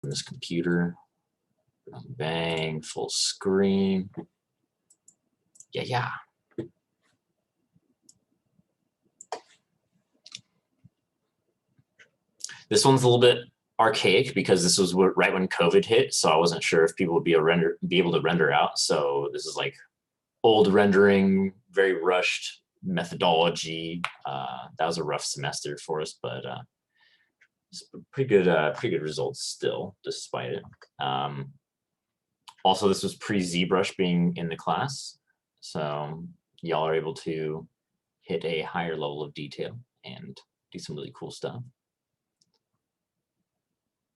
open this computer. Bang, full screen. Yeah. This one's a little bit archaic because this was right when COVID hit, so I wasn't sure if people would be able to render out. So this is like old rendering, very rushed methodology. That was a rough semester for us, but it's pretty good results still, despite it. Also, this was pre-ZBrush being in the class, so y'all are able to hit a higher level of detail and do some really cool stuff.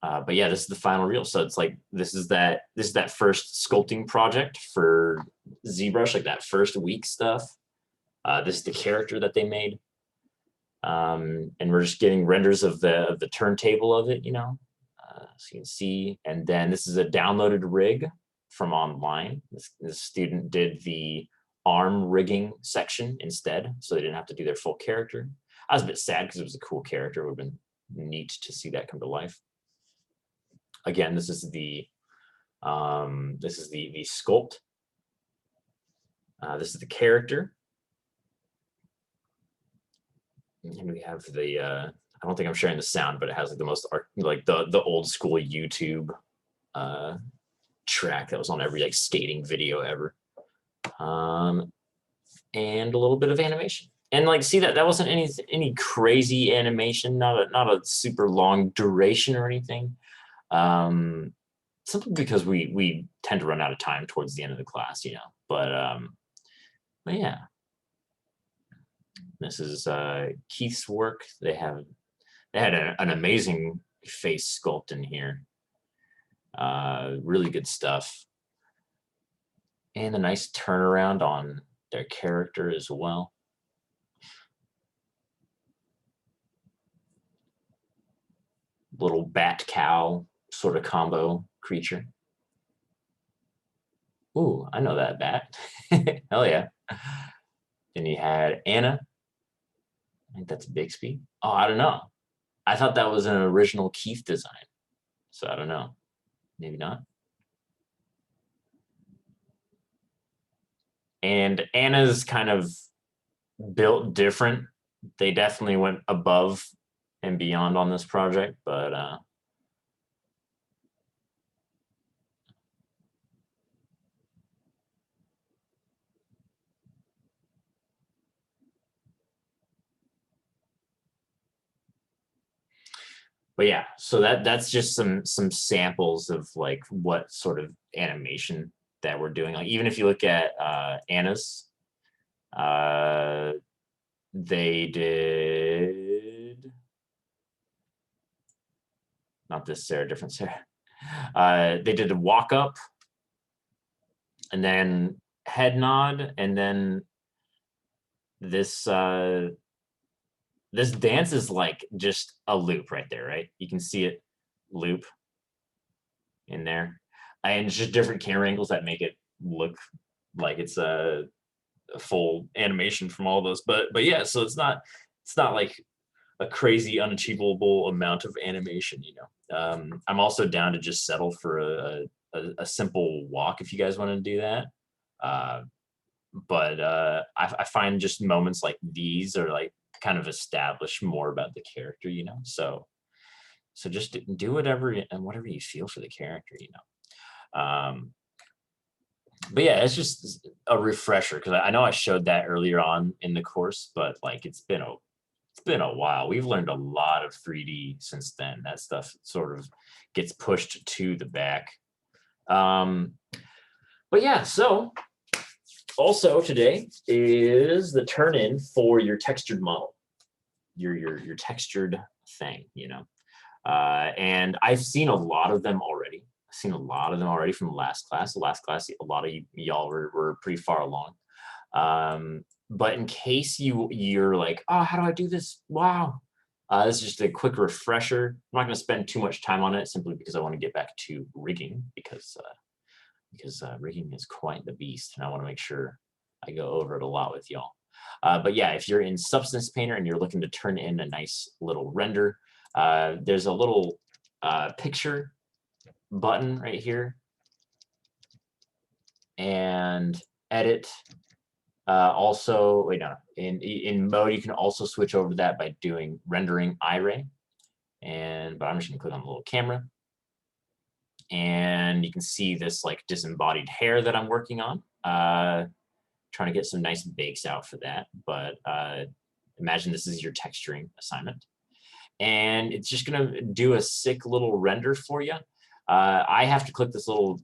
But yeah, this is the final reel. So it's like this is that first sculpting project for ZBrush, like that first week stuff. This is the character that they made, and we're just getting renders of the turntable of it, you know, so you can see. And then this is a downloaded rig from online. This student did the arm rigging section instead, so they didn't have to do their full character. I was a bit sad because it was a cool character. It would have been neat to see that come to life. Again, this is the sculpt. This is the character. And we have the I don't think I'm sharing the sound, but it has like the most like the old school YouTube track that was on every like skating video ever. And a little bit of animation. And like, see that wasn't any crazy animation, not a super long duration or anything. Simply because we tend to run out of time towards the end of the class, you know. But yeah, this is Keith's work. They had an amazing face sculpt in here. Really good stuff, and a nice turnaround on their character as well. Little bat cow sort of combo creature. Ooh, I know that bat. Hell yeah. Then you had Anna. I think that's Bixby. Oh, I don't know. I thought that was an original Keith design. So I don't know. Maybe not. And Anna's kind of built different. They definitely went above and beyond on this project, but yeah, so that's just some samples of like what sort of animation that we're doing. Like even if you look at Anna's, they did not this Sarah, different Sarah. They did a walk up, and then head nod, and then this this dance is like just a loop right there, right? You can see it loop in there, and it's just different camera angles that make it look like it's a full animation from all those. But yeah, so it's not like a crazy unachievable amount of animation, you know. I'm also down to just settle for a simple walk if you guys want to do that. But I find just moments like these are like kind of establish more about the character, you know. So just do whatever you feel for the character, you know. But yeah, it's just a refresher because I know I showed that earlier on in the course, but like it's been a while. We've learned a lot of 3D since then. That stuff sort of gets pushed to the back. But yeah, so also today is the turn in for your textured model, your textured thing, you know. And I've seen a lot of them already. I've seen a lot of them already from last class. The last class, a lot of y'all were pretty far along. But in case you're like, oh, how do I do this? Wow. This is just a quick refresher. I'm not going to spend too much time on it simply because I want to get back to rigging because rigging is quite the beast, and I want to make sure I go over it a lot with y'all. But yeah, if you're in Substance Painter and you're looking to turn in a nice little render, there's a little picture button right here and edit. Also, wait, no, in mode, you can also switch over to that by doing rendering iRay. But I'm just gonna click on the little camera. And you can see this like disembodied hair that I'm working on. Trying to get some nice bakes out for that. But imagine this is your texturing assignment. And it's just gonna do a sick little render for you. I have to click this little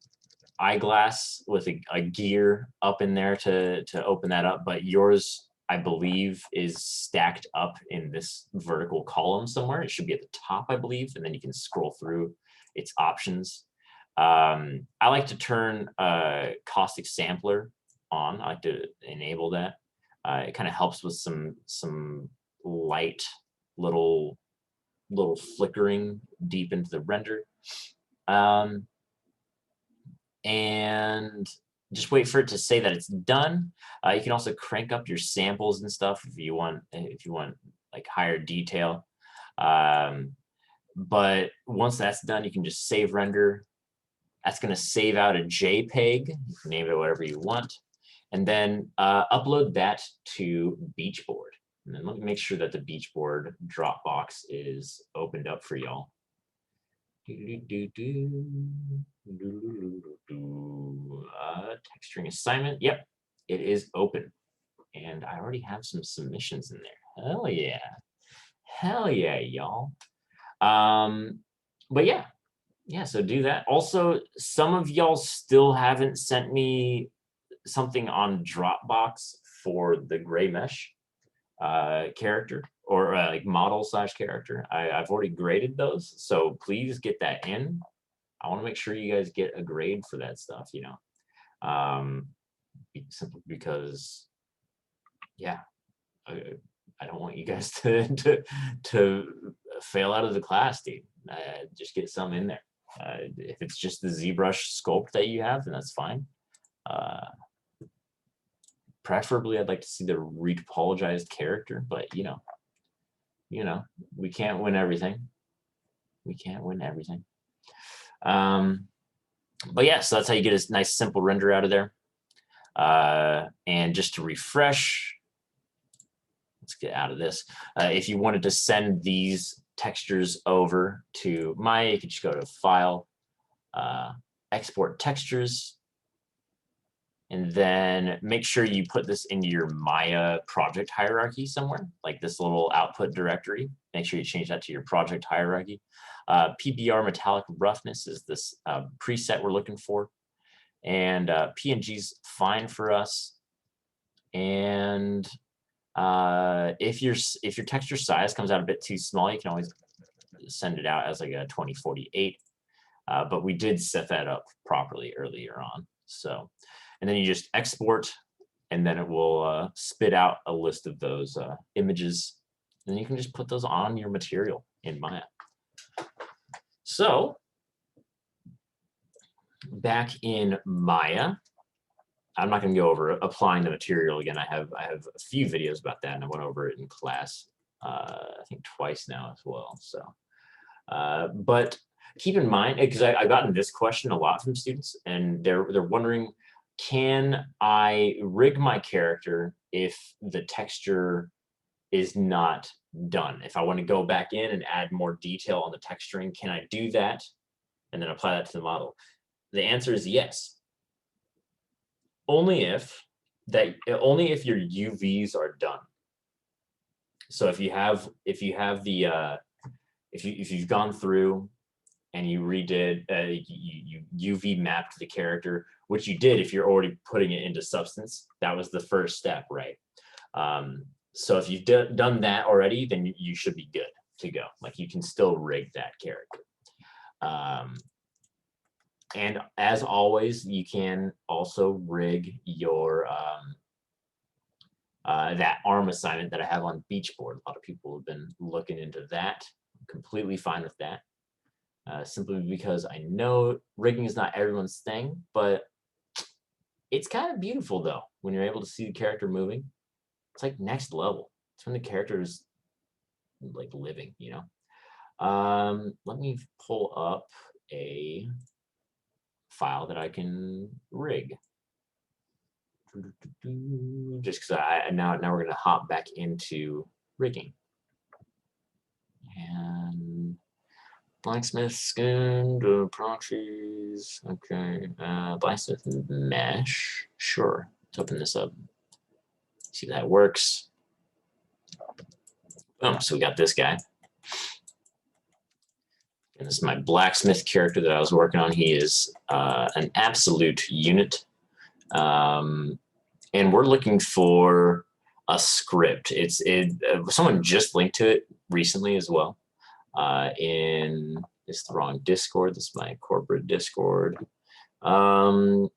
eyeglass with a gear up in there to open that up, but yours, I believe, is stacked up in this vertical column somewhere. It should be at the top, I believe, and then you can scroll through its options. I like to turn Caustic Sampler on. I like to enable that. It kind of helps with some light little flickering deep into the render. And just wait for it to say that it's done. You can also crank up your samples and stuff if you want like higher detail. But once that's done, you can just save render. That's going to save out a JPEG. You can name it whatever you want, and then upload that to Beachboard. And then let me make sure that the Beachboard Dropbox is opened up for y'all. Texturing assignment. Yep, it is open. And I already have some submissions in there. Hell yeah. Hell yeah, y'all. But yeah. Yeah, so do that. Also, some of y'all still haven't sent me something on Dropbox for the gray mesh character, or like model / character. I've already graded those, so please get that in. I want to make sure you guys get a grade for that stuff, you know, simply because, yeah, I don't want you guys to fail out of the class, dude. Just get some in there. If it's just the ZBrush sculpt that you have, then that's fine. Preferably, I'd like to see the retopologized character, but you know, we can't win everything. We can't win everything. But yeah, so that's how you get a nice simple render out of there. And just to refresh, let's get out of this. If you wanted to send these textures over to Maya, you can just go to File, Export Textures, and then make sure you put this into your Maya project hierarchy somewhere, like this little output directory. Make sure you change that to your project hierarchy. PBR metallic roughness is this preset we're looking for. And PNG's fine for us. And if your texture size comes out a bit too small, you can always send it out as like a 2048. But we did set that up properly earlier on. So, and then you just export, and then it will spit out a list of those images, and then you can just put those on your material in Maya. So back in Maya, I'm not going to go over applying the material again. I have a few videos about that, and I went over it in class, I think twice now as well. So, but keep in mind, because I've gotten this question a lot from students, and they're wondering, can I rig my character if the texture is not done? If I want to go back in and add more detail on the texturing, can I do that and then apply that to the model? The answer is yes. Only if your UVs are done. So if you've gone through and you redid, you UV mapped the character, which you did if you're already putting it into Substance. That was the first step, right? So if you've done that already, then you should be good to go. Like, you can still rig that character. And as always, you can also rig your that arm assignment that I have on Beachboard. A lot of people have been looking into that. I'm completely fine with that. Simply because I know rigging is not everyone's thing, but it's kind of beautiful though when you're able to see the character moving. It's like next level. It's when the character is like living, you know. Let me pull up a file that I can rig. Just because now we're going to hop back into rigging. And blacksmith skin, proxies, okay. Blacksmith mesh, sure. Let's open this up. See if that works. Boom, so we got this guy. And this is my blacksmith character that I was working on. He is an absolute unit. And we're looking for a script. Someone just linked to it recently as well. It's the wrong Discord. This is my corporate Discord. Where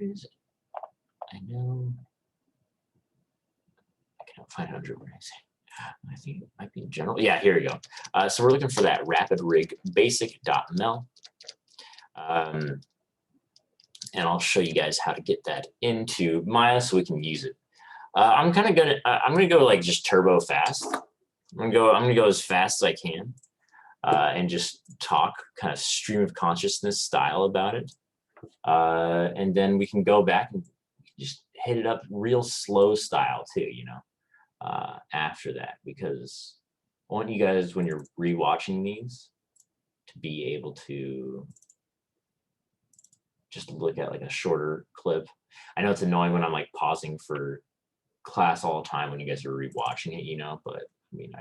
is it? I know. I cannot find it under I think it might be in general. Yeah, here we go. So we're looking for that rapid rig basic.mel. And I'll show you guys how to get that into Maya so we can use it. I'm gonna go like just turbo fast. I'm gonna go as fast as I can, and just talk kind of stream of consciousness style about it. And then we can go back and just hit it up real slow style too, you know, after that, because I want you guys, when you're rewatching these, to be able to just look at like a shorter clip. I know it's annoying when I'm like pausing for class all the time when you guys are rewatching it, you know, but I mean,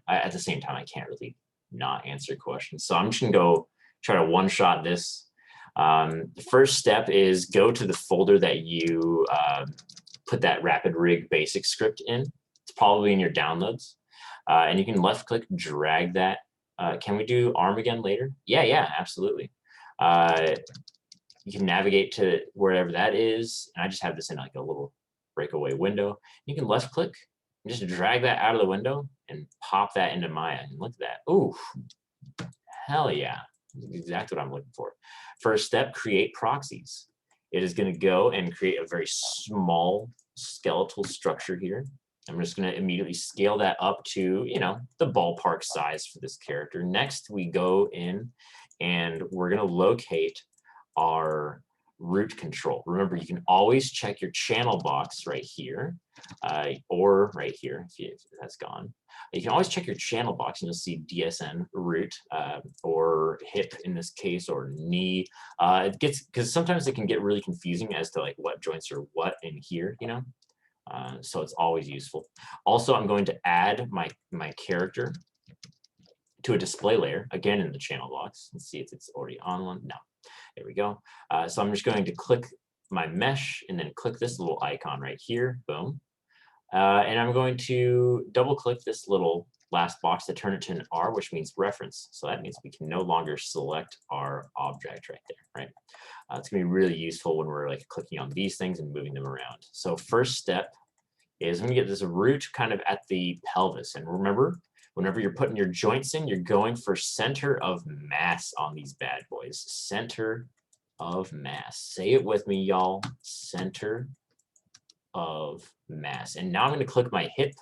at the same time, I can't really not answer questions. So I'm just gonna go try to one-shot this. The first step is go to the folder that you put that rapid rig basic script in. It's probably in your downloads. And you can left click, drag that. Can we do ARM again later? Yeah, absolutely. You can navigate to wherever that is. And I just have this in like a little breakaway window. You can left click and just drag that out of the window and pop that into Maya. And look at that. Ooh, hell yeah. That's exactly what I'm looking for. First step, create proxies. It is going to go and create a very small skeletal structure here. I'm just going to immediately scale that up to, you know, the ballpark size for this character. Next, we go in and we're going to locate our root control. Remember, you can always check your channel box right here, or right here if that's gone. You can always check your channel box and you'll see DSN root, or hip in this case, or knee. Because sometimes it can get really confusing as to like what joints are what in here, you know. So it's always useful. Also, I'm going to add my character to a display layer, again in the channel box. Let's see if it's already on one. No, there we go. So I'm just going to click my mesh and then click this little icon right here, boom. And I'm going to double click this little last box to turn it to an R, which means reference. So that means we can no longer select our object right there, right? It's gonna be really useful when we're like clicking on these things and moving them around. So first step is I'm gonna get this root kind of at the pelvis. And remember, whenever you're putting your joints in, you're going for center of mass on these bad boys. Center of mass. Say it with me, y'all. Center of mass. And now I'm going to click my hip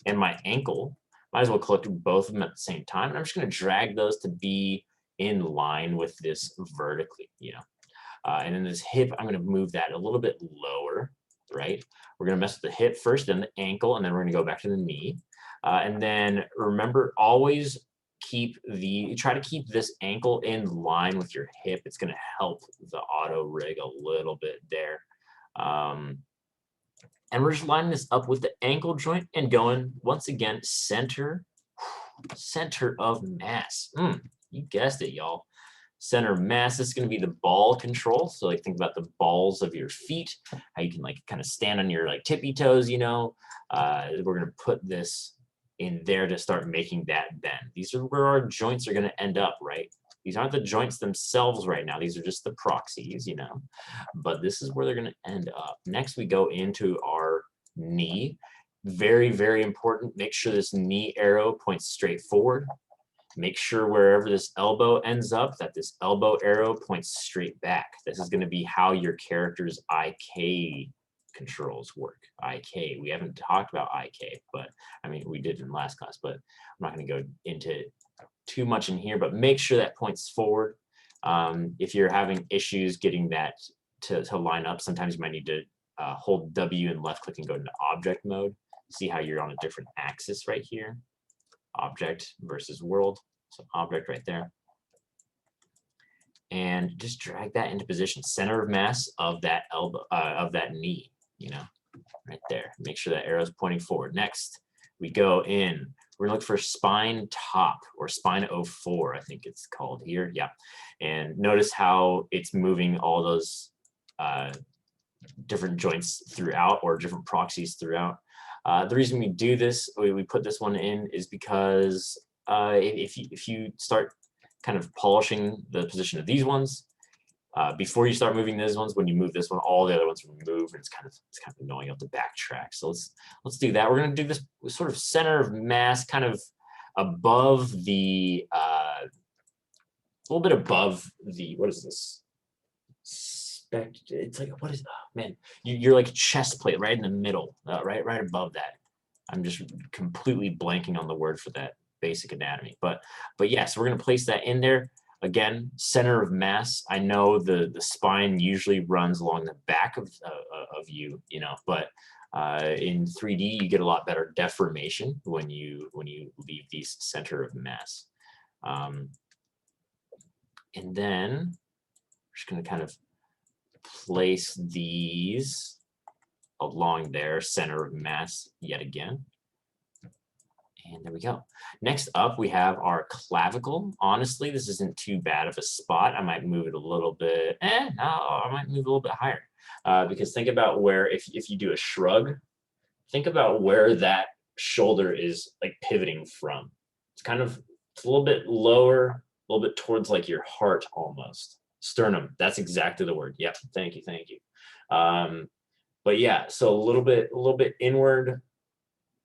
and my ankle. Might as well click both of them at the same time. And I'm just going to drag those to be in line with this vertically, you know. And then this hip, I'm going to move that a little bit lower, right? We're going to mess with the hip first, then the ankle, and then we're going to go back to the knee. And then remember, always try to keep this ankle in line with your hip. It's going to help the auto rig a little bit there. And we're just lining this up with the ankle joint and going, once again, center of mass. You guessed it, y'all. Center of mass is going to be the ball control. So like think about the balls of your feet, how you can like kind of stand on your like tippy toes, you know. We're going to put this in there to start making that bend. These are where our joints are going to end up, right? These aren't the joints themselves right now. These are just the proxies, you know, but this is where they're going to end up. Next, we go into our knee. Very, very important. Make sure this knee arrow points straight forward. Make sure wherever this elbow ends up, that this elbow arrow points straight back. This is going to be how your character's IK controls work. IK. We haven't talked about IK, but I mean, we did in last class, but I'm not going to go into too much in here, but make sure that points forward. If you're having issues getting that to line up, sometimes you might need to hold W and left click and go into object mode. See how you're on a different axis right here. Object versus world. So object right there. And just drag that into position. Center of mass of that elbow, of that knee, you know, right there. Make sure that arrow is pointing forward. Next, we go in. We're gonna look for spine top or spine 04, I think it's called here. Yeah. And notice how it's moving all those different joints throughout or different proxies throughout. The reason we do this, we put this one in, is because if you start kind of polishing the position of these ones, before you start moving those ones, when you move this one, all the other ones will move, and it's kind of annoying. You have to backtrack. So let's do that. We're going to do this sort of center of mass, kind of above the, a little bit above the, what is this? It's like, what is, oh man, you're like chest plate right in the middle, right above that. I'm just completely blanking on the word for that basic anatomy, but yes, we're going to place that in there. Again, center of mass. I know the spine usually runs along the back of you, you know, but in 3D you get a lot better deformation when you leave these center of mass. And then we're just going to kind of place these along their center of mass yet again. And there we go. Next up, we have our clavicle. Honestly, this isn't too bad of a spot. I might move it a little bit. No, I might move a little bit higher. Because think about where, if you do a shrug, think about where that shoulder is like pivoting from. It's a little bit lower, a little bit towards like your heart almost. Sternum. That's exactly the word. Yep. Thank you. Thank you. But yeah, so a little bit inward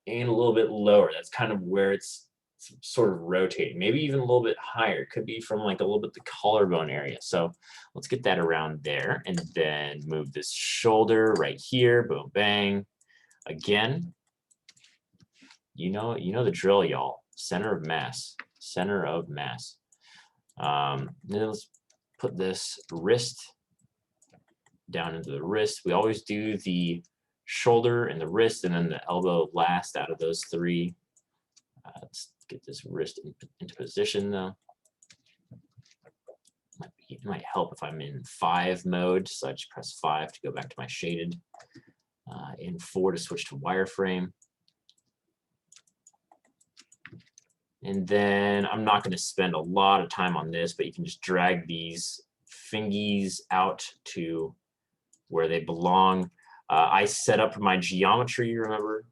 and a little bit lower. That's kind of where it's sort of rotating. Maybe even a little bit higher. Could be from like a little bit the collarbone area. So let's get that around there, and then move this shoulder right here. Boom, bang. Again, you know the drill, y'all. Center of mass. Center of mass. Then let's put this wrist down into the wrist. We always do the shoulder and the wrist, and then the elbow last out of those three. Let's get this wrist into position though. It might help if I'm in 5 mode, so I just press 5 to go back to my shaded. In 4 to switch to wireframe. And then I'm not going to spend a lot of time on this, but you can just drag these fingies out to where they belong. I set up my geometry, remember,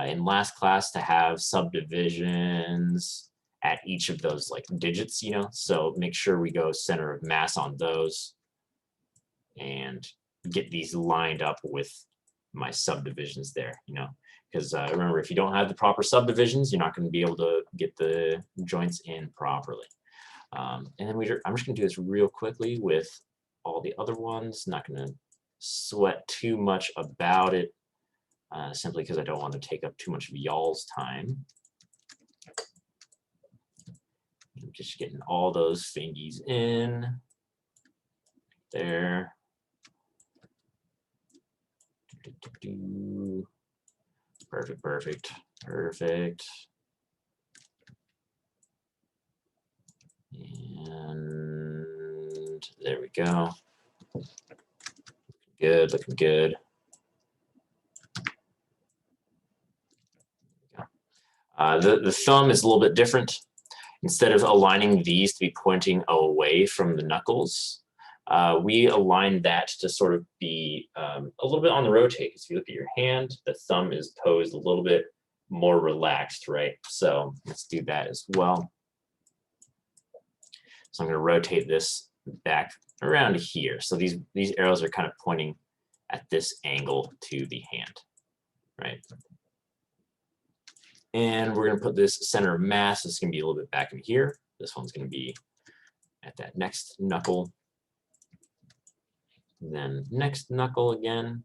in last class to have subdivisions at each of those like digits, you know, so make sure we go center of mass on those and get these lined up with my subdivisions there, you know, because remember, if you don't have the proper subdivisions, you're not going to be able to get the joints in properly. And then I'm just going to do this real quickly with all the other ones. Not going to sweat too much about it, simply because I don't want to take up too much of y'all's time. I'm just getting all those fingies in there. Perfect, perfect, perfect. And there we go. Good, looking good. The thumb is a little bit different. Instead of aligning these to be pointing away from the knuckles, we align that to sort of be a little bit on the rotate. Because if you look at your hand, the thumb is posed a little bit more relaxed, right? So let's do that as well. So I'm going to rotate this back around here. So these arrows are kind of pointing at this angle to the hand, right? And we're going to put this center of mass. It's going to be a little bit back in here. This one's going to be at that next knuckle. And then next knuckle again.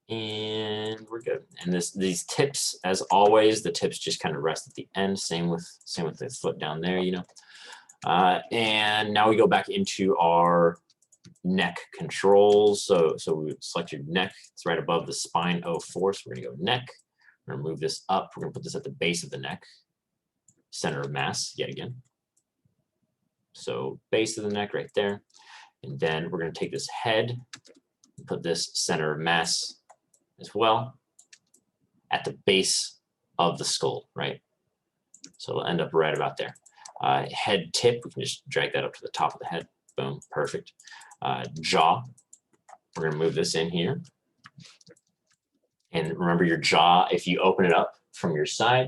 And we're good. And these tips, as always, the tips just kind of rest at the end. Same with the foot down there, you know. And now we go back into our neck controls. So we select your neck. It's right above the spine 04. So we're gonna go neck. We're gonna move this up. We're gonna put this at the base of the neck, center of mass yet again. So base of the neck right there. And then we're gonna take this head and put this center of mass as well at the base of the skull, right? So it'll end up right about there. Head tip, we can just drag that up to the top of the head. Boom, perfect. Jaw, we're gonna move this in here. And remember your jaw, if you open it up from your side,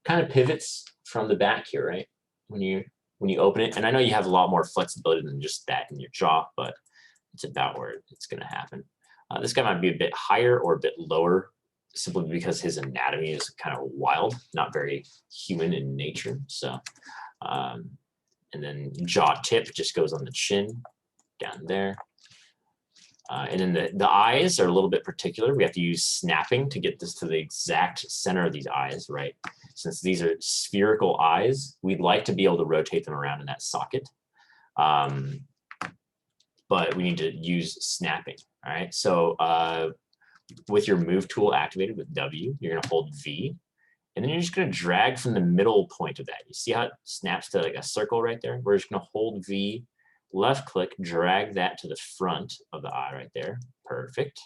kind of pivots from the back here, right? When you open it, and I know you have a lot more flexibility than just that in your jaw, but it's about where it's gonna happen. This guy might be a bit higher or a bit lower, simply because his anatomy is kind of wild, not very human in nature. So, and then jaw tip just goes on the chin down there. And then the eyes are a little bit particular. We have to use snapping to get this to the exact center of these eyes, right? Since these are spherical eyes, we'd like to be able to rotate them around in that socket. But we need to use snapping, all right? So with your move tool activated with W, you're gonna hold V, and then you're just gonna drag from the middle point of that. You see how it snaps to like a circle right there? We're just gonna hold V, left click, drag that to the front of the eye right there. Perfect.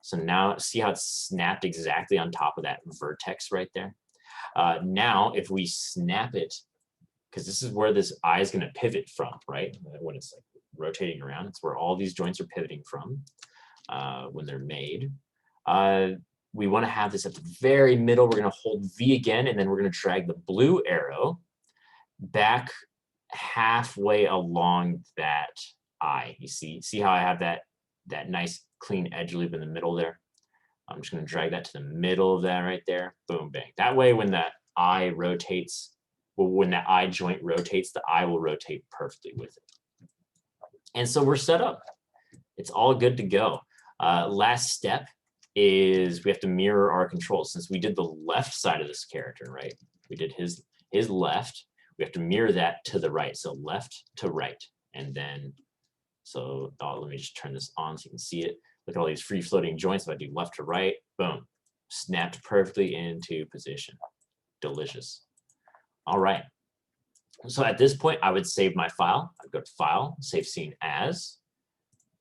So now see how it's snapped exactly on top of that vertex right there? Now, if we snap it, because this is where this eye is gonna pivot from, right? When it's like rotating around, it's where all these joints are pivoting from when they're made. We want to have this at the very middle. We're going to hold V again, and then we're going to drag the blue arrow back halfway along that eye. You see how I have that nice clean edge loop in the middle there? I'm just going to drag that to the middle of that right there. Boom, bang. That way, when that eye rotates, well, when that eye joint rotates, the eye will rotate perfectly with it. And so we're set up. It's all good to go. Last step is we have to mirror our controls. Since we did the left side of this character, right? We did his left. We have to mirror that to the right. So left to right. And then, so let me just turn this on so you can see it. Look at all these free floating joints. If I do left to right, boom, snapped perfectly into position. Delicious. All right. So at this point, I would save my file. I'd go to File, Save Scene As,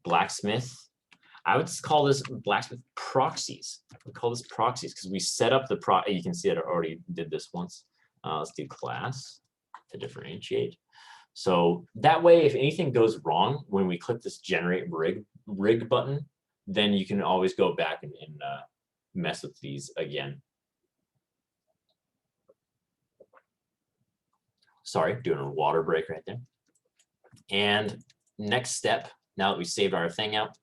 Blacksmith. I would call this Blacksmith Proxies. We call this Proxies because we set up the you can see that I already did this once. Let's do Class to differentiate. So that way, if anything goes wrong when we click this Generate Rig button, then you can always go back and mess with these again. Sorry, doing a water break right there. And next step, now that we saved our thing out,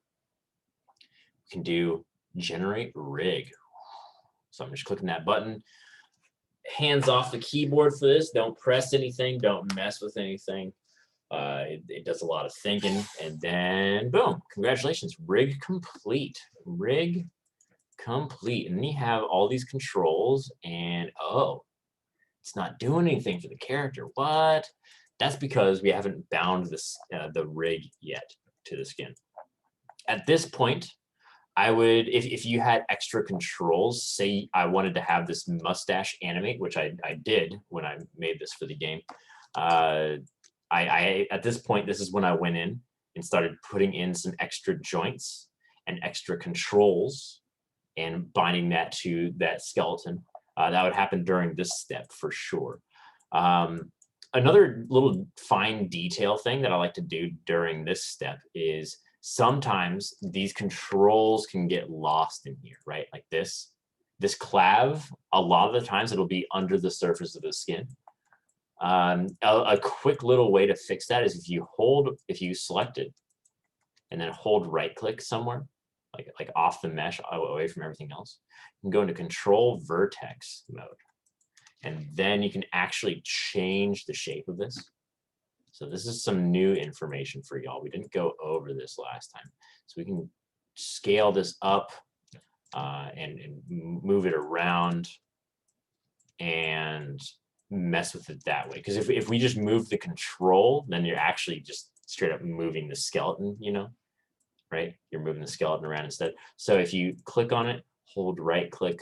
we can do Generate Rig. So I'm just clicking that button. Hands off the keyboard for this. Don't press anything. Don't mess with anything. It does a lot of thinking. And then, boom, congratulations, rig complete. Rig complete. And then you have all these controls and, oh, it's not doing anything for the character. What? That's because we haven't bound this the rig yet to the skin. At this point, I would, if you had extra controls, say I wanted to have this mustache animate, which I did when I made this for the game. At this point, this is when I went in and started putting in some extra joints and extra controls and binding that to that skeleton. That would happen during this step for sure. Another little fine detail thing that I like to do during this step is sometimes these controls can get lost in here, right? Like this clav, a lot of the times it'll be under the surface of the skin. A quick little way to fix that is if you select it and then hold right click somewhere, like off the mesh, away from everything else, you can go into Control Vertex mode. And then you can actually change the shape of this. So this is some new information for y'all. We didn't go over this last time. So we can scale this up and move it around and mess with it that way. Because if we just move the control, then you're actually just straight up moving the skeleton, you know, right? You're moving the skeleton around instead. So if you click on it, hold right click,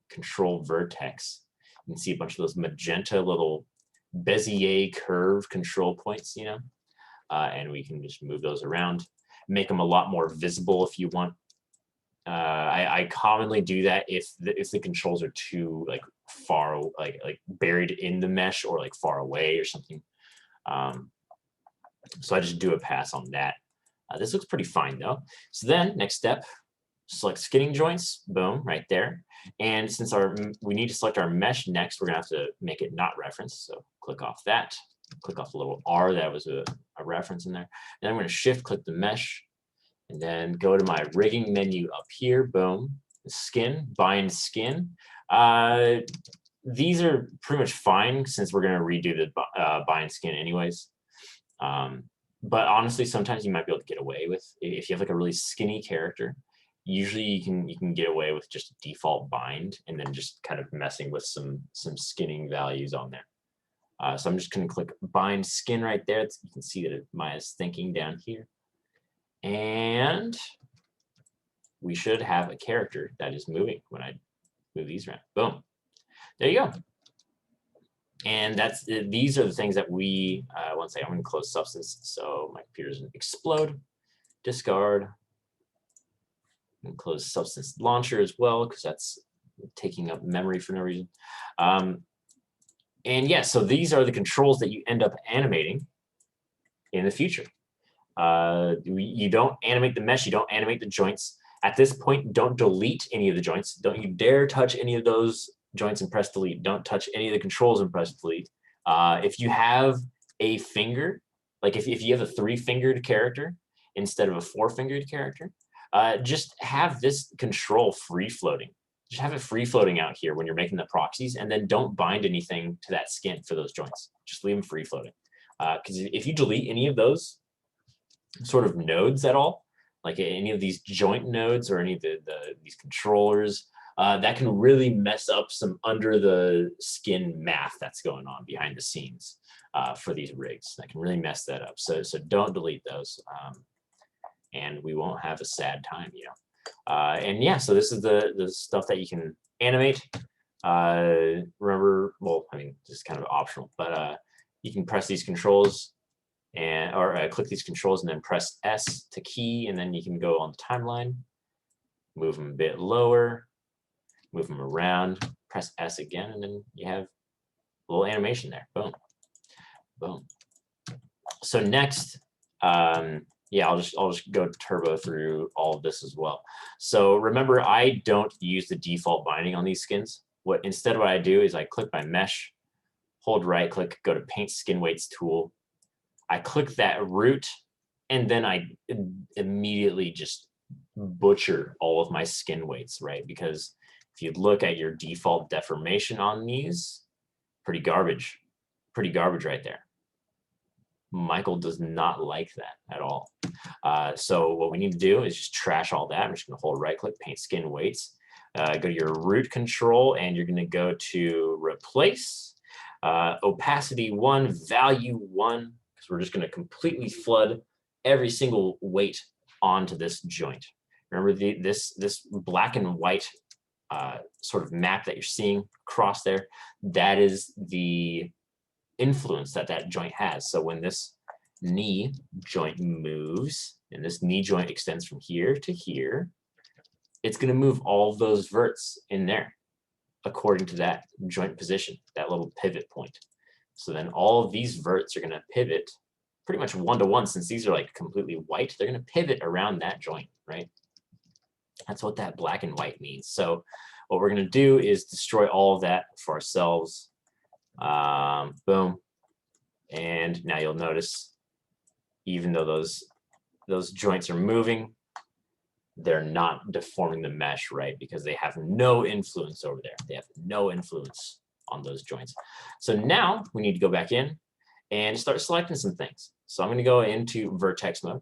control vertex, you can see a bunch of those magenta little Bezier curve control points, you know, and we can just move those around, make them a lot more visible if you want. I commonly do that if the controls are too like far, like buried in the mesh or like far away or something. So I just do a pass on that. This looks pretty fine though. So then next step, select skinning joints, boom, right there. And since we need to select our mesh next, we're gonna have to make it not reference. So click off that, click off the little R that was a reference in there. Then I'm gonna shift click the mesh and then go to my rigging menu up here, boom, skin, bind skin. These are pretty much fine since we're gonna redo the bind skin anyways. But honestly, sometimes you might be able to get away with, if you have like a really skinny character, usually you can get away with just a default bind and then just kind of messing with some skinning values on there. So I'm just gonna click bind skin right there. You can see that Maya's thinking down here. And we should have a character that is moving when I move these around. Boom. There you go. And these are the things that we, one second, I'm going to close substance so my computer doesn't explode. Discard. And close substance launcher as well, because that's taking up memory for no reason. And yeah, so these are the controls that you end up animating in the future. You don't animate the mesh, you don't animate the joints. At this point, don't delete any of the joints. Don't you dare touch any of those joints and press delete. Don't touch any of the controls and press delete. If you have a finger, like if you have a 3-fingered character instead of a 4-fingered character, just have this control free floating. Just have it free floating out here when you're making the proxies, and then don't bind anything to that skin for those joints. Just leave them free floating. Because if you delete any of those sort of nodes at all, like any of these joint nodes or any of these controllers, that can really mess up some under the skin math that's going on behind the scenes for these rigs. That can really mess that up. So don't delete those, and we won't have a sad time, you know. And yeah, so this is the stuff that you can animate. Remember, well, I mean, this is kind of optional, but you can press these controls or click these controls and then press S to key, and then you can go on the timeline, move them a bit lower, move them around, press S again, and then you have a little animation there. Boom, boom. So next, yeah, I'll just go turbo through all of this as well. So remember, I don't use the default binding on these skins. Instead what I do is I click my mesh, hold right click, go to paint skin weights tool. I click that root, and then I immediately just butcher all of my skin weights, right? Because if you look at your default deformation on these, pretty garbage right there. Michael does not like that at all. So what we need to do is just trash all that. I'm just going to hold right click, paint skin weights, go to your root control, and you're going to go to replace, opacity 1, value 1, because we're just going to completely flood every single weight onto this joint. Remember this black and white sort of map that you're seeing across there, that is the influence that joint has. So when this knee joint moves, and this knee joint extends from here to here, it's going to move all of those verts in there according to that joint position, that little pivot point. So then all of these verts are going to pivot pretty much 1-to-1, since these are like completely white. They're going to pivot around that joint, right? That's what that black and white means. So what we're going to do is destroy all of that for ourselves. Boom. And now you'll notice, even though those joints are moving, they're not deforming the mesh, right? Because they have no influence over there. They have no influence on those joints. So now we need to go back in and start selecting some things. So I'm going to go into vertex mode,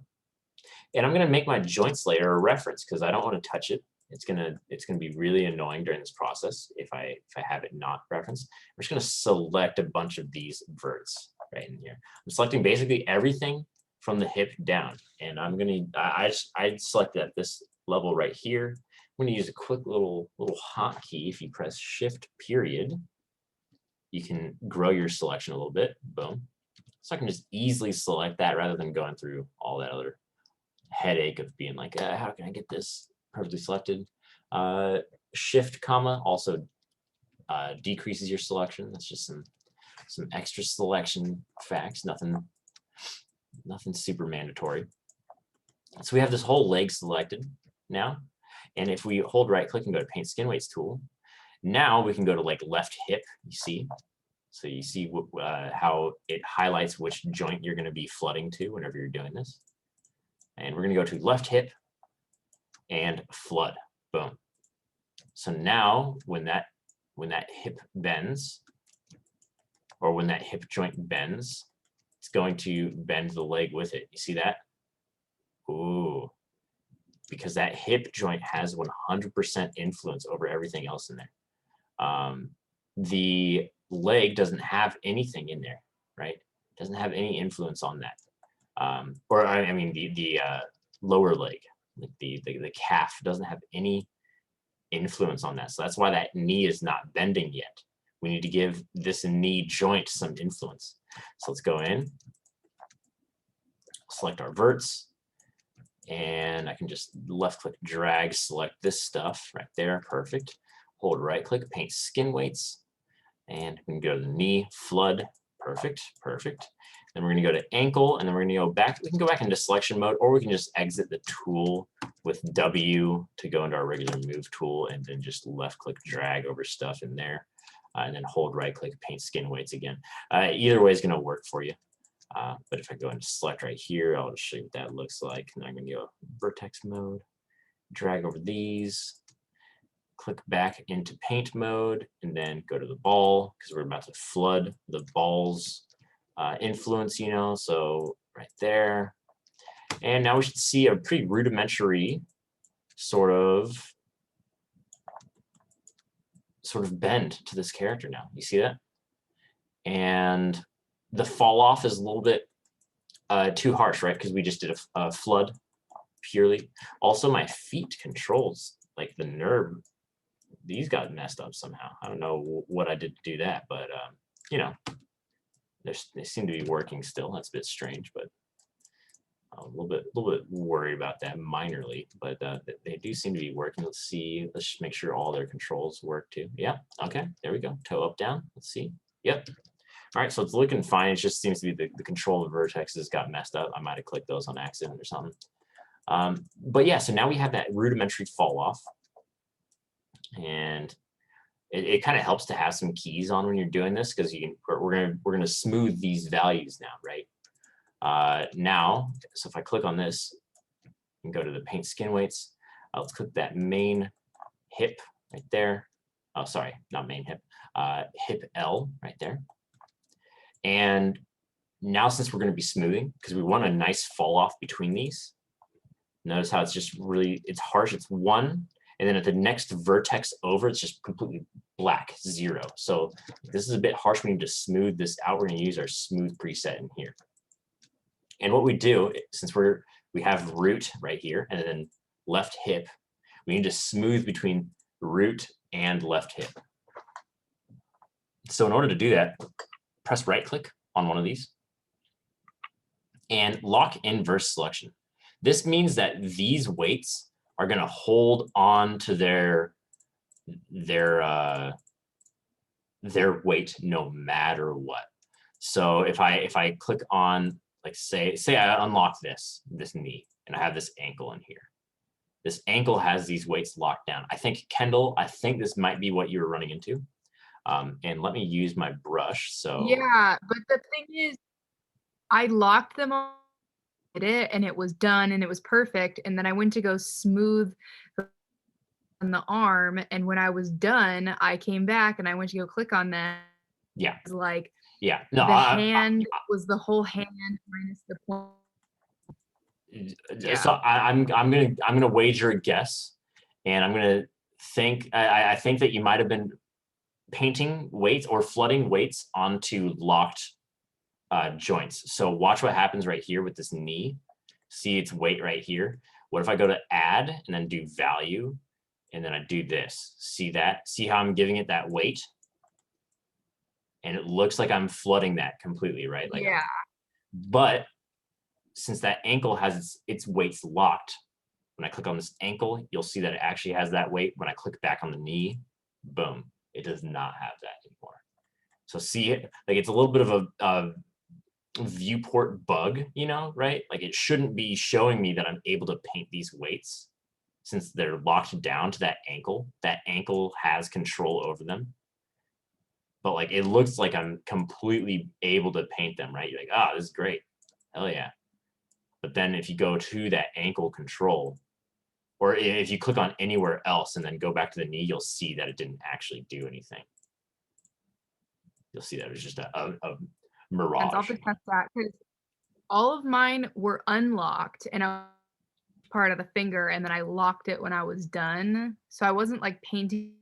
and I'm going to make my joints layer a reference because I don't want to touch it. It's gonna be really annoying during this process if I have it not referenced. I'm just gonna select a bunch of these verts right in here. I'm selecting basically everything from the hip down, and I'm gonna I select at this level right here. I'm gonna use a quick little hotkey. If you press Shift period, you can grow your selection a little bit. Boom. So I can just easily select that rather than going through all that other headache of being like, how can I get this perfectly selected? Shift comma also decreases your selection. That's just some extra selection facts. Nothing super mandatory. So we have this whole leg selected now, and if we hold right click and go to Paint Skin Weights tool, now we can go to like left hip. You see, so you see how it highlights which joint you're going to be flooding to whenever you're doing this. And we're going to go to left hip and flood. Boom. So now when that hip bends, or when that hip joint bends, it's going to bend the leg with it. You see that? Ooh. Because that hip joint has 100% influence over everything else in there. The leg doesn't have anything in there, right? It doesn't have any influence on that. Or I mean the lower leg, like the calf doesn't have any influence on that. So that's why that knee is not bending yet. We need to give this knee joint some influence. So let's go in, select our verts, and I can just left click drag, select this stuff right there. Perfect. Hold right click, Paint Skin Weights, and we can go to the knee, flood. Perfect, perfect. Then we're going to go to ankle, and then we're going to go back. We can go back into selection mode, or we can just exit the tool with W to go into our regular move tool, and then just left click drag over stuff in there, and then hold right click, Paint Skin Weights again. Either way is going to work for you. But if I go into select right here, I'll just show you what that looks like. And I'm going to go vertex mode, drag over these, click back into paint mode, and then go to the ball, because we're about to flood the ball's influence, you know, so right there. And now we should see a pretty rudimentary sort of bend to this character now. You see that? And the fall off is a little bit too harsh, right? Because we just did a flood purely. Also, my feet controls, like the nerve, these got messed up somehow. I don't know what I did to do that, but you know, they seem to be working still. That's a bit strange, but a little bit worried about that minorly, but they do seem to be working. Let's see. Let's just make sure all their controls work too. Yeah. Okay. There we go. Toe up, down. Let's see. Yep. All right. So it's looking fine. It just seems to be the control of vertexes got messed up. I might have clicked those on accident or something. But yeah. So now we have that rudimentary fall off, and it kind of helps to have some keys on when you're doing this, because we're gonna smooth these values now, right? Now, so if I click on this and go to the Paint Skin Weights, let's click that main hip right there. Oh, sorry, not main hip, hip L right there. And now, since we're going to be smoothing, because we want a nice fall off between these, notice how it's just really, it's harsh. It's 1. And then at the next vertex over, it's just completely black, 0. So this is a bit harsh. We need to smooth this out. We're going to use our smooth preset in here. And what we do, since we have root right here and then left hip, we need to smooth between root and left hip. So in order to do that, press right click on one of these and lock inverse selection. This means that these weights are going to hold on to their weight no matter what. So if I click on, like say I unlock this knee and I have this ankle in here. This ankle has these weights locked down. I think, Kendall, this might be what you were running into. And let me use my brush. So yeah, but the thing is, I locked them on it and it was done and it was perfect. And then I went to go smooth on the arm, and when I was done, I came back and I went to go click on that. Yeah. It was like, yeah, no, the hand was the whole hand minus the point. So I'm gonna wager a guess, And I'm gonna think, I think that you might have been painting weights or flooding weights onto locked joints. So watch what happens right here with this knee. See its weight right here. What if I go to add and then do value, and then I do this? See that? See how I'm giving it that weight? And it looks like I'm flooding that completely, right? Like, Yeah. but since that ankle has its weights locked, when I click on this ankle, you'll see that it actually has that weight. When I click back on the knee, boom, it does not have that anymore. So see it, like it's a little bit of a viewport bug, you know, right? Like it shouldn't be showing me that I'm able to paint these weights since they're locked down to that ankle. That ankle has control over them. But like it looks like I'm completely able to paint them, right? You're like, ah, this is great. Hell yeah. But then if you go to that ankle control, or if you click on anywhere else and then go back to the knee, you'll see that it didn't actually do anything. You'll see that it was just a mirage. I'll have to test that because all of mine were unlocked and I part of the finger and then I locked it when I was done. So I wasn't like painting.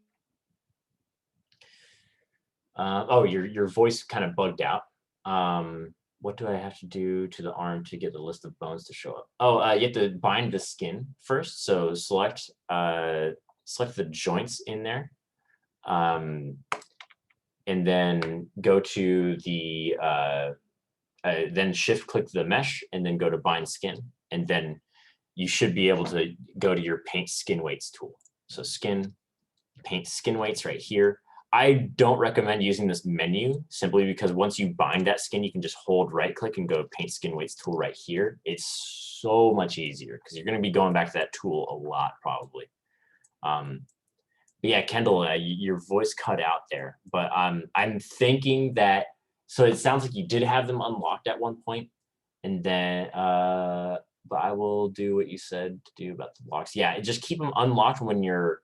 Oh, your voice kind of bugged out. What do I have to do to the arm to get the list of bones to show up? Oh, you have to bind the skin first. So select the joints in there, and then go to the then shift click the mesh and then go to bind skin, and then you should be able to go to your paint skin weights tool. So skin, paint skin weights right here. I don't recommend using this menu simply because once you bind that skin, you can just hold right click and go paint skin weights tool right here. It's so much easier because you're going to be going back to that tool a lot probably. But yeah, Kendall, your voice cut out there, but I'm thinking that, so it sounds like you did have them unlocked at one point, and then but I will do what you said to do about the locks. Yeah, just keep them unlocked when you're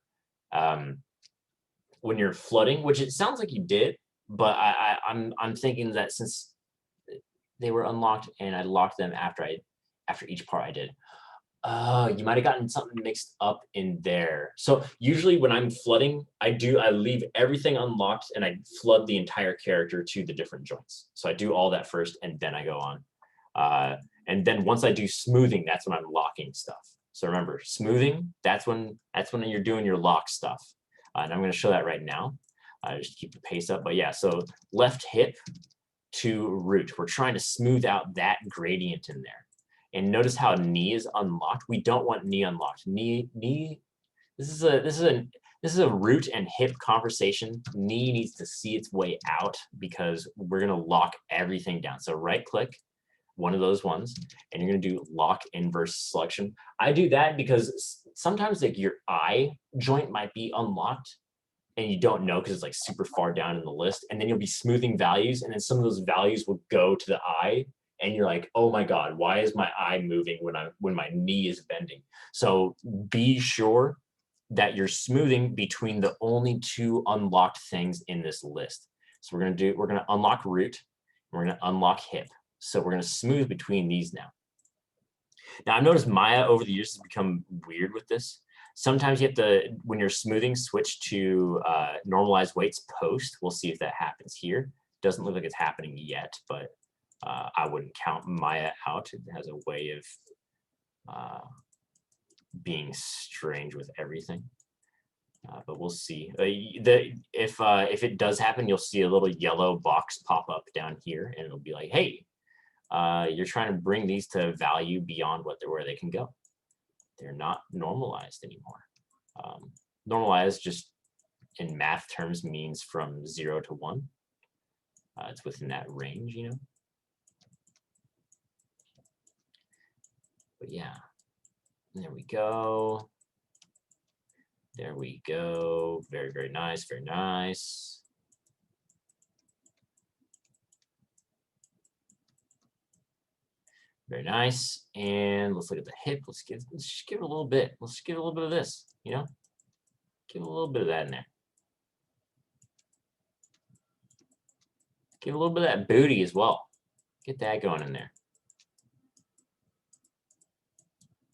flooding, which it sounds like you did, but I'm thinking that since they were unlocked and I locked them after each part I did. You might have gotten something mixed up in there. So usually when I'm flooding, I leave everything unlocked and I flood the entire character to the different joints. So I do all that first and then I go on. And then once I do smoothing, that's when I'm locking stuff. So remember, smoothing, that's when you're doing your lock stuff. And I'm going to show that right now. Just keep the pace up. But yeah, so left hip to root. We're trying to smooth out that gradient in there. And notice how knee is unlocked. We don't want knee unlocked. Knee. This is a root and hip conversation. Knee needs to see its way out because we're gonna lock everything down. So right click one of those ones, and you're gonna do lock inverse selection. I do that because sometimes like your eye joint might be unlocked and you don't know because it's like super far down in the list, and then you'll be smoothing values, and then some of those values will go to the eye, and you're like, oh my God, why is my eye moving when my knee is bending? So be sure that you're smoothing between the only two unlocked things in this list. So we're gonna unlock root, we're gonna unlock hip. So we're gonna smooth between these now. Now I've noticed Maya over the years has become weird with this. Sometimes you have to, when you're smoothing, switch to normalize weights post. We'll see if that happens here. Doesn't look like it's happening yet, but I wouldn't count Maya out. It has a way of being strange with everything. But we'll see. If it does happen, you'll see a little yellow box pop up down here, and it'll be like, hey, you're trying to bring these to value beyond where they can go. They're not normalized anymore. Normalized just in math terms means from 0 to 1. It's within that range, you know. But yeah, there we go. There we go. Very, very nice. Very nice. Very nice. And let's look at the hip. Let's just give it a little bit. Let's just give it a little bit of this, you know? Give it a little bit of that in there. Give a little bit of that booty as well. Get that going in there.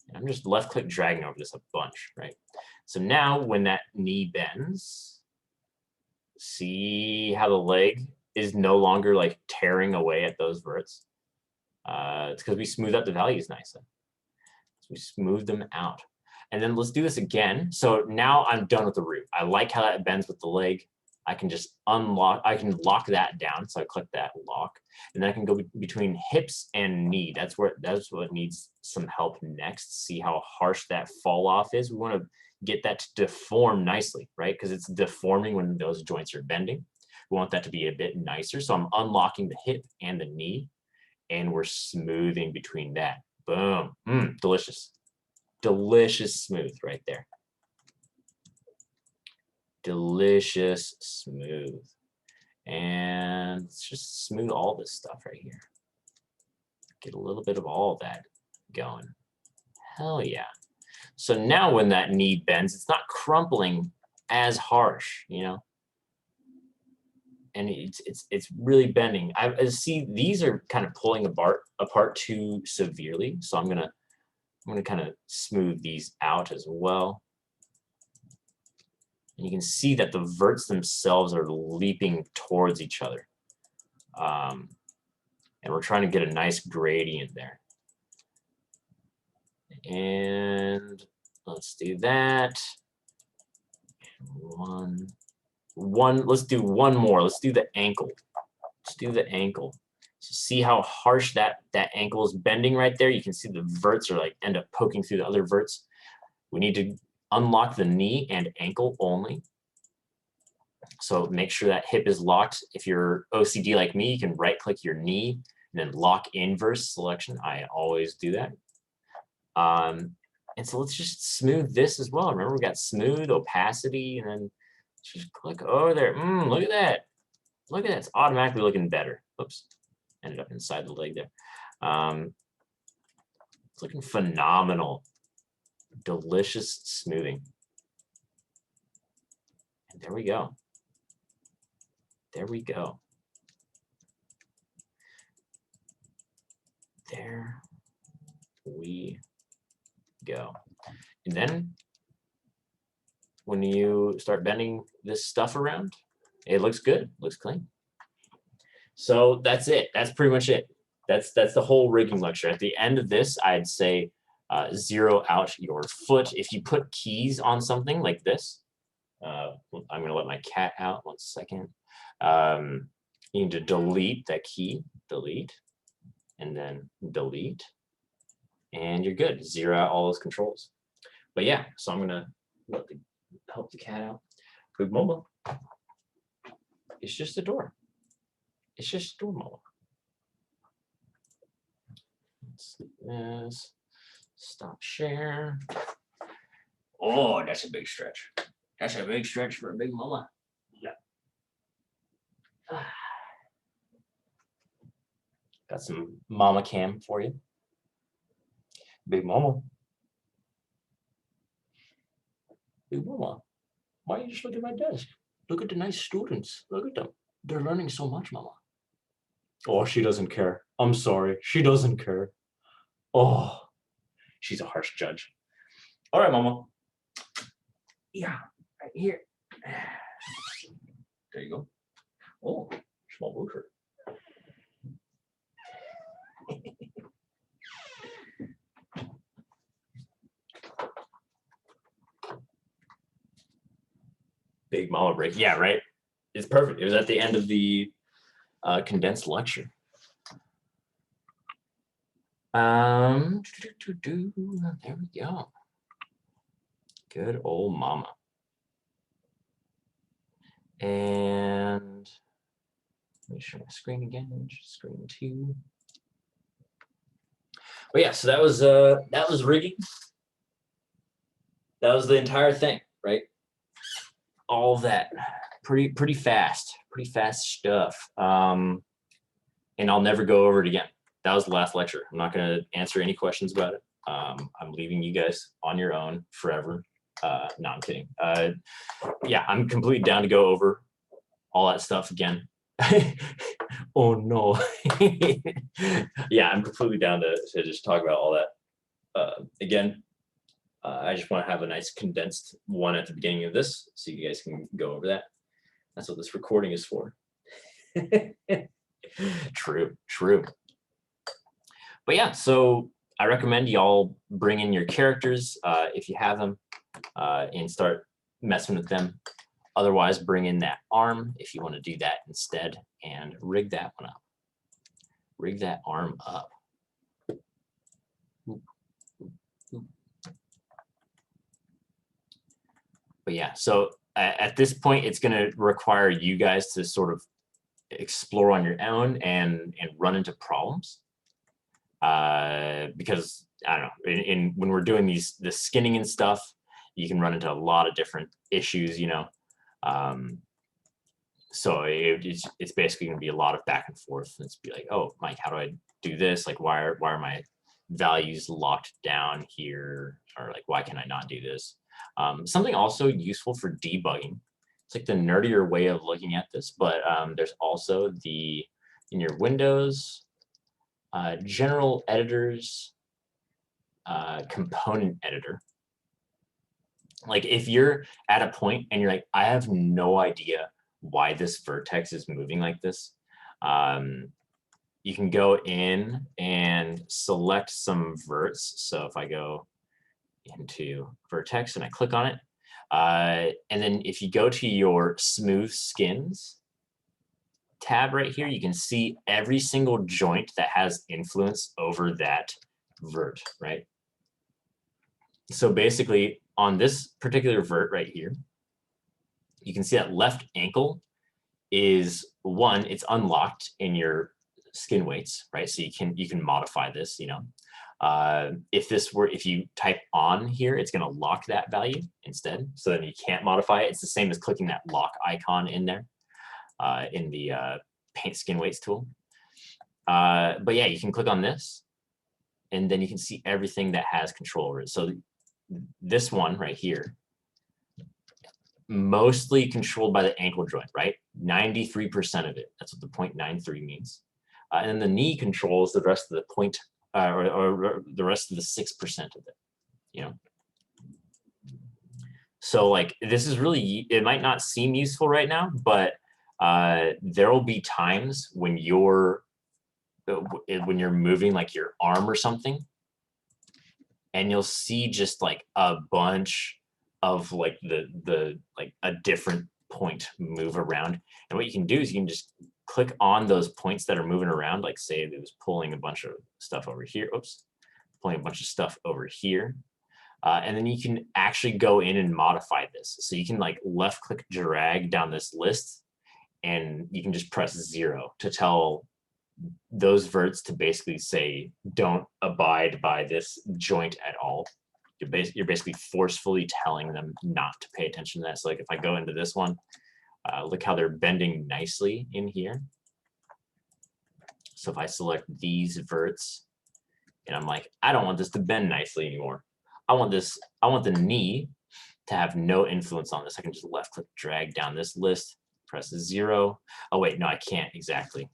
And I'm just left click dragging over this a bunch, right? So now when that knee bends, see how the leg is no longer like tearing away at those verts? It's because we smooth out the values nicely. So we smooth them out. And then let's do this again. So now I'm done with the root. I like how that bends with the leg. I can just unlock, I can lock that down. So I click that lock, and then I can go between hips and knee. That's what needs some help next. See how harsh that fall off is. We want to get that to deform nicely, right? Because it's deforming when those joints are bending. We want that to be a bit nicer. So I'm unlocking the hip and the knee, and we're smoothing between that. Boom. Delicious. Delicious smooth right there. Delicious smooth. And let's just smooth all this stuff right here. Get a little bit of all that going. Hell yeah. So now when that knee bends, it's not crumpling as harsh, you know? And it's really bending. I see these are kind of pulling apart too severely. So I'm gonna kind of smooth these out as well. And you can see that the verts themselves are leaping towards each other. And we're trying to get a nice gradient there. And let's do that. Let's do one more. Let's do the ankle. Let's do the ankle. So see how harsh that ankle is bending right there? You can see the verts are like end up poking through the other verts. We need to unlock the knee and ankle only. So make sure that hip is locked. If you're OCD like me, you can right click your knee and then lock inverse selection. I always do that. And so let's just smooth this as well. Remember, we got smooth, opacity, and then just click over there. Look at that. Look at that. It's automatically looking better. Oops. Ended up inside the leg there. It's looking phenomenal. Delicious smoothing. And there we go. There we go. There we go. And then when you start bending this stuff around, it looks good, looks clean. So that's it. That's pretty much it. That's the whole rigging lecture. At the end of this, I'd say zero out your foot. If you put keys on something like this, I'm going to let my cat out 1 second. You need to delete that key, delete, and then delete, and you're good. Zero out all those controls. But yeah, so I'm going to help the cat out. Good Momo. It's just a door. It's just a door, Momo. Let's do this. Stop share. Oh, that's a big stretch. That's a big stretch for a big mama. Yeah. Got some mama cam for you. Big mama. Big mama. Why don't you just look at my desk? Look at the nice students. Look at them. They're learning so much, mama. Oh, she doesn't care. I'm sorry. She doesn't care. Oh, she's a harsh judge. All right, mama. Yeah, right here. There you go. Oh, small booster. Big mama break. Yeah, right. It's perfect. It was at the end of the condensed lecture. There we go. Good old mama. And let me show my screen again. Screen 2. But yeah, so that was rigging. That was the entire thing, right? All of that. Pretty fast stuff. And I'll never go over it again. That was the last lecture. I'm not going to answer any questions about it. I'm leaving you guys on your own forever. No, I'm kidding. Yeah, I'm completely down to go over all that stuff again. Oh no. Yeah, I'm completely down to just talk about all that again. I just want to have a nice condensed one at the beginning of this so you guys can go over that. That's what this recording is for. True, true. But yeah, so I recommend y'all bring in your characters if you have them and start messing with them. Otherwise, bring in that arm if you want to do that instead and rig that one up. Rig that arm up. But yeah, so at this point, it's going to require you guys to sort of explore on your own and run into problems. Because I don't know, when we're doing the skinning and stuff, you can run into a lot of different issues, you know. So it's basically going to be a lot of back and forth. It's be like, oh, Mike, how do I do this? Like, why are my values locked down here? Or like, why can I not do this? Something also useful for debugging. It's like the nerdier way of looking at this, but there's also in your Windows, general editors, component editor. Like if you're at a point and you're like, I have no idea why this vertex is moving like this, you can go in and select some verts. So if I go into vertex and I click on it, and then if you go to your smooth skins tab right here, you can see every single joint that has influence over that vert, right? So basically on this particular vert right here, you can see that left ankle is one, it's unlocked in your skin weights, right? So you can modify this, you know. If you type on here, it's going to lock that value instead. So then you can't modify it. It's the same as clicking that lock icon in there in the paint skin weights tool. But yeah, you can click on this and then you can see everything that has control over it. So this one right here, mostly controlled by the ankle joint, right? 93% of it. That's what the 0.93 means. And then the knee controls the rest of the or the rest of the 6% of it, you know? So like, this is really, it might not seem useful right now, but there will be times when you're moving like your arm or something, and you'll see just like a bunch of like a different point move around. And what you can do is you can just click on those points that are moving around. Like say it was pulling a bunch of stuff over here. Oops, pulling a bunch of stuff over here. And then you can actually go in and modify this. So you can like left click drag down this list and you can just press 0 to tell those verts to basically say, don't abide by this joint at all. You're basically forcefully telling them not to pay attention to that. So like if I go into this one, look how they're bending nicely in here. So if I select these verts and I'm like, I don't want this to bend nicely anymore. I want the knee to have no influence on this. I can just left click drag down this list, press 0. Oh wait, no, I can't exactly.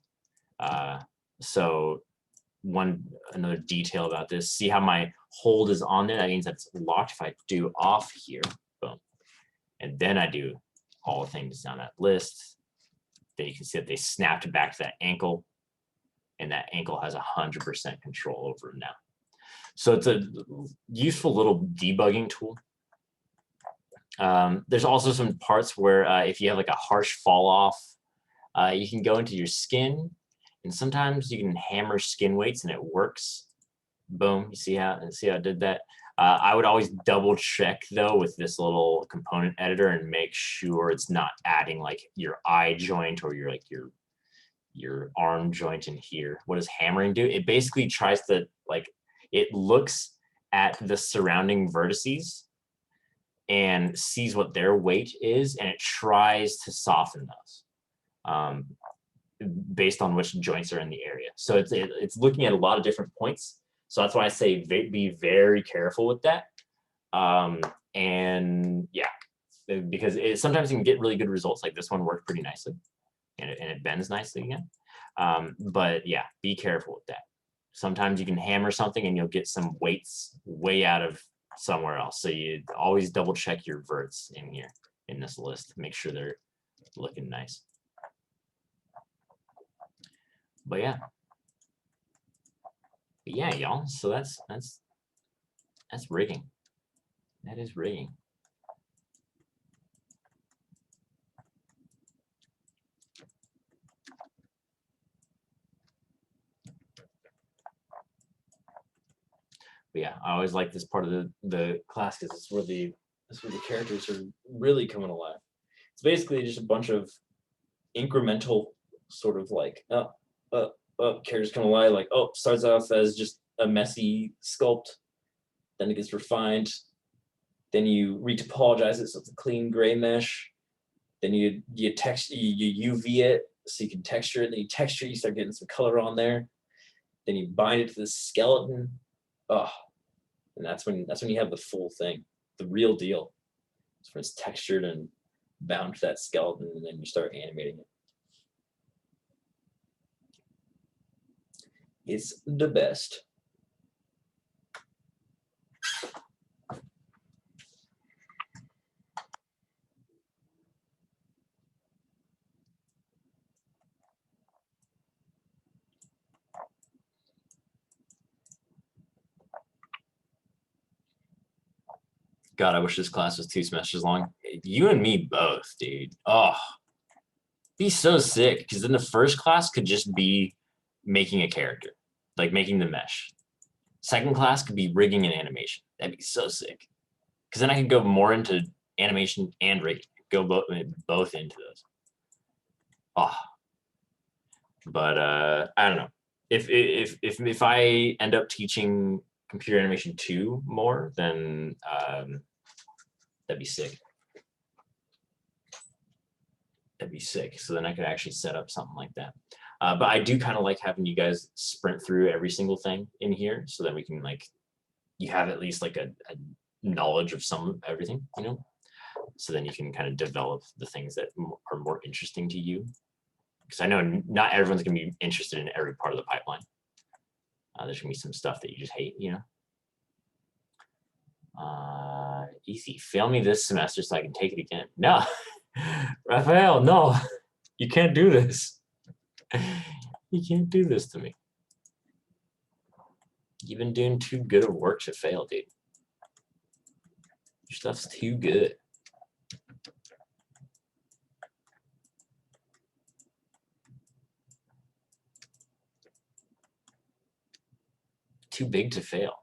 So another detail about this, see how my hold is on there? That means that it's locked. If I do off here, boom, and then I do all the things down that list, then you can see that they snapped back to that ankle, and that ankle has 100% control over it now. So it's a useful little debugging tool. There's also some parts where if you have like a harsh fall off, you can go into your skin, and sometimes you can hammer skin weights and it works. Boom, you see how I did that? I would always double check though with this little component editor and make sure it's not adding like your eye joint or your arm joint in here. What does hammering do? It basically tries to it looks at the surrounding vertices and sees what their weight is, and it tries to soften those based on which joints are in the area. So it's looking at a lot of different points. So that's why I say be very careful with that. And yeah, because sometimes you can get really good results. Like this one worked pretty nicely, and it bends nicely again. But yeah, be careful with that. Sometimes you can hammer something and you'll get some weights way out of somewhere else. So you always double check your verts in here, in this list, make sure they're looking nice. But yeah, y'all. So that's rigging. That is rigging. But yeah, I always like this part of the class because it's where the characters are really coming alive. It's basically just a bunch of incremental sort of like characters come alive. Like, oh, starts off as just a messy sculpt, then it gets refined, then you retopologize it so it's a clean gray mesh, then you UV it so you can texture it, then you texture it, you start getting some color on there, then you bind it to the skeleton. Oh, and that's when you have the full thing, the real deal. It's when it's textured and bound to that skeleton, and then you start animating it. It's the best. God, I wish this class was 2 semesters long. You and me both, dude. Oh, be so sick. Because then the first class could just be making a character, like making the mesh. Second class could be rigging and animation. That'd be so sick. Because then I could go more into animation and rigging. Go both into those. Oh, but I don't know. If I end up teaching computer animation 2 more, then that'd be sick. That'd be sick. So then I could actually set up something like that. But I do kind of like having you guys sprint through every single thing in here, so that we can like, you have at least like a knowledge of some of everything, you know. So then you can kind of develop the things that are more interesting to you. Because I know not everyone's gonna be interested in every part of the pipeline. There's gonna be some stuff that you just hate, you know. Easy. Fail me this semester so I can take it again. No, Raphael, no, you can't do this. You can't do this to me. You've been doing too good of work to fail, dude. Your stuff's too good. Too big to fail.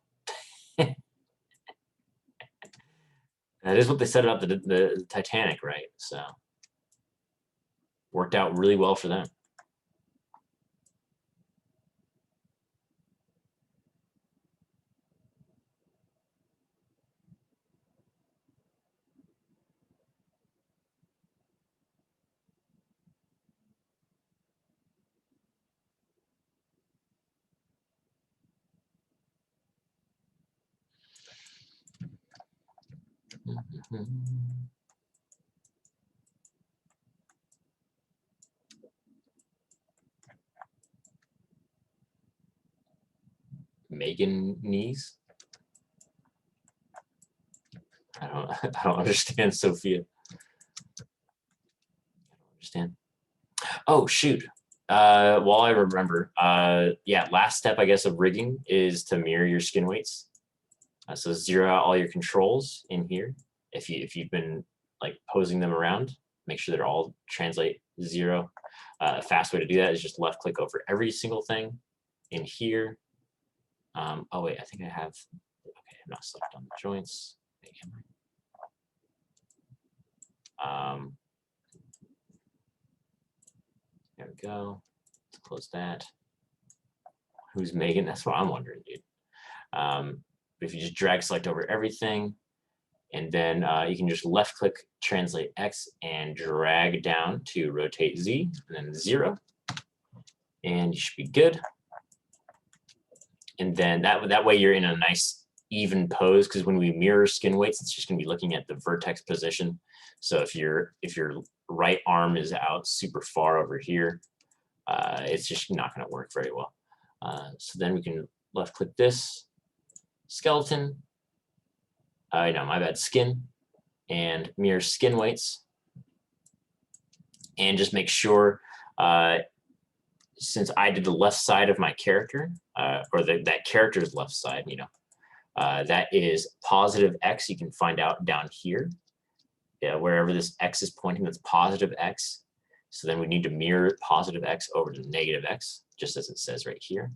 That is what they said about the Titanic, right? So worked out really well for them. Megan knees. I don't understand, Sophia. I don't understand. Oh shoot. While I remember, yeah, last step I guess of rigging is to mirror your skin weights. So zero out all your controls in here. If you've been like posing them around, make sure they're all translate 0. A fast way to do that is just left click over every single thing in here. Oh wait, I think I have. Okay, I'm not selected on the joints. There we go. Let's close that. Who's Megan? That's what I'm wondering, dude. But if you just drag select over everything, and then you can just left click translate X and drag down to rotate Z, and then 0, and you should be good. And then that way you're in a nice even pose, because when we mirror skin weights, it's just going to be looking at the vertex position. So if your right arm is out super far over here, it's just not going to work very well. So then we can left click this skeleton, no, my bad, skin, and mirror skin weights. And just make sure, since I did the left side of my character, or that character's left side, you know, that is positive X. You can find out down here, wherever this X is pointing, that's positive X. So then we need to mirror positive X over to negative X, just as it says right here.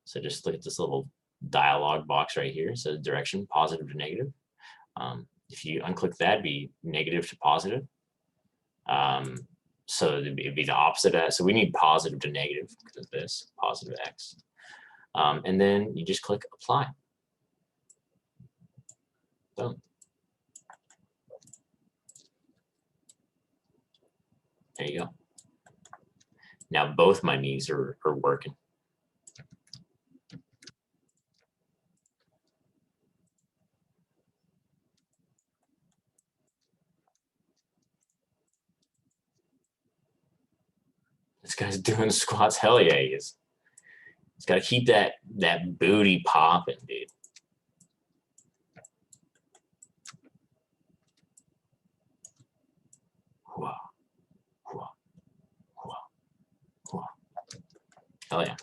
So just look at this little dialog box right here. So direction, positive to negative. If you unclick that, it'd be negative to positive. So it'd be the opposite of that. So we need positive to negative because of this, positive X. And then you just click apply. Boom. There you go. Now both my knees are working. This guy's doing squats. Hell yeah, he is. He's got to keep that booty popping, dude. Whoa. Whoa. Whoa. Whoa. Hell yeah.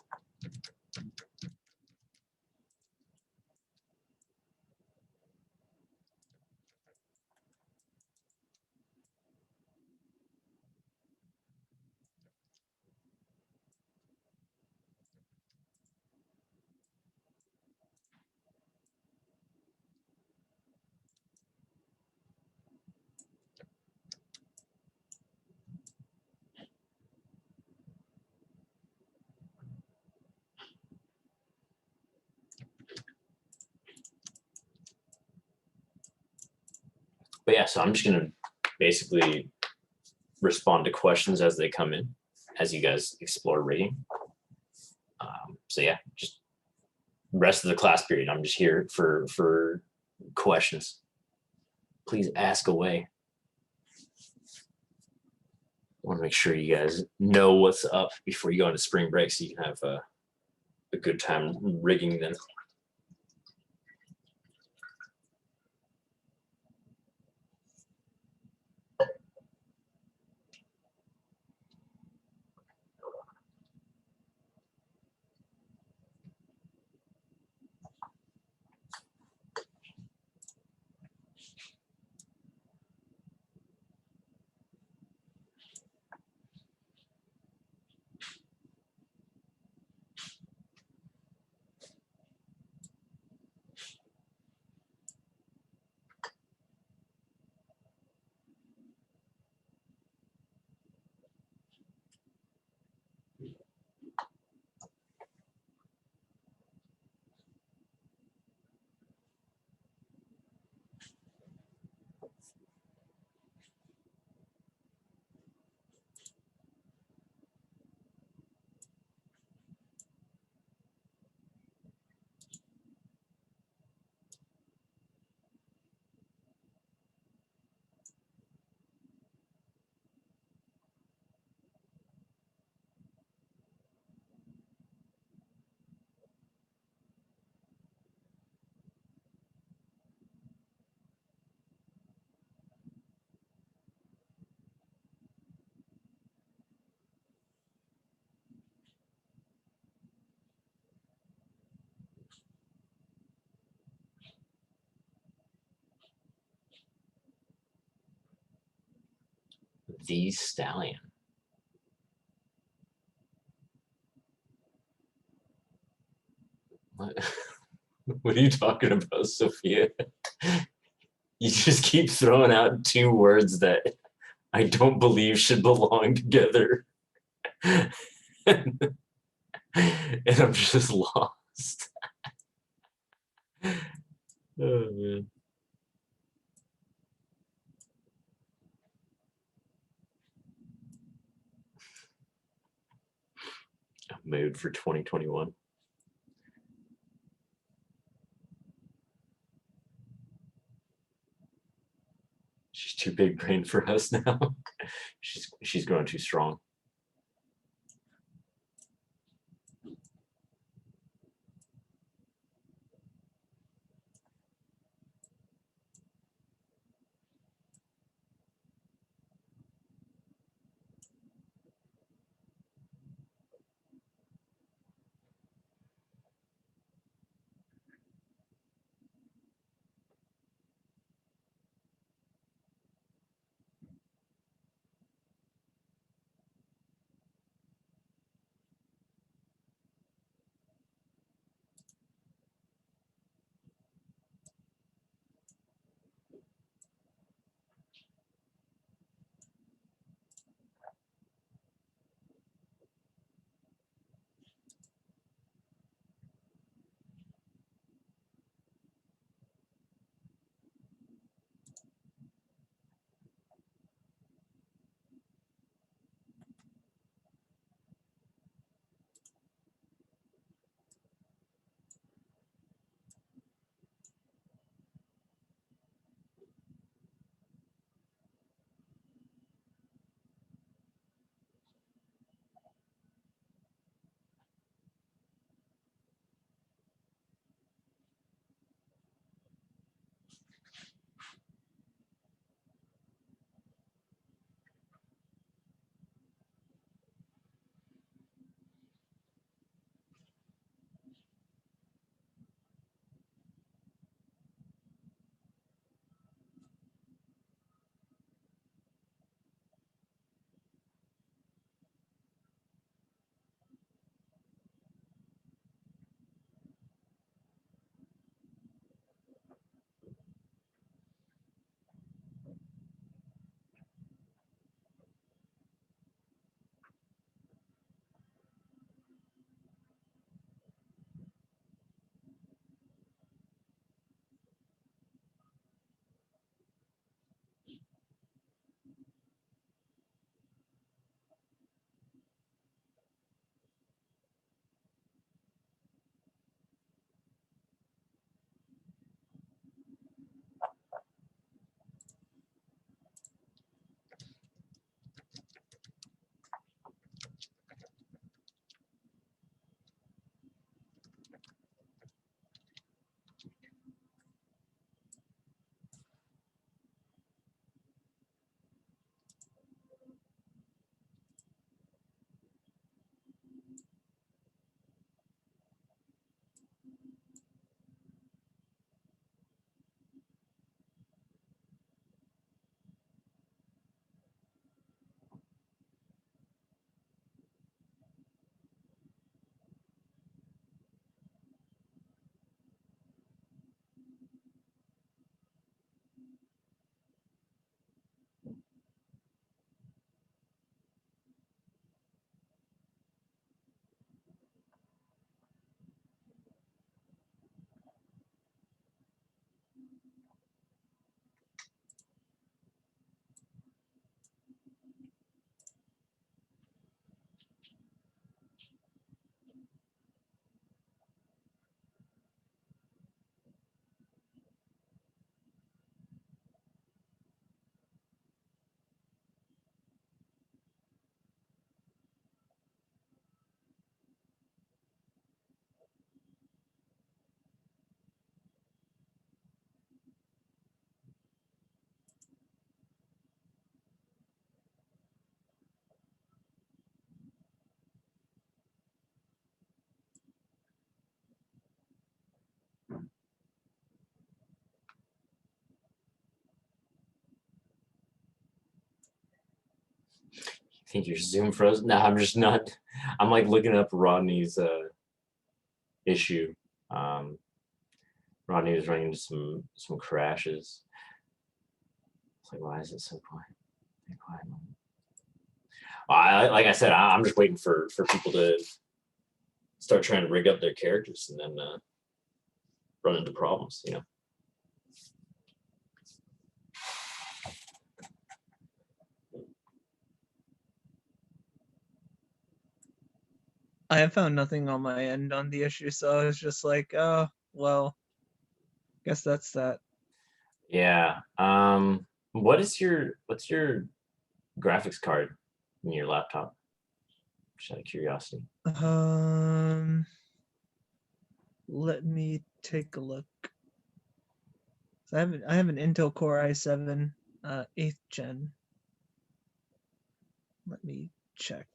But yeah, so I'm just gonna basically respond to questions as they come in, as you guys explore rigging. So yeah, just rest of the class period, I'm just here for questions. Please ask away. I want to make sure you guys know what's up before you go into spring break, so you can have a good time rigging then. The Stallion. What? What are you talking about, Sophia? You just keep throwing out two words that I don't believe should belong together. And I'm just lost. Oh, man. Mood for 2021. She's too big brain for us now. She's growing too strong. think your Zoom froze. No, I'm just not. I'm like looking up Rodney's issue. Rodney was running into some crashes. It's like, why is it so quiet? Like I said, I'm just waiting for people to start trying to rig up their characters and then run into problems, you know. I have found nothing on my end on the issue, so I was just like, oh, well, guess that's that. Yeah. What's your graphics card in your laptop? Just out of curiosity. Let me take a look. So I have an Intel Core i7, 8th gen. Let me check.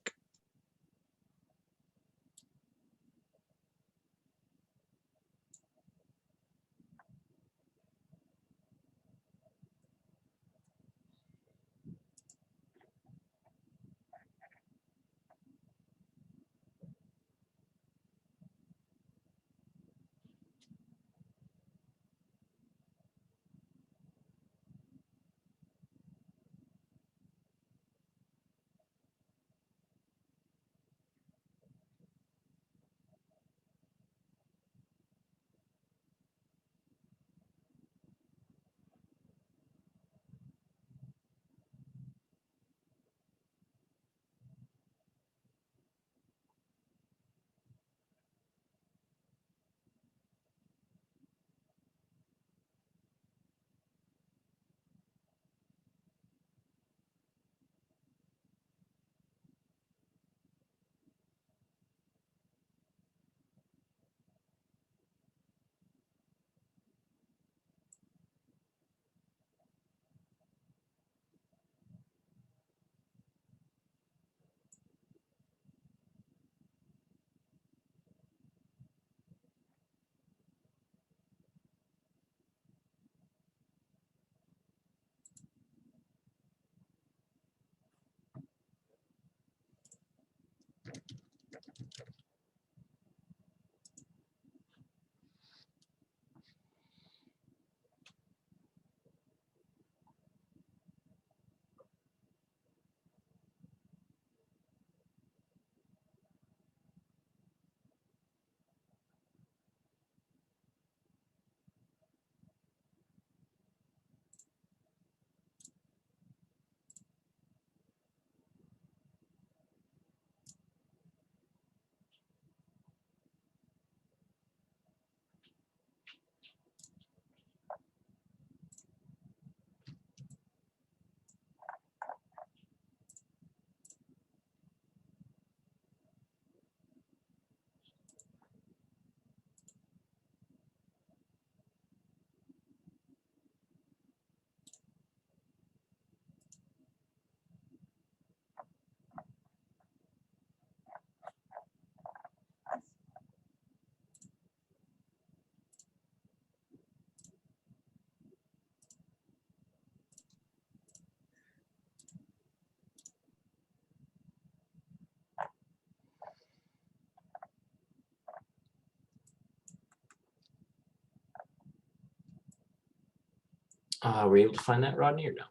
Were you able to find that, Rodney, or no?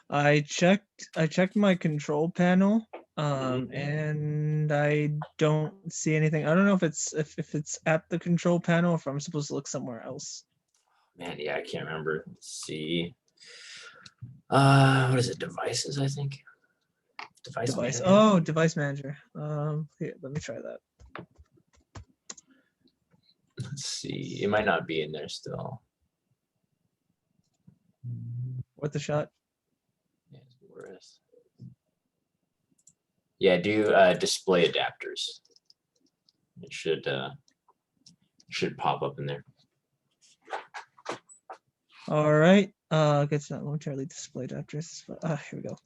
I checked my control panel, Mhm. and I don't see anything. I don't know if it's at the control panel or if I'm supposed to look somewhere else. Man, yeah, I can't remember. Let's see. What is it? Devices, I think. Device Device. manager. Oh, device manager. Here, let me try that. Let's see. It might not be in there still. Worth a shot. Yeah, it's worth. Yeah, do display adapters. It should pop up in there. All right. Gets not momentarily displayed after. Here we go.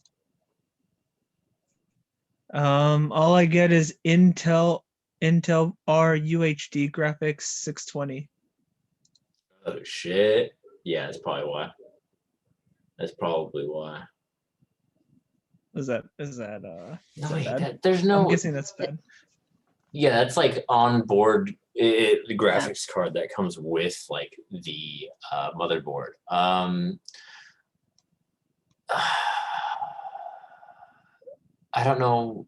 All I get is Intel R UHD graphics 620. Oh shit. Yeah, that's probably why. That's probably why. Is that No, that bad? wait, there's I'm no. guessing that's bad. Yeah, that's like onboard the graphics card that comes with like the motherboard. I don't know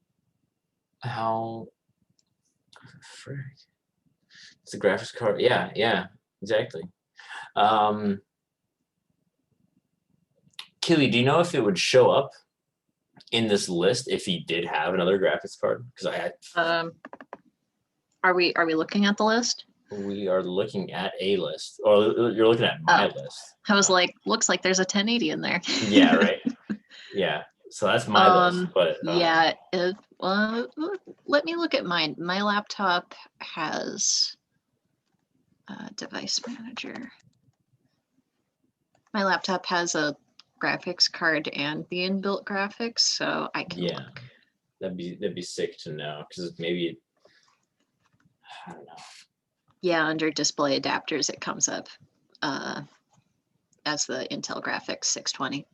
how. Frick. It's a graphics card. Yeah, yeah, exactly. Killy, do you know if it would show up in this list if he did have another graphics card? Because I had. Are we looking at the list? We are looking at a list, or you're looking at my list. I was like, looks like there's a 1080 in there. Yeah, right. Yeah, so that's my list. But yeah, let me look at mine. My laptop has device manager. My laptop has a graphics card and the inbuilt graphics, so I can look. That'd be sick to know, because maybe I don't know. Yeah, under display adapters, it comes up as the Intel Graphics 620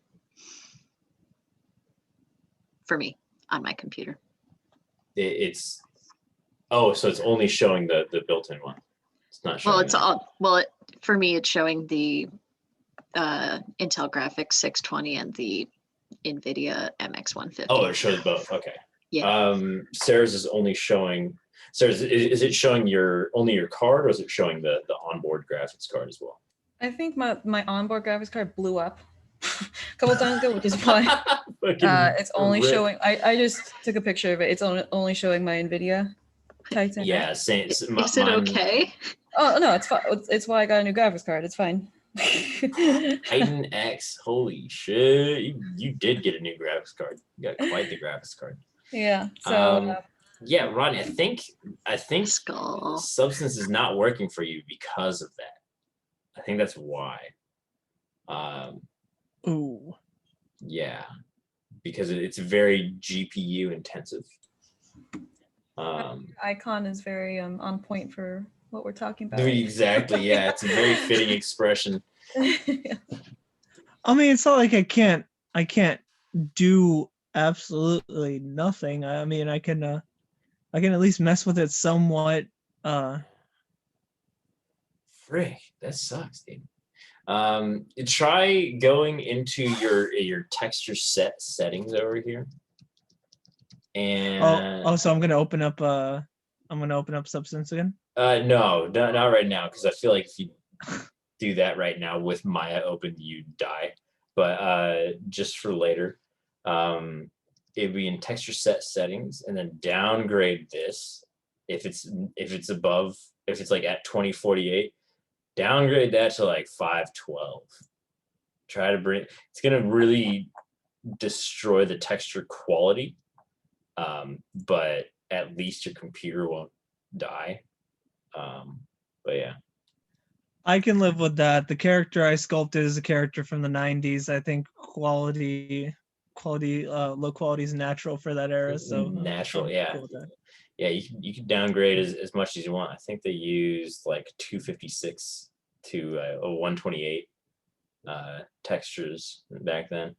for me on my computer. It's so it's only showing the built-in one. It's not showing. Well, it's all for me. It's showing the Intel Graphics 620 and the NVIDIA MX150. Oh, it shows both. Okay. Yeah. Sarah's is only showing. Sarah's, is it showing only your card, or is it showing the onboard graphics card as well? I think my onboard graphics card blew up a couple times ago, which is why it's only showing. I just took a picture of it. It's only showing my NVIDIA Titan. Yeah, same. Is it okay? Oh no, it's fine. It's why I got a new graphics card. It's fine. Titan X, holy shit! You did get a new graphics card. You got quite the graphics card. Yeah. So. Yeah, Rodney, I think Skull. Substance is not working for you because of that. I think that's why. Ooh. Yeah, because it's very GPU intensive. Icon is very on point for what we're talking about. Exactly. Yeah, it's a very fitting expression. I mean, it's not like I can't do absolutely nothing. I mean, I can at least mess with it somewhat. Frick, that sucks, dude. Try going into your texture settings over here. And so I'm gonna open up Substance again. No, not right now, because I feel like if you do that right now with Maya open, you die. But just for later, it'd be in texture settings, and then downgrade this if it's above, if it's like at 2048, downgrade that to like 512. Try to bring, it's gonna really destroy the texture quality, but at least your computer won't die. But yeah, I can live with that. The character I sculpted is a character from the 90s. I think low quality is natural for that era. So natural, yeah. Cool with that. Yeah, you can downgrade as much as you want. I think they used like 256 to 128 textures back then.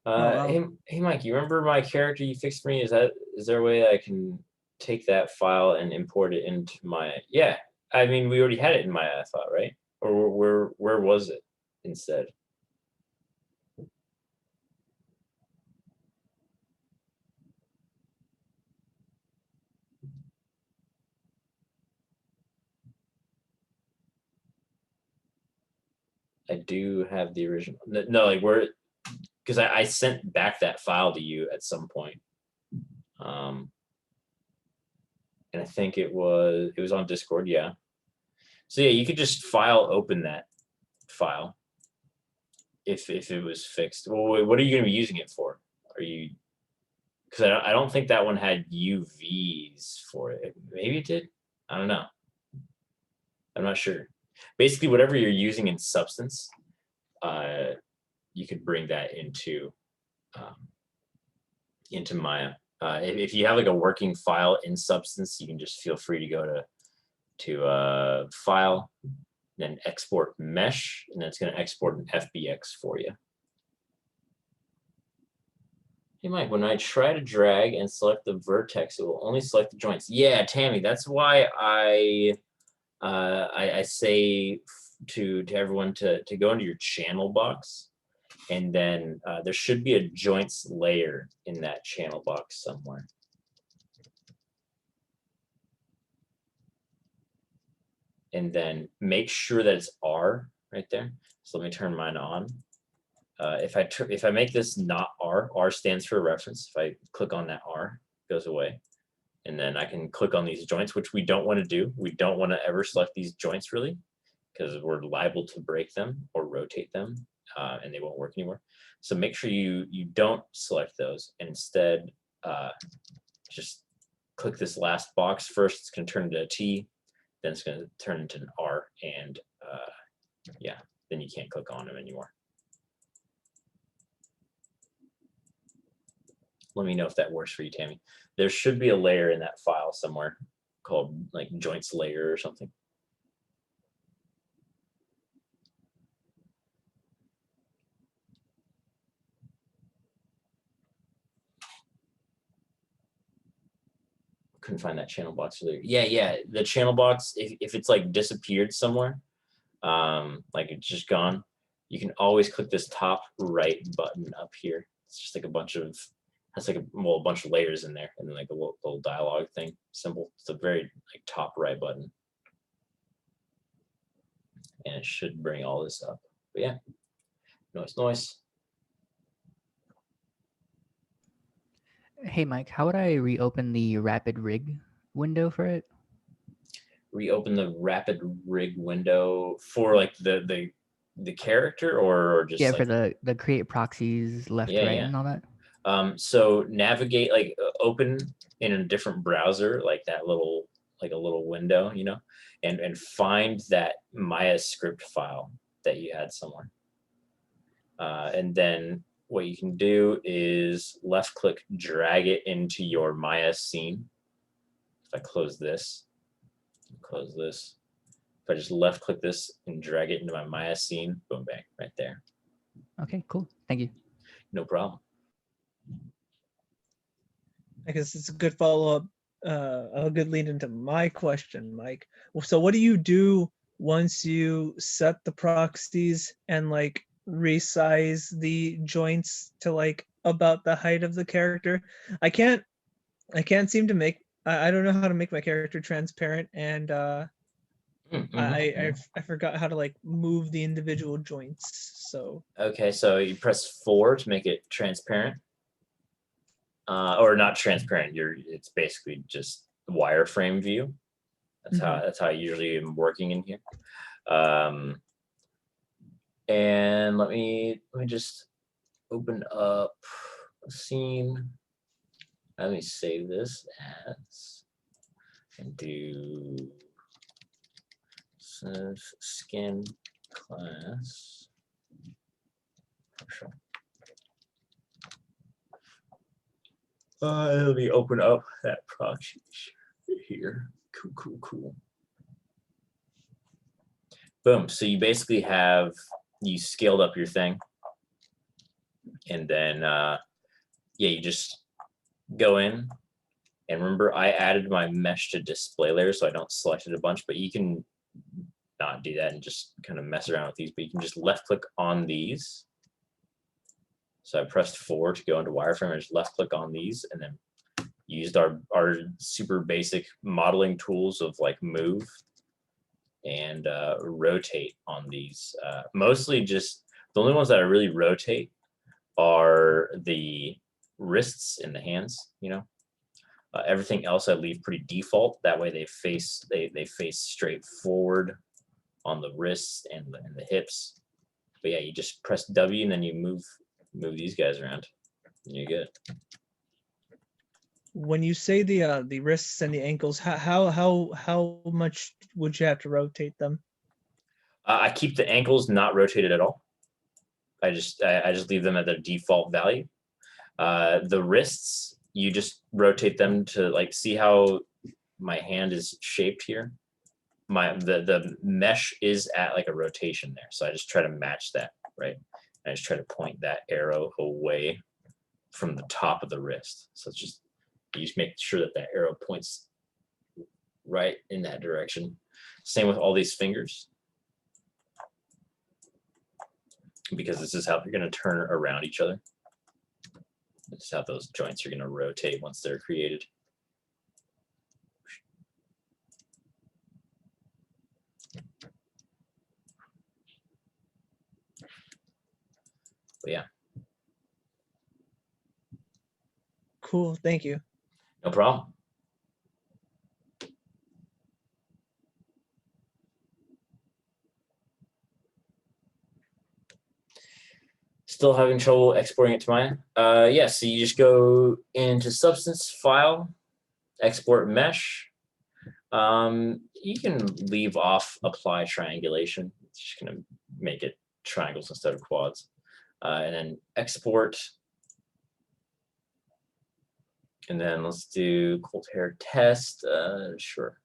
Wow. Hey Mike, you remember my character you fixed for me? Is there a way I can take that file and import it into my? Yeah, I mean we already had it in my I thought, right? Or where was it instead? I do have the original. No, like because I sent back that file to you at some point. And I think it was on Discord, yeah. So yeah, you could just open that file if it was fixed. Well, what are you going to be using it for? Are you? Because I don't think that one had UVs for it. Maybe it did. I don't know. I'm not sure. Basically, whatever you're using in Substance, you could bring that into Maya. If you have like a working file in Substance, you can just feel free to go to File, then Export Mesh, and then it's going to export an FBX for you. Hey Mike, when I try to drag and select the vertex, it will only select the joints. Yeah, Tammy, that's why I say to everyone to go into your channel box, and then there should be a joints layer in that channel box somewhere. And then make sure that it's R right there. So let me turn mine on. If I make this not R, R stands for reference. If I click on that R, it goes away. And then I can click on these joints, which we don't want to do. We don't want to ever select these joints really, because we're liable to break them or rotate them, and they won't work anymore. So make sure you don't select those. And instead, just click this last box first. It's going to turn into a T, then it's going to turn into an R, and yeah, then you can't click on them anymore. Let me know if that works for you, Tammy. There should be a layer in that file somewhere called like joints layer or something. Couldn't find that channel box earlier. Yeah, the channel box, if it's like disappeared somewhere, like it's just gone, you can always click this top right button up here. It's just like a bunch of, has like a bunch of layers in there, and then like a little dialogue thing symbol. It's a very like top right button, and it should bring all this up. But yeah, noise. Hey Mike, how would I reopen the rapid rig window for it? Reopen the rapid rig window for like the character, or just Yeah, like, for the create proxies left, right, and all that. So navigate, like open in a different browser, like that little, like a little window, you know, and find that Maya script file that you had somewhere. And then what you can do is left click, drag it into your Maya scene. If I close this, if I just left click this and drag it into my Maya scene, boom, bang, right there. Okay, cool. Thank you. No problem. I guess it's a good follow-up, a good lead into my question, Mike. So what do you do once you set the proxies and like resize the joints to like about the height of the character? I can't seem to make, I don't know how to make my character transparent, and I forgot how to like move the individual joints. So okay, so you press 4 to make it transparent. Or not transparent. It's basically just wireframe view. That's how I usually am working in here. And let me just open up a scene. Let me save this as and do skin class. Sure. Let me open up that Proxies here. Cool. Boom. So you basically have, you scaled up your thing, and then yeah, you just go in, and remember I added my mesh to display layer, so I don't select it a bunch, but you can not do that and just kind of mess around with these, but you can just left click on these. So I pressed 4 to go into wireframe, and just left click on these, and then used our super basic modeling tools of like move and rotate on these. Mostly just, the only ones that I really rotate are the wrists and the hands, you know. Everything else I leave pretty default. That way they face straight forward on the wrists and the hips. But yeah, you just press W and then you move these guys around, and you're good. when you say the wrists and the ankles, how much would you have to rotate them? I keep the ankles not rotated at all. I just leave them at their default value. The wrists, you just rotate them to, like, see how my hand is shaped here. The mesh is at like a rotation there, so I just try to match that, right? I just try to point that arrow away from the top of the wrist. So it's just, you just make sure that that arrow points right in that direction. Same with all these fingers, because this is how you're going to turn around each other. This is how those joints are going to rotate once they're created. But yeah. Cool. Thank you. No problem. Still having trouble exporting it to Maya? Yeah, so you just go into Substance, File, Export Mesh. You can leave off Apply Triangulation. It's just going to make it triangles instead of quads. And then Export. And then let's do cold hair test. Sure.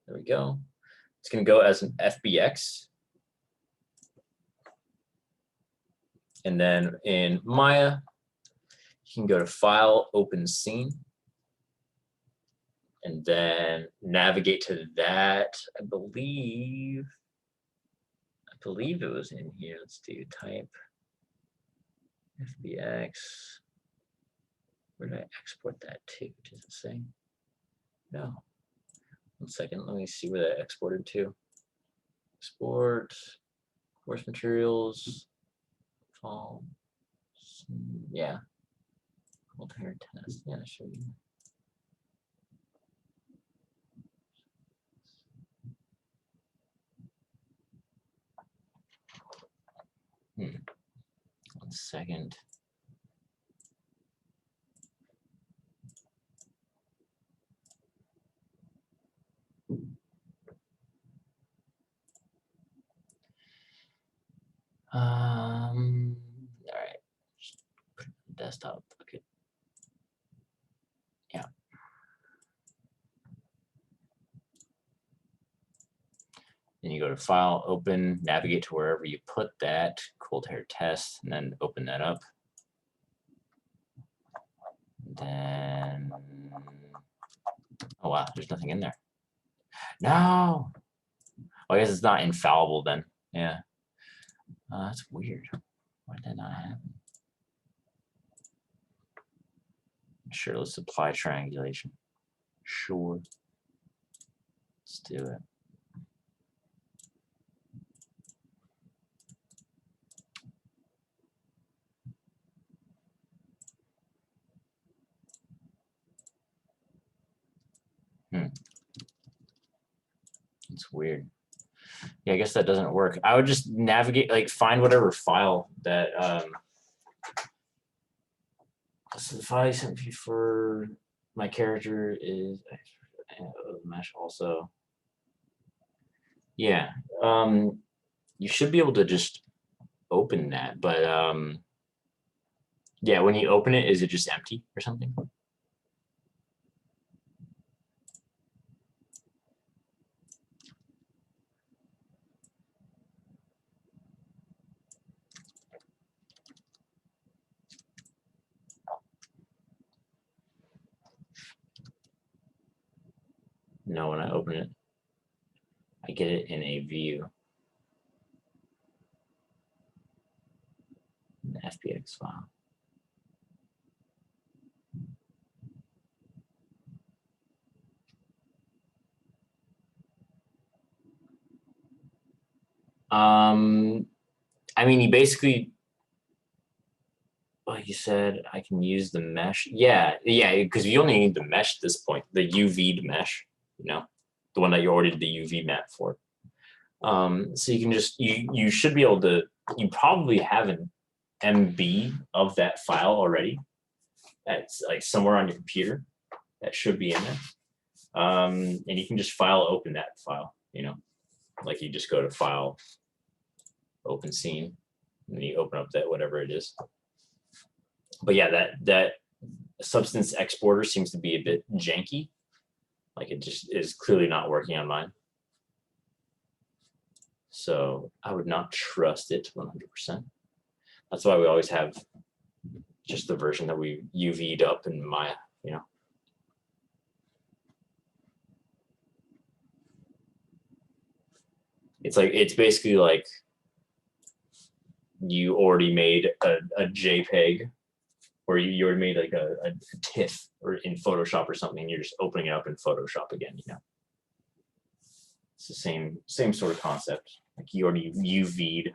There we go. It's going to go as an FBX. And then in Maya, you can go to File, Open Scene. And then navigate to that. I believe it was in here. Let's do type FBX. Where did I export that to? Does it say? No. 1 second. Let me see where that exported to. Export, course materials, fall. Yeah. Cold hair test. Yeah, I'll show you. Hmm. 1 second. All right. Just put it on the desktop. Okay. Yeah. Then you go to File, Open, navigate to wherever you put that cold hair test, and then open that up. Then, oh wow, there's nothing in there. No. Well, I guess it's not infallible then. Yeah. That's weird. Why did that not happen? Sure, let's apply triangulation. Sure. Let's do it. It's weird. Yeah, I guess that doesn't work. I would just navigate, like find whatever file that so the file I sent you for my character is mesh also. Yeah. You should be able to just open that, but yeah, when you open it, is it just empty or something? No, when I open it, I get it in a view, an FBX file. I mean, you basically, like you said, I can use the mesh. Yeah, because you only need the mesh at this point, the UV mesh, you know, the one that you already did the UV map for. So you can just, you should be able to, you probably have an MB of that file already. That's like somewhere on your computer. That should be in there. And you can just file open that file, you know, like you just go to File, Open Scene, and then you open up that whatever it is. But yeah, that substance exporter seems to be a bit janky. Like it just is clearly not working on mine. So I would not trust it 100%. That's why we always have just the version that we UV'd up in Maya, you know. It's basically like you already made a JPEG, or you already made like a TIFF or in Photoshop or something. You're just opening it up in Photoshop again, you know. It's the same sort of concept. Like you already UV'd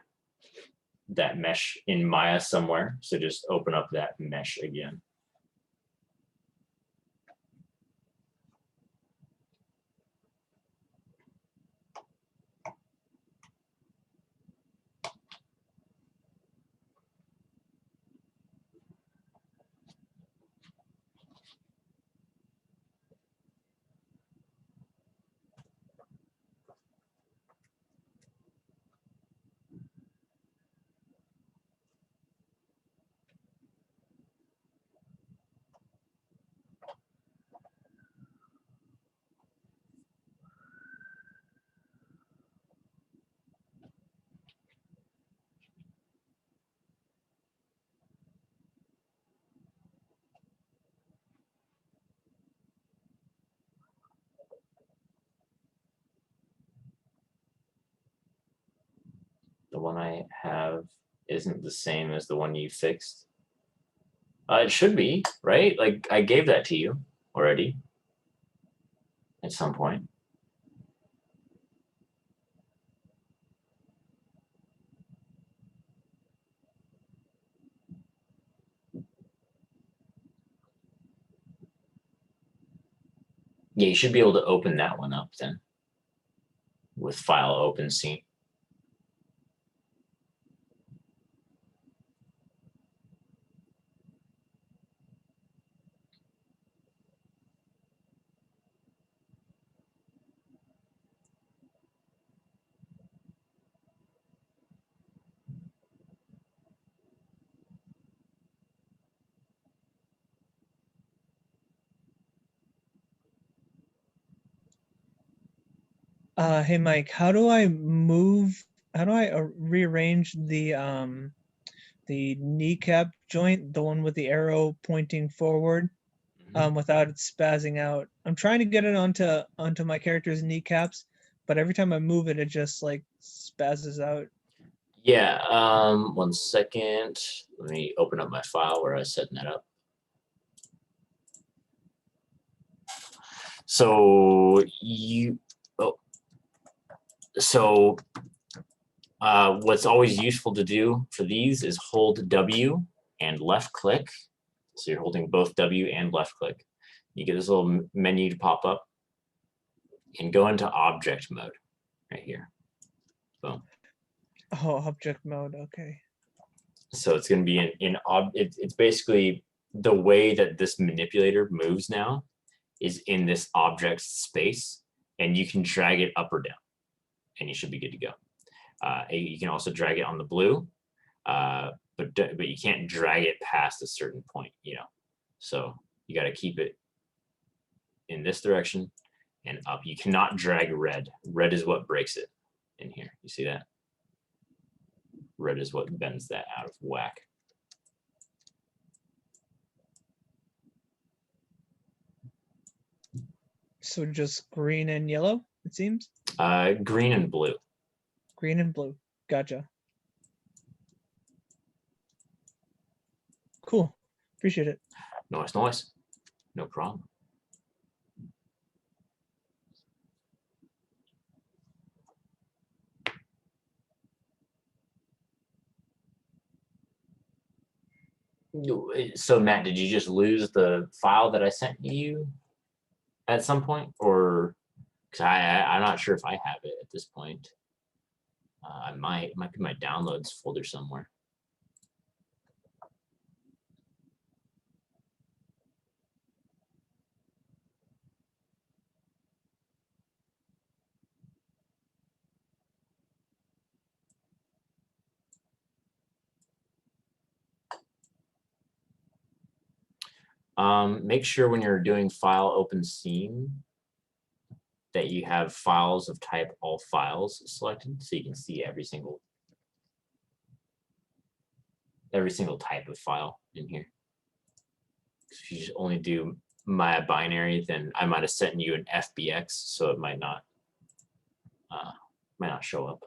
that mesh in Maya somewhere, so just open up that mesh again. The one I have isn't the same as the one you fixed. It should be, right? Like I gave that to you already at some point. Yeah, you should be able to open that one up then with file open scene. Hey Mike, how do I rearrange the kneecap joint, the one with the arrow pointing forward, without it spazzing out? I'm trying to get it onto my character's kneecaps, but every time I move it, it just like spazzes out. Yeah, 1 second. Let me open up my file where I was setting that up. So what's always useful to do for these is hold W and left click. So you're holding both W and left click. You get this little menu to pop up and go into object mode right here. Boom. Oh, object mode, okay. So it's going to be it's basically the way that this manipulator moves now is in this object space, and you can drag it up or down, and you should be good to go. You can also drag it on the blue, but you can't drag it past a certain point, you know. So you got to keep it in this direction and up. You cannot drag red. Red is what breaks it in here. You see that? Red is what bends that out of whack. So just green and yellow, it seems? Green and blue. Green and blue. Gotcha. Cool. Appreciate it. Nice. No problem. So Matt, did you just lose the file that I sent you at some point, or because I'm not sure if I have it at this point. It might be my downloads folder somewhere. Make sure when you're doing file open scene that you have files of type all files selected, so you can see every single type of file in here. If you just only do Maya binary, then I might have sent you an FBX, so it might not show up.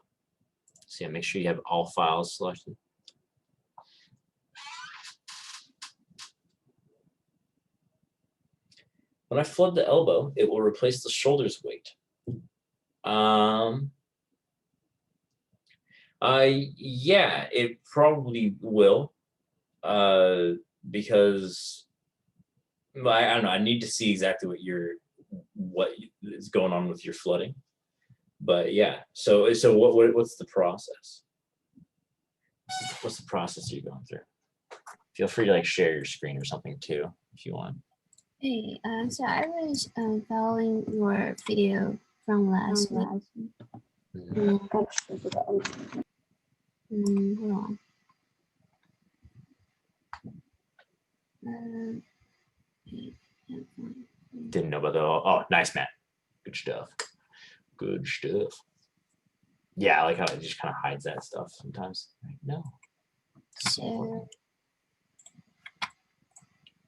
So yeah, make sure you have all files selected. When I flood the elbow, it will replace the shoulder's weight. Yeah, it probably will, because I don't know. I need to see exactly what is going on with your flooding. But yeah, so what's the process? What's the process you're going through? Feel free to like share your screen or something too, if you want. Hey, so I was following your video from last week. Hold on. Didn't know about that. Oh, nice, Matt. Good stuff. Good stuff. Yeah, I like how it just kind of hides that stuff sometimes. Like, no. So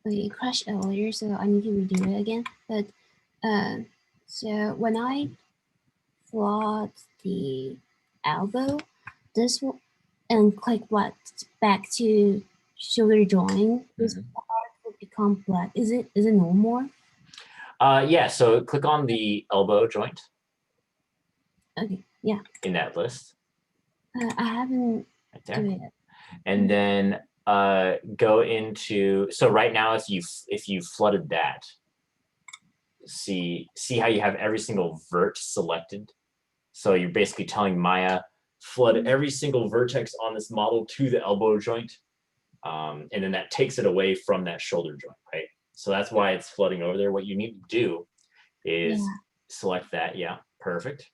we crashed earlier, so I need to redo it again. But so when I flood the elbow, this will and click what back to shoulder joint, this part will become black. Is it no more? Yeah, so click on the elbow joint. Okay, yeah. In that list. I haven't right there. do it. And then go into, so right now if you flooded that, see how you have every single vert selected. So you're basically telling Maya, flood every single vertex on this model to the elbow joint. And then that takes it away from that shoulder joint, right? So that's why it's flooding over there. What you need to do is select that. Yeah, perfect.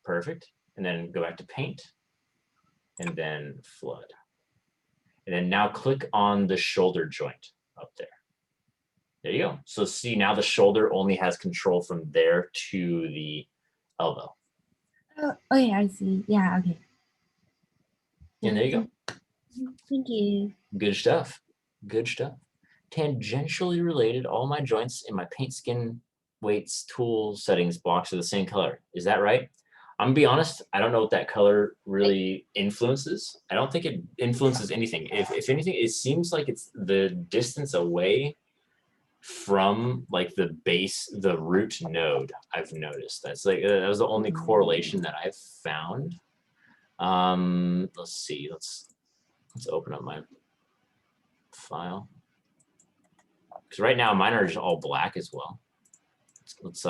And then go back to paint and then flood. And then now click on the shoulder joint up there. There you go. So see, now the shoulder only has control from there to the elbow. Oh yeah, I see. Yeah, okay. And there you go. Thank you. Good stuff. Good stuff. Tangentially related, all my joints in my paint skin weights, tool settings box are the same color. Is that right? I'm gonna be honest, I don't know what that color really influences. I don't think it influences anything. If anything, it seems like it's the distance away from like the base, the root node. I've noticed that's like that was the only correlation that I've found. Let's see. Let's open up my file, because right now mine are just all black as well. Let's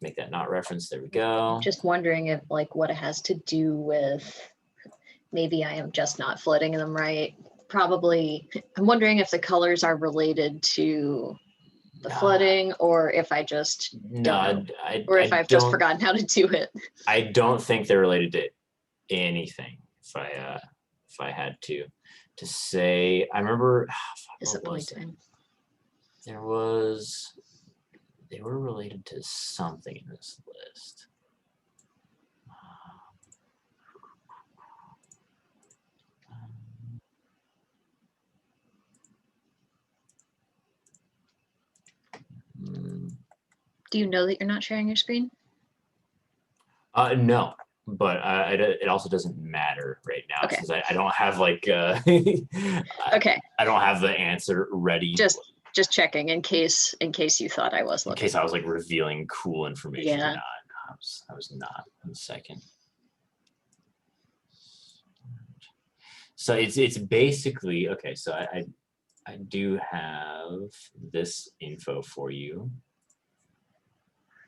make that not reference. There we go. Just wondering if like what it has to do with, maybe I am just not flooding them right. Probably, I'm wondering if the colors are related to the flooding, or if I just don't know. Or if I've just forgotten how to do it. I don't think they're related to anything. If I had to say, I remember. Disappointing. They were related to something in this list. Do you know that you're not sharing your screen? No, but it also doesn't matter right now, Okay. since I don't have like Okay. I don't have the answer ready. Just checking in case you thought I was looking. In case I was like revealing cool information. Yeah. No, I was not. 1 second. So it's basically okay. So I do have this info for you.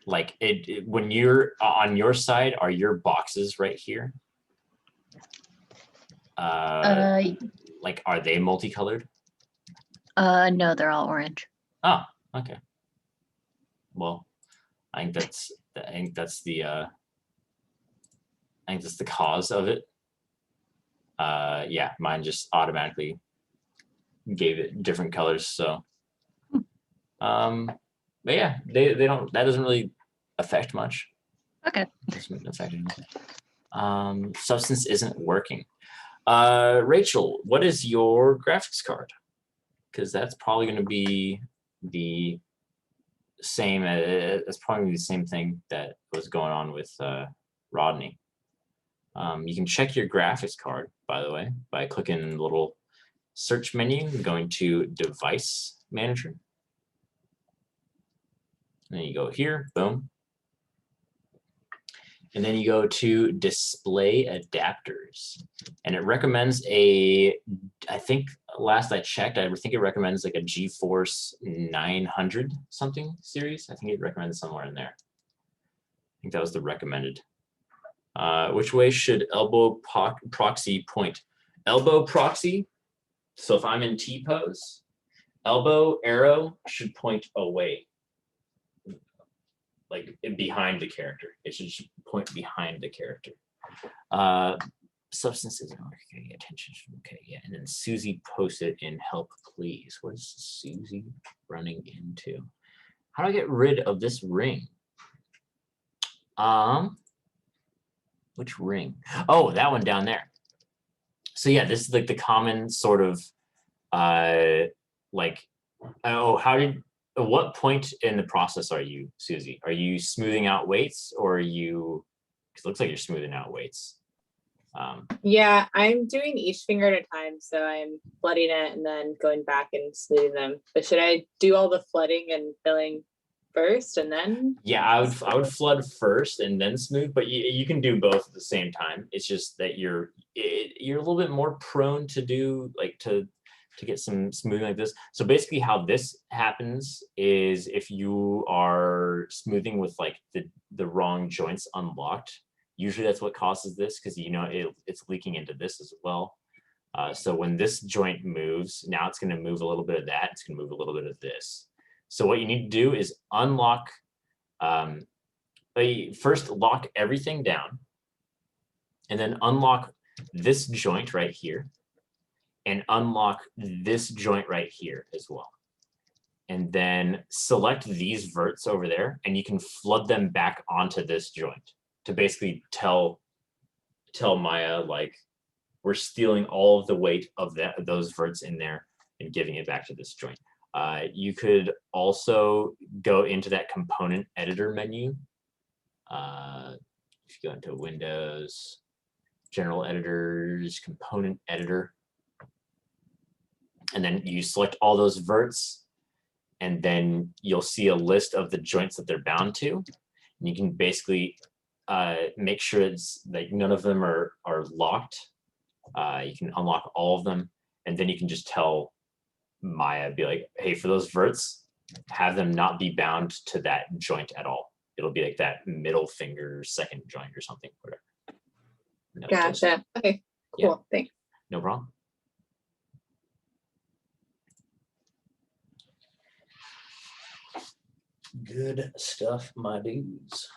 Like when you're on your side, are your boxes right here? Like, are they multicolored? No, they're all orange. Oh, okay. Well, I think that's the cause of it. Yeah, mine just automatically gave it different colors. So, but yeah, they don't. That doesn't really affect much. Okay. Doesn't affect anything. Substance isn't working. Rachel, what is your graphics card? Because that's probably going to be the same, it's probably the same thing that was going on with Rodney. You can check your graphics card, by the way, by clicking the little search menu and going to Device Manager. And then you go here, boom. And then you go to Display Adapters. And it recommends I think last I checked, I think it recommends like a GeForce 900 something series. I think it recommends somewhere in there. I think that was the recommended. Which way should elbow proxy point? Elbow proxy, so if I'm in T-pose, elbow arrow should point away, like behind the character. It should point behind the character. Substances, okay, attention, okay, yeah. And then Susie posted in help, please. What is Susie running into? How do I get rid of this ring? Which ring? Oh, that one down there. So yeah, this is like the common sort of like, oh, at what point in the process are you, Susie? Are you smoothing out weights, or are you, it looks like you're smoothing out weights. Yeah, I'm doing each finger at a time. So I'm flooding it and then going back and smoothing them. But should I do all the flooding and filling first and then? Yeah, I would flood first and then smooth, but you can do both at the same time. It's just that you're a little bit more prone to do like to get some smoothing like this. So basically how this happens is if you are smoothing with like the wrong joints unlocked, usually that's what causes this, because it's leaking into this as well. So when this joint moves, now it's going to move a little bit of that. It's going to move a little bit of this. So what you need to do is unlock, first lock everything down, and then unlock this joint right here, and unlock this joint right here as well. And then select these verts over there, and you can flood them back onto this joint to basically tell Maya, like, we're stealing all of the weight of those verts in there and giving it back to this joint. You could also go into that component editor menu. If you go into Windows, General Editors, Component Editor, and then you select all those verts, and then you'll see a list of the joints that they're bound to. And you can basically make sure it's like none of them are locked. You can unlock all of them, and then you can just tell Maya, be like, hey, for those verts, have them not be bound to that joint at all. It'll be like that middle finger second joint or something, whatever. No, gotcha. Okay, cool. Yeah. Thanks. No problem. Good stuff, my dudes.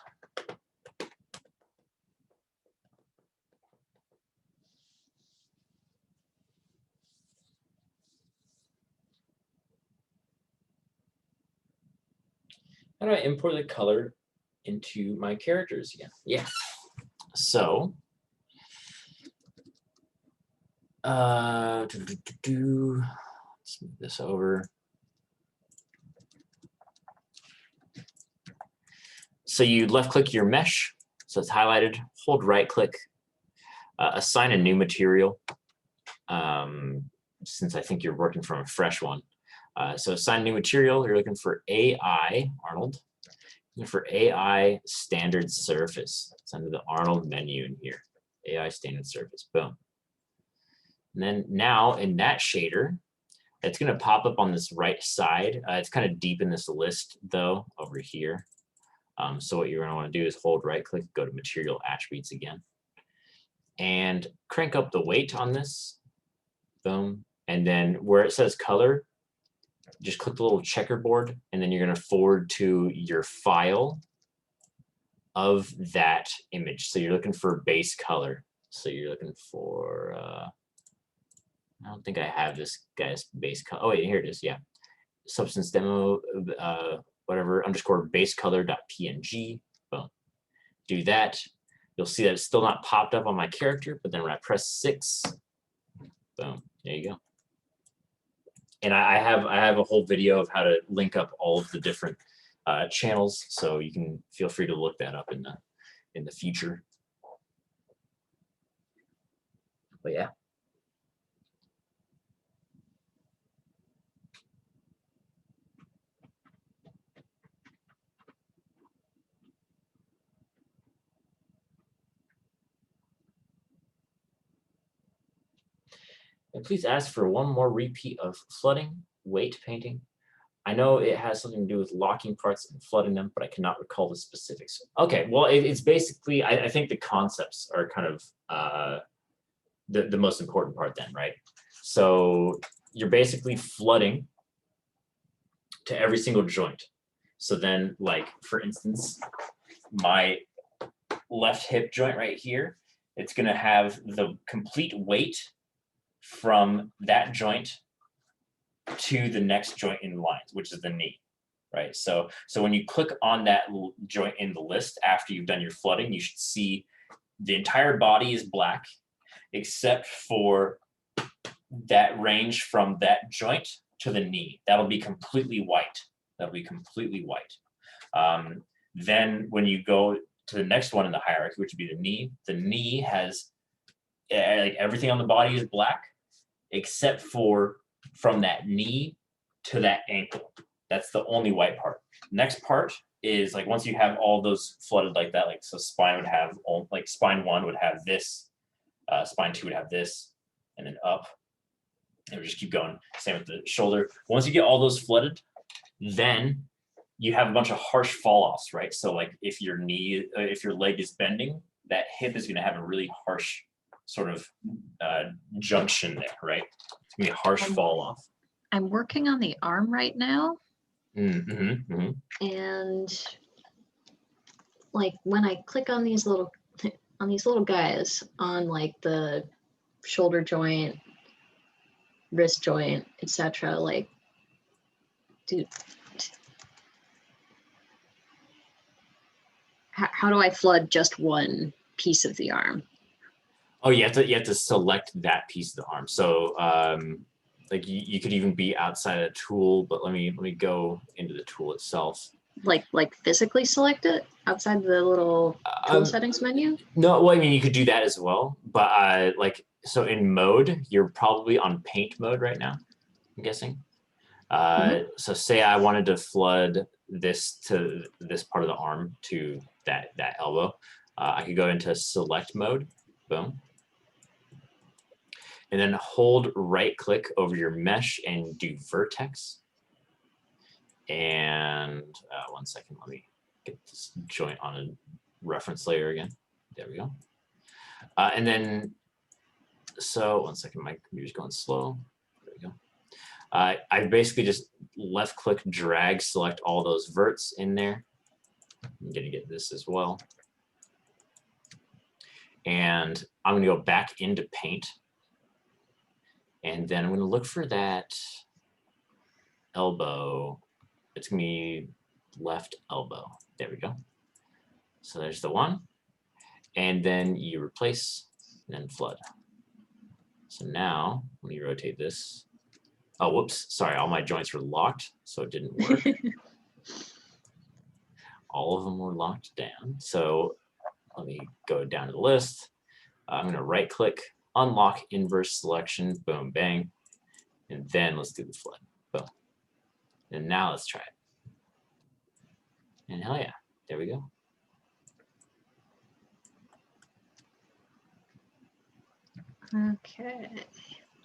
How do I import the color into my characters again? Yeah. So, let's move this over. So you left click your mesh, so it's highlighted, hold right click, assign a new material, since I think you're working from a fresh one. So assign new material, you're looking for AI, Arnold, looking for AI standard surface. It's under the Arnold menu in here, AI standard surface, boom. And then now in that shader, it's gonna pop up on this right side. It's kind of deep in this list though, over here. So what you're gonna wanna do is hold right click, go to material attributes again, and crank up the weight on this, boom. And then where it says color, just click the little checkerboard, and then you're going to forward to your file of that image. So you're looking for base color. So you're looking for, I don't think I have this guy's base color. Oh wait, here it is, yeah. Substance demo, whatever, underscore base color.png, boom. Do that. You'll see that it's still not popped up on my character, but then when I press 6, boom, there you go. And I have a whole video of how to link up all of the different channels, so you can feel free to look that up in the future. But yeah. And please ask for one more repeat of flooding, weight painting. I know it has something to do with locking parts and flooding them, but I cannot recall the specifics. Okay, well, it's basically, I think the concepts are kind of the most important part then, right? So you're basically flooding to every single joint. So then, like, for instance, my left hip joint right here, it's gonna have the complete weight from that joint to the next joint in line, which is the knee, right? So when you click on that joint in the list after you've done your flooding, you should see the entire body is black, except for that range from that joint to the knee. That'll be completely white. That'll be completely white. Then when you go to the next one in the hierarchy, which would be the knee has like everything on the body is black, except for from that knee to that ankle. That's the only white part. Next part is like once you have all those flooded like that, like so spine would have all, like spine 1 would have this, spine 2 would have this, and then up. And we just keep going. Same with the shoulder. Once you get all those flooded, then you have a bunch of harsh fall offs, right? So like if your leg is bending, that hip is going to have a really harsh sort of junction there, right? It's going to be a harsh fall off. I'm working on the arm right now. Mm-hmm, mm-hmm. And like when I click on these little guys on like the shoulder joint, wrist joint, etc., like, dude, how do I flood just one piece of the arm? Oh, you have to select that piece of the arm. So like you could even be outside a tool, but let me go into the tool itself. Like physically select it outside the little tool settings menu? No, well, I mean, you could do that as well, but like, so in mode, you're probably on paint mode right now, I'm guessing. So say I wanted to flood this to this part of the arm to that elbow. I could go into select mode, boom. And then hold right click over your mesh and do vertex. And 1 second, let me get this joint on a reference layer again. There we go. And then, so 1 second, my computer's going slow. There we go. I basically just left click, drag, select all those verts in there. I'm gonna get this as well. And I'm gonna go back into paint. And then I'm gonna look for that elbow. It's gonna be left elbow. There we go. So there's the one. And then you replace, and then flood. So now, let me rotate this. Oh, whoops, sorry, all my joints were locked, so it didn't work. All of them were locked down. So let me go down to the list. I'm gonna right click, unlock inverse selection, boom, bang. And then let's do the flood, boom. And now let's try it. And hell yeah, there we go. Okay.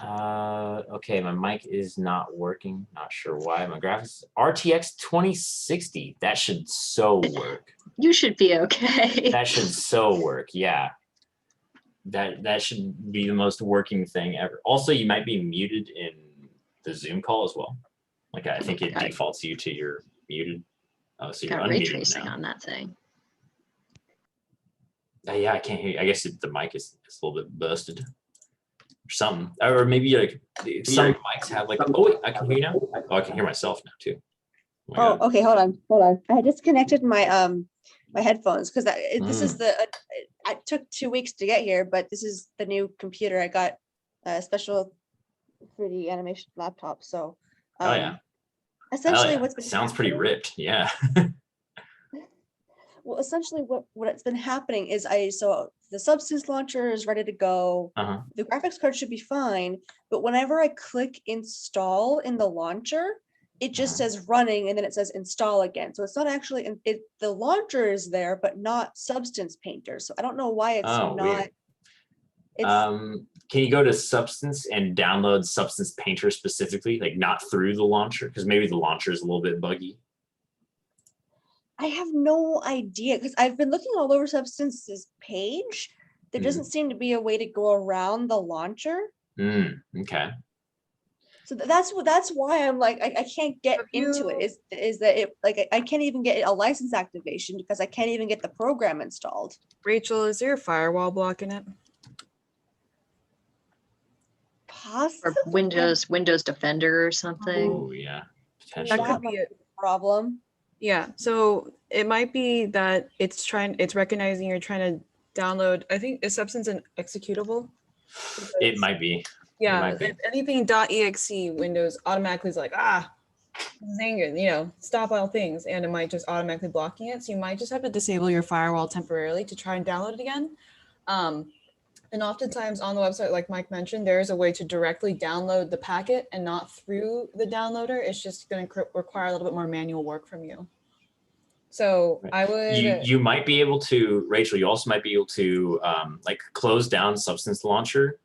Okay, my mic is not working. Not sure why. My graphics RTX 2060. That should so work. You should be okay. That should so work. Yeah. That should be the most working thing ever. Also, you might be muted in the Zoom call as well. Like I think it defaults you to your muted. Oh, so you're got unmuted ray tracing now. on that thing. Yeah, I can't hear you. I guess the mic is a little bit busted. Or something, or maybe like some mics have like. Oh wait, I can hear you now. Oh, I can hear myself now too. Oh, okay. Hold on. I disconnected my my headphones because this is the. I took 2 weeks to get here, but this is the new computer. I got a special 3D animation laptop. So Oh yeah. essentially Hell yeah. what's been Sounds pretty happening- ripped. Yeah. Well, essentially what's been happening is so the Substance launcher is ready to go. Uh-huh. The graphics card should be fine, but whenever I click install in the launcher, it just Uh-huh. says running and then it says install again. So it's not actually the launcher is there, but not Substance Painter. So I don't know why it's Oh, not. weird. It's Can you go to Substance and download Substance Painter specifically, like not through the launcher? Because maybe the launcher is a little bit buggy. I have no idea because I've been looking all over Substance's page. There Mhm. doesn't seem to be a way to go around the launcher. Okay. So that's why I'm like I can't get Have into you- it. Is that it like I can't even get a license activation because I can't even get the program installed. Rachel, is there a firewall blocking it? Possibly Or Windows Defender or something. Oh yeah. That Potentially. could be it. problem. Yeah, so it might be that it's recognizing you're trying to download, I think, is Substance an executable? It Because- might be. Yeah, might be. if anything .exe Windows automatically is like, Zanga, stop all things, and it might just automatically blocking it. So you might just have to disable your firewall temporarily to try and download it again. And oftentimes on the website, like Mike mentioned, there is a way to directly download the packet and not through the downloader. It's just going to require a little bit more manual work from you. So Right. I would. You might be able to, Rachel, you also might be able to like close down Substance Launcher.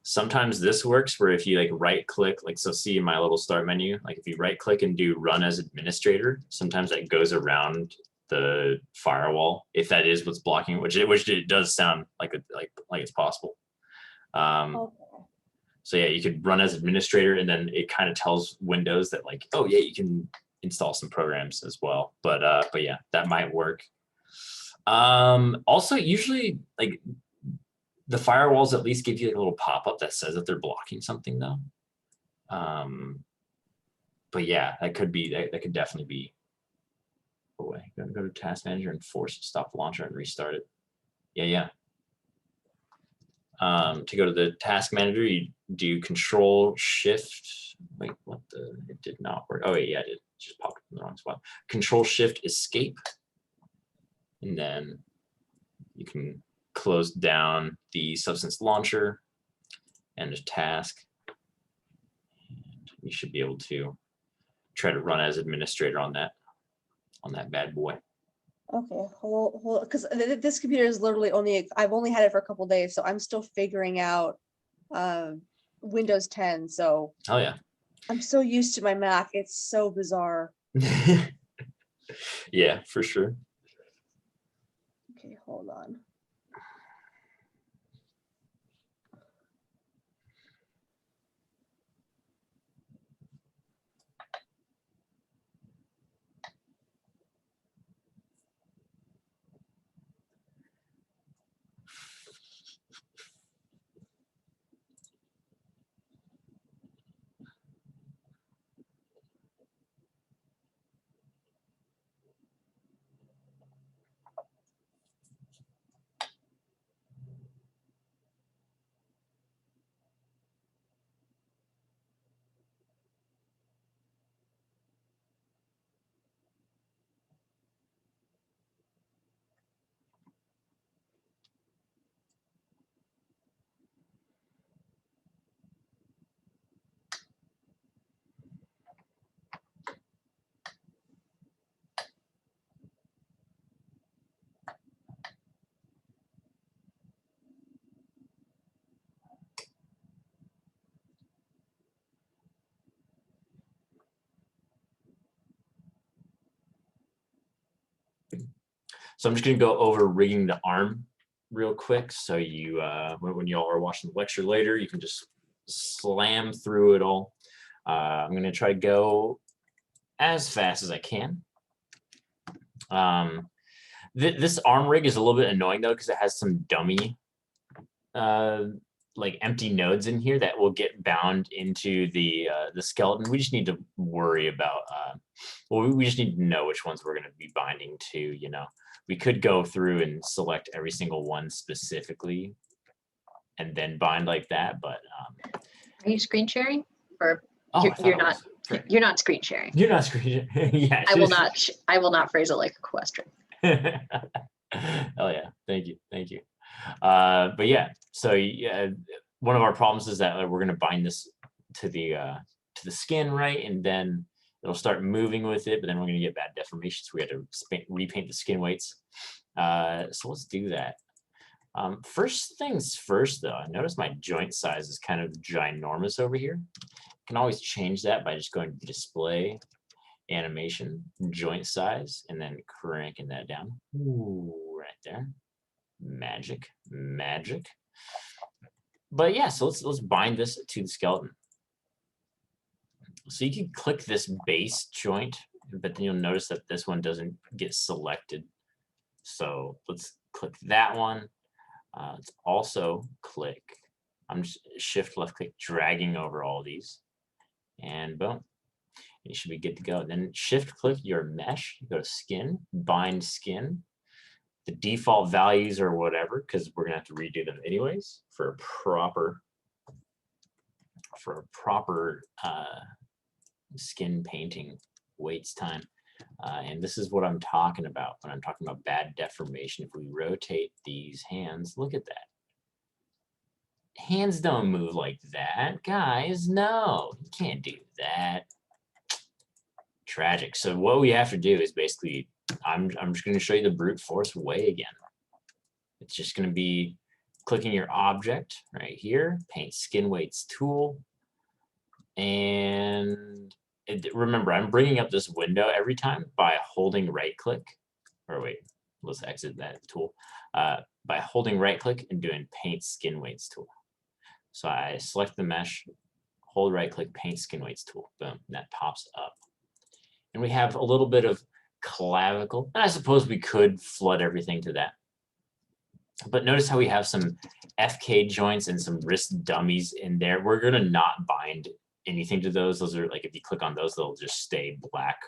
Sometimes this works where if you like right click, like so see in my little start menu, like if you right click and do run as administrator, sometimes that goes around the firewall if that is what's blocking, which it does sound like it's possible. Okay. So yeah, you could run as administrator and then it kind of tells Windows that like, oh yeah, you can install some programs as well. But yeah, that might work. Also usually like the firewalls at least give you like a little pop-up that says that they're blocking something though. But yeah, that could definitely be a way. Go to Task Manager and force stop launcher and restart it. Yeah. To go to the Task Manager, you do Control Shift. Wait, what the? It did not work. Oh wait, yeah, it did. It just popped up in the wrong spot. Control Shift Escape, and then you can close down the Substance Launcher and the task. And you should be able to try to run as administrator on that bad boy. Okay, hold because this computer is literally I've only had it for a couple days, so I'm still figuring out Windows 10. So Oh yeah. I'm so used to my Mac. It's so bizarre. Yeah, for sure. Okay, hold on. So I'm just going to go over rigging the arm real quick. So you, when y'all are watching the lecture later, you can just slam through it all. I'm going to try to go as fast as I can. This arm rig is a little bit annoying though, because it has some dummy like empty nodes in here that will get bound into the skeleton. We just need to worry about, well, we just need to know which ones we're going to be binding to, you know. We could go through and select every single one specifically and then bind like that, but Are you screen sharing? Or Oh, you're, I thought you're I not? was. Sorry. You're not screen sharing. You're not screen. Yeah. I will not. I will not phrase it like a question. Oh yeah, thank you, thank you. But yeah, so yeah, one of our problems is that we're gonna bind this to the skin, right, and then it'll start moving with it, but then we're gonna get bad deformation, so we have to repaint the skin weights. So let's do that. First things first, though, I notice my joint size is kind of ginormous over here. I can always change that by just going to display, animation, joint size, and then cranking that down. Ooh, right there. Magic, magic. But yeah, so let's bind this to the skeleton. So you can click this base joint, but then you'll notice that this one doesn't get selected. So let's click that one. Let's also click, I'm just shift left click, dragging over all these, and boom, you should be good to go. Then shift click your mesh, go to skin, bind skin. The default values or whatever, because we're gonna have to redo them anyways for a proper skin painting weights time. And this is what I'm talking about when I'm talking about bad deformation. If we rotate these hands, look at that. Hands don't move like that, guys. No, you can't do that. Tragic. So what we have to do is basically, I'm just going to show you the brute force way again. It's just going to be clicking your object right here, paint skin weights tool, and remember, I'm bringing up this window every time by holding right click, or wait, let's exit that tool, by holding right click and doing paint skin weights tool. So I select the mesh, hold right click, paint skin weights tool, boom, that pops up. And we have a little bit of clavicle, and I suppose we could flood everything to that. But notice how we have some FK joints and some wrist dummies in there. We're gonna not bind anything to those. Those are like, if you click on those, they'll just stay black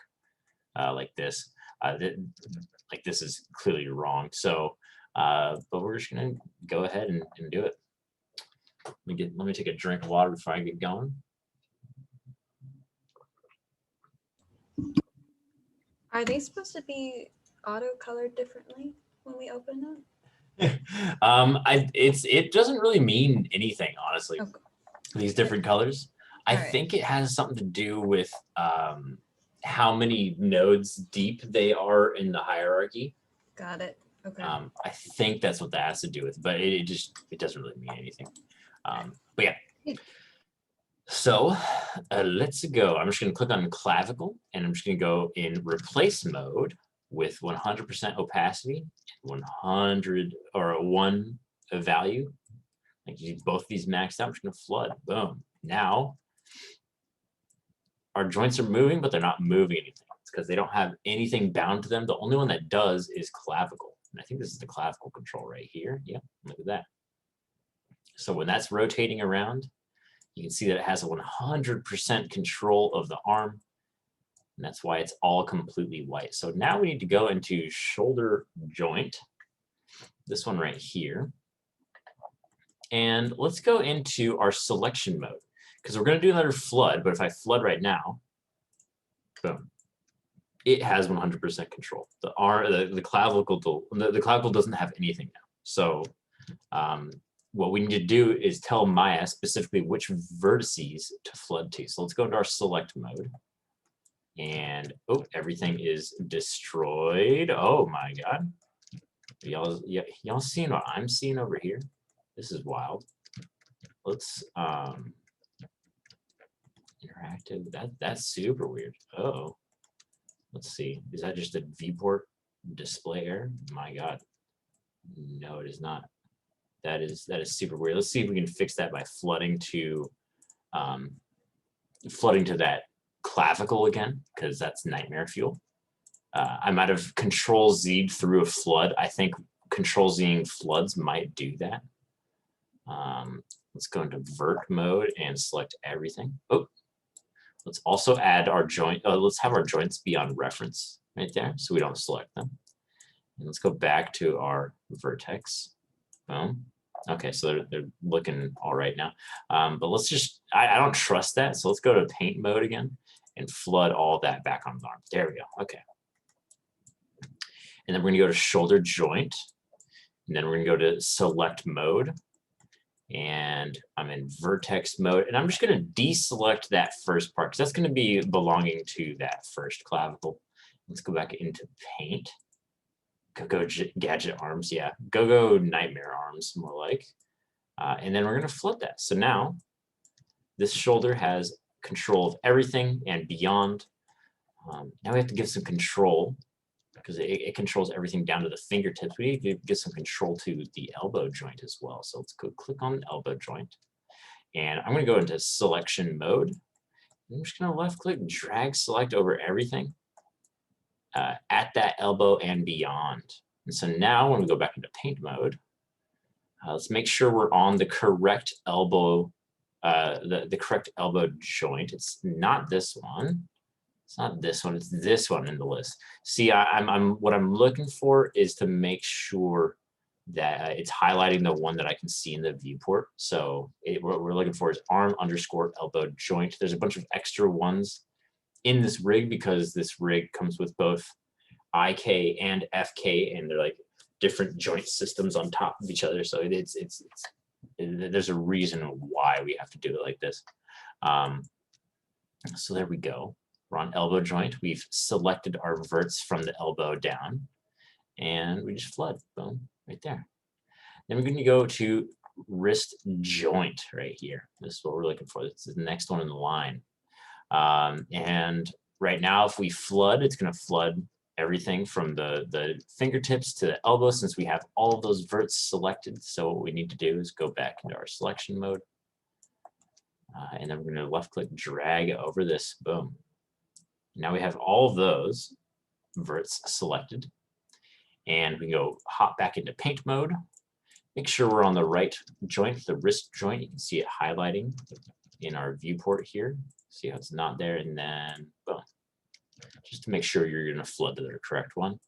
like this. Like this is clearly wrong. So, but we're just gonna go ahead and do it. Let me take a drink of water before I get going. Are they supposed to be auto colored differently when we open them? It doesn't really mean anything, honestly. Okay. These different colors. I All right. think it has something to do with how many nodes deep they are in the hierarchy. Got it. Okay. I think that's what that has to do with, but it doesn't really mean anything. But yeah. So let's go. I'm just going to click on Clavicle, and I'm just going to go in replace mode with 100% opacity, 100 or a 1 value. Like both these maxed out. I'm just going to flood. Boom. Now our joints are moving, but they're not moving anything. It's because they don't have anything bound to them. The only one that does is Clavicle. And I think this is the Clavicle control right here. Yeah, look at that. So when that's rotating around, you can see that it has a 100% control of the arm. And that's why it's all completely white. So now we need to go into shoulder joint, this one right here. And let's go into our selection mode, because we're going to do another flood. But if I flood right now, boom, it has 100% control. The clavicle doesn't have anything now. So what we need to do is tell Maya specifically which vertices to flood to. So let's go into our select mode. And oh, everything is destroyed. Oh my God. Y'all seeing what I'm seeing over here? This is wild. Let's interactive. That's super weird. Oh, let's see. Is that just a viewport display error? My God. No, it is not. That is super weird. Let's see if we can fix that by flooding to that clavicle again, because that's nightmare fuel. I might have Control Z'd through a flood. I think Control Z'ing floods might do that. Let's go into vert mode and select everything. Oh, let's also add our joint. Let's have our joints be on reference right there, so we don't select them. And let's go back to our vertex. Boom. Okay, so they're looking all right now. But let's just, I don't trust that. So let's go to paint mode again and flood all that back on the arm. There we go. Okay. And then we're gonna go to shoulder joint. And then we're gonna go to select mode. And I'm in vertex mode. And I'm just gonna deselect that first part because that's gonna be belonging to that first clavicle. Let's go back into paint. Go gadget arms, yeah. Go nightmare arms, more like. And then we're gonna flood that. So now this shoulder has control of everything and beyond. Now we have to give some control because it controls everything down to the fingertips. We need to give some control to the elbow joint as well. So let's go click on the elbow joint. And I'm gonna go into selection mode. I'm just gonna left click, drag select over everything at that elbow and beyond. And so now when we go back into paint mode, let's make sure we're on the correct elbow, the correct elbow joint. It's not this one. It's not this one. It's this one in the list. See, what I'm looking for is to make sure that it's highlighting the one that I can see in the viewport. So what we're looking for is arm _ elbow joint. There's a bunch of extra ones in this rig because this rig comes with both IK and FK, and they're like different joint systems on top of each other. So there's a reason why we have to do it like this. So there we go. We're on elbow joint. We've selected our verts from the elbow down, and we just flood. Boom, right there. Then we're going to go to wrist joint right here. This is what we're looking for. This is the next one in the line. And right now, if we flood, it's going to flood everything from the fingertips to the elbow since we have all of those verts selected. So what we need to do is go back into our selection mode. And then we're going to left click drag over this. Boom. Now we have all of those verts selected. And we can go hop back into paint mode. Make sure we're on the right joint, the wrist joint. You can see it highlighting in our viewport here. See how it's not there, and then boom. Just to make sure you're going to flood to the correct one.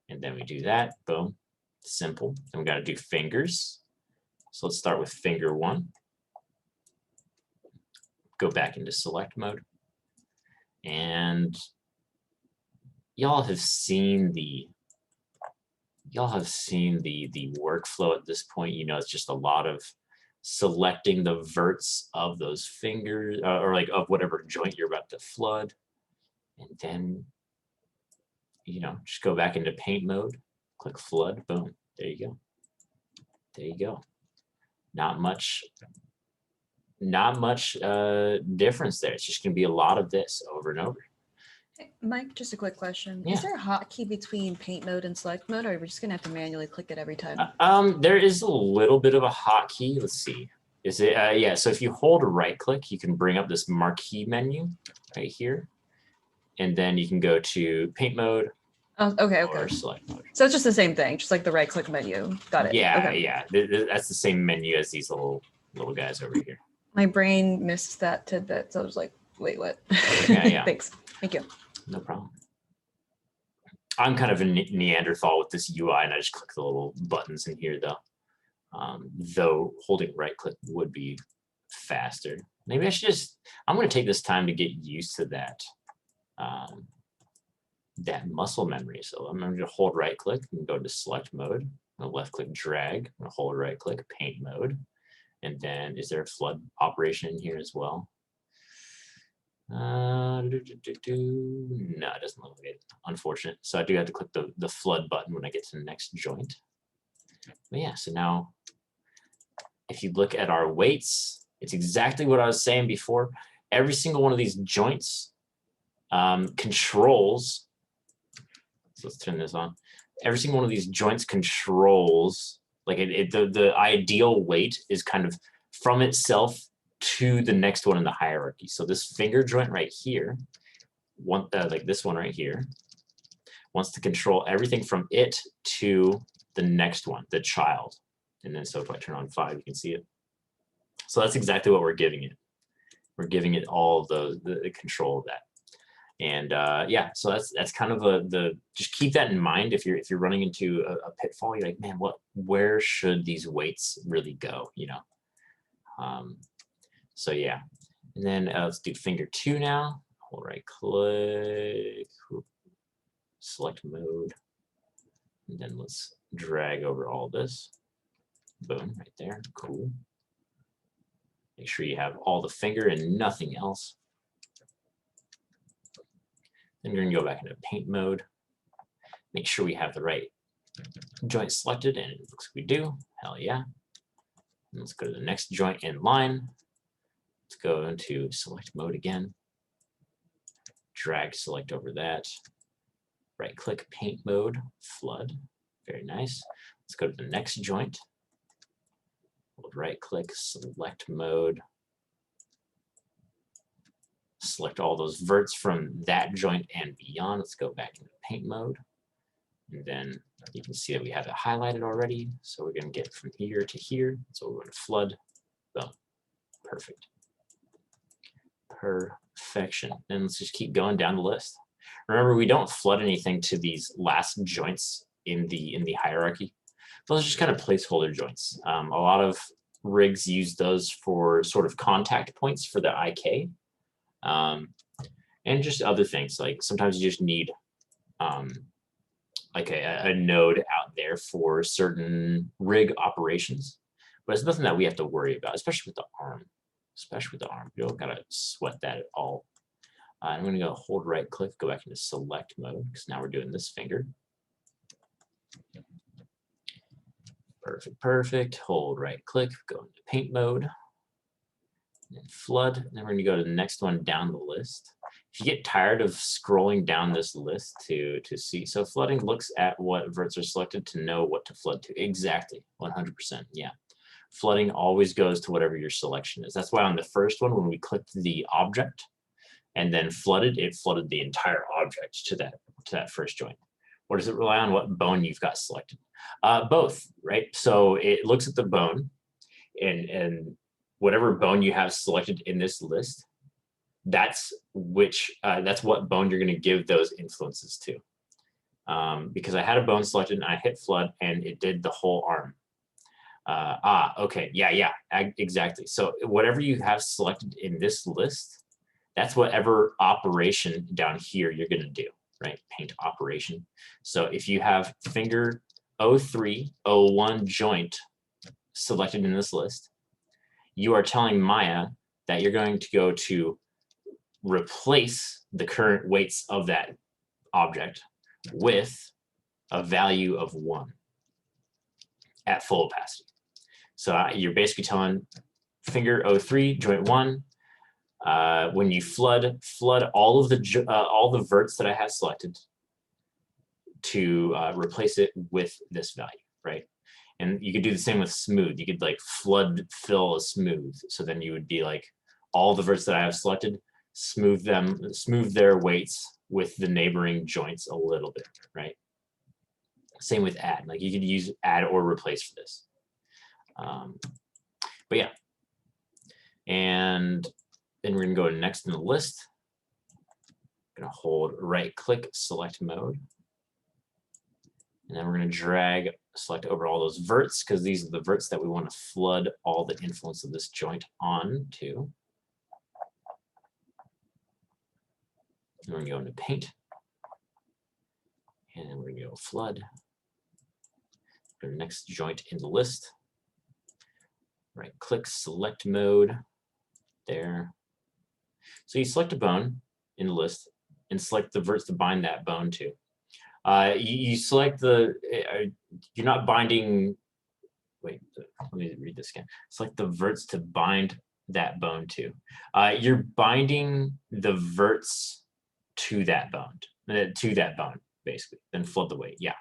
And then we do that, boom, simple. Then we got to do fingers. So let's start with finger 1. Go back into select mode. And y'all have seen the workflow at this point. You know, it's just a lot of selecting the verts of those fingers or like of whatever joint you're about to flood. And then, you know, just go back into paint mode, click flood, boom, there you go. There you go. Not much difference there. It's just going to be a lot of this over and over. Hey, Mike, just a quick question. Yeah. Is there a hotkey between paint mode and select mode, or are we just going to have to manually click it every time? There is a little bit of a hotkey. Let's see. Is it? Yeah. So if you hold a right click, you can bring up this marquee menu right here. And then you can go to paint mode. Oh, okay, or okay. select mode. So it's just the same thing, just like the right click menu. Got it. Yeah, Okay. yeah. That's the same menu as these little guys over here. My brain missed that tidbit, so I was like, wait, what? Yeah. Thanks. Thank you. No problem. I'm kind of a Neanderthal with this UI, and I just click the little buttons in here, though. Though holding right click would be faster. Maybe I should just, I'm going to take this time to get used to that. That muscle memory. So I'm going to hold right click and go to select mode. I'm going to left click drag. I'm going to hold right click paint mode. And then is there a flood operation in here as well? No, it doesn't look like it. Unfortunate. So I do have to click the flood button when I get to the next joint. But yeah, so now if you look at our weights, it's exactly what I was saying before. Every single one of these joints controls. So let's turn this on. Every single one of these joints controls, like the ideal weight is kind of from itself to the next one in the hierarchy. So this finger joint right here, like this one right here, wants to control everything from it to the next one, the child. And then so if I turn on 5, you can see it. So that's exactly what we're giving it. We're giving it all the control of that. And yeah, so that's kind of the just keep that in mind if you're running into a pitfall. You're like, man, where should these weights really go? You know. So yeah, and then let's do finger 2 now. Hold right click, select mode, and then let's drag over all this. Boom, right there. Cool. Make sure you have all the finger and nothing else. Then you're going to go back into paint mode. Make sure we have the right joint selected, and it looks like we do. Hell yeah. And let's go to the next joint in line. Let's go into select mode again. Drag select over that. Right click paint mode, flood. Very nice. Let's go to the next joint. Hold right click, select mode. Select all those verts from that joint and beyond. Let's go back into paint mode. And then you can see that we have it highlighted already. So we're going to get from here to here. So we're going to flood. Boom. Perfect. Perfection. And let's just keep going down the list. Remember, we don't flood anything to these last joints in the hierarchy. Those are just kind of placeholder joints. A lot of rigs use those for sort of contact points for the IK. And just other things, like sometimes you just need like a node out there for certain rig operations, but it's nothing that we have to worry about, especially with the arm. You don't gotta sweat that at all. I'm gonna go hold right click, go back into select mode, because now we're doing this finger. Perfect. Hold right click, go into paint mode. And flood, and then we're going to go to the next one down the list. If you get tired of scrolling down this list to see, so flooding looks at what verts are selected to know what to flood to. Exactly, 100%, yeah. Flooding always goes to whatever your selection is. That's why on the first one, when we clicked the object and then flooded, it flooded the entire object to that first joint. Or does it rely on what bone you've got selected? Both, right? So it looks at the bone and whatever bone you have selected in this list, that's what bone you're going to give those influences to. Because I had a bone selected and I hit flood and it did the whole arm. Okay, yeah, exactly. So whatever you have selected in this list, that's whatever operation down here you're going to do, right? Paint operation. So if you have finger 03, 01 joint selected in this list, you are telling Maya that you're going to go to replace the current weights of that object with a value of 1 at full opacity. So you're basically telling finger 03, joint 1, when you flood all of the verts that I have selected to replace it with this value, right? And you could do the same with smooth. You could like flood fill a smooth. So then you would be like, all the verts that I have selected, smooth their weights with the neighboring joints a little bit, right? Same with add. Like you could use add or replace for this. But yeah. And then we're gonna go next in the list. I'm gonna hold right click, select mode. And then we're going to drag, select over all those verts, because these are the verts that we want to flood all the influence of this joint on to. And we're going to go into paint. And then we're going to go flood. Go to the next joint in the list. Right click, select mode. There. So you select a bone in the list and select the verts to bind that bone to. You select you're not binding, wait, let me read this again. Select the verts to bind that bone to. You're binding the verts to that bone, basically, then flood the weight. Yeah,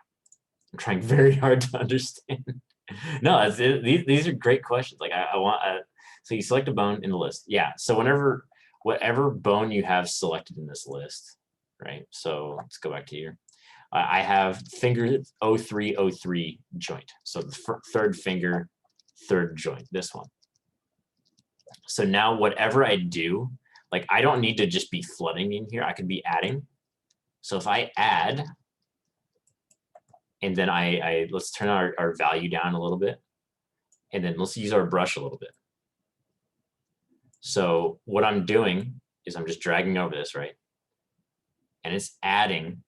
I'm trying very hard to understand. No, these are great questions. Like I want, so you select a bone in the list. Yeah, so whatever bone you have selected in this list, right? So let's go back to here. I have finger 0303 joint. So the third finger, third joint, this one. So now whatever I do, Like I don't need to just be flooding in here. I could be adding. So if I add, and then let's turn our value down a little bit, and then let's use our brush a little bit. So what I'm doing is I'm just dragging over this, right? And it's adding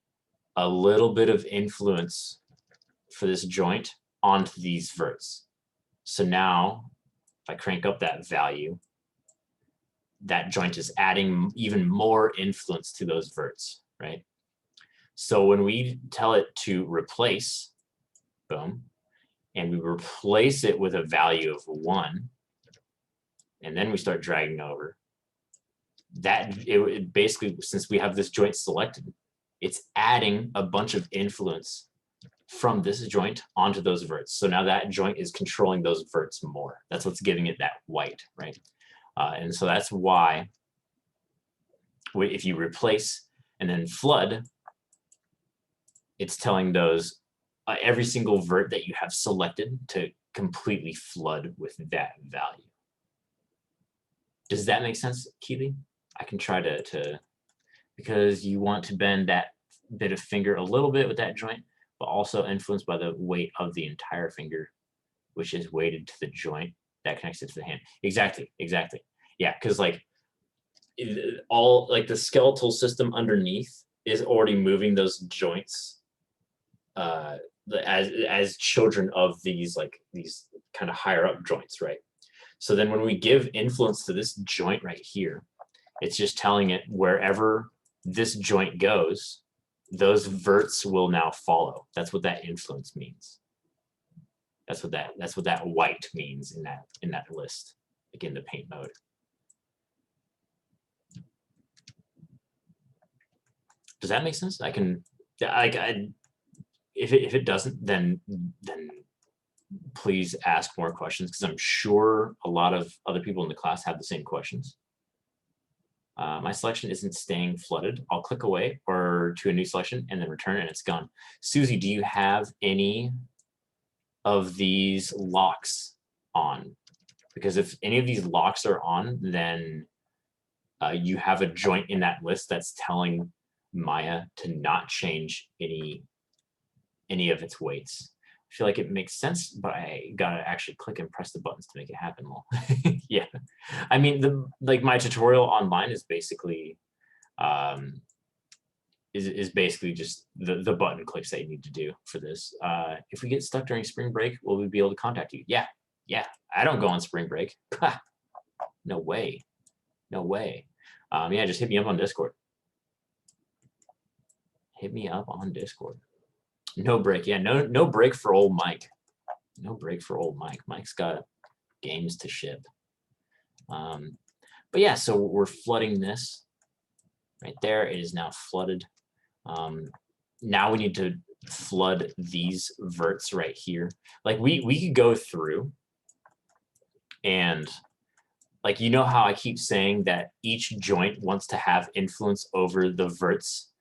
a little bit of influence for this joint onto these verts. So now if I crank up that value, that joint is adding even more influence to those verts, right? So when we tell it to replace, boom, and we replace it with a value of 1, and then we start dragging over, that it basically, since we have this joint selected, it's adding a bunch of influence from this joint onto those verts. So now that joint is controlling those verts more. That's what's giving it that white, right? And so that's why if you replace and then flood, it's telling those every single vert that you have selected to completely flood with that value. Does that make sense, Keely? I can try to because you want to bend that bit of finger a little bit with that joint, but also influenced by the weight of the entire finger, which is weighted to the joint that connects it to the hand. Exactly. Yeah, because like all like the skeletal system underneath is already moving those joints as children of these kind of higher up joints, right? So then when we give influence to this joint right here, it's just telling it wherever this joint goes, those verts will now follow. That's what that influence means. That's what that white means in that list, like in the paint mode. Does that make sense? I can if it doesn't, then please ask more questions, because I'm sure a lot of other people in the class have the same questions. My selection isn't staying flooded. I'll click away or to a new selection and then return, and it's gone. Susie, do you have any of these locks on? Because if any of these locks are on, then you have a joint in that list that's telling Maya to not change any of its weights. I feel like it makes sense, but I gotta actually click and press the buttons to make it happen. Well, yeah. I mean, my tutorial online is basically basically just the button clicks that you need to do for this. If we get stuck during spring break, will we be able to contact you? Yeah. I don't go on spring break. No way. Yeah, just hit me up on Discord. Hit me up on Discord. No break. Yeah, no break for old Mike. No break for old Mike. Mike's got games to ship. But yeah, so we're flooding this right there. It is now flooded. Now we need to flood these verts right here. Like we could go through and like, you know how I keep saying that each joint wants to have influence over the verts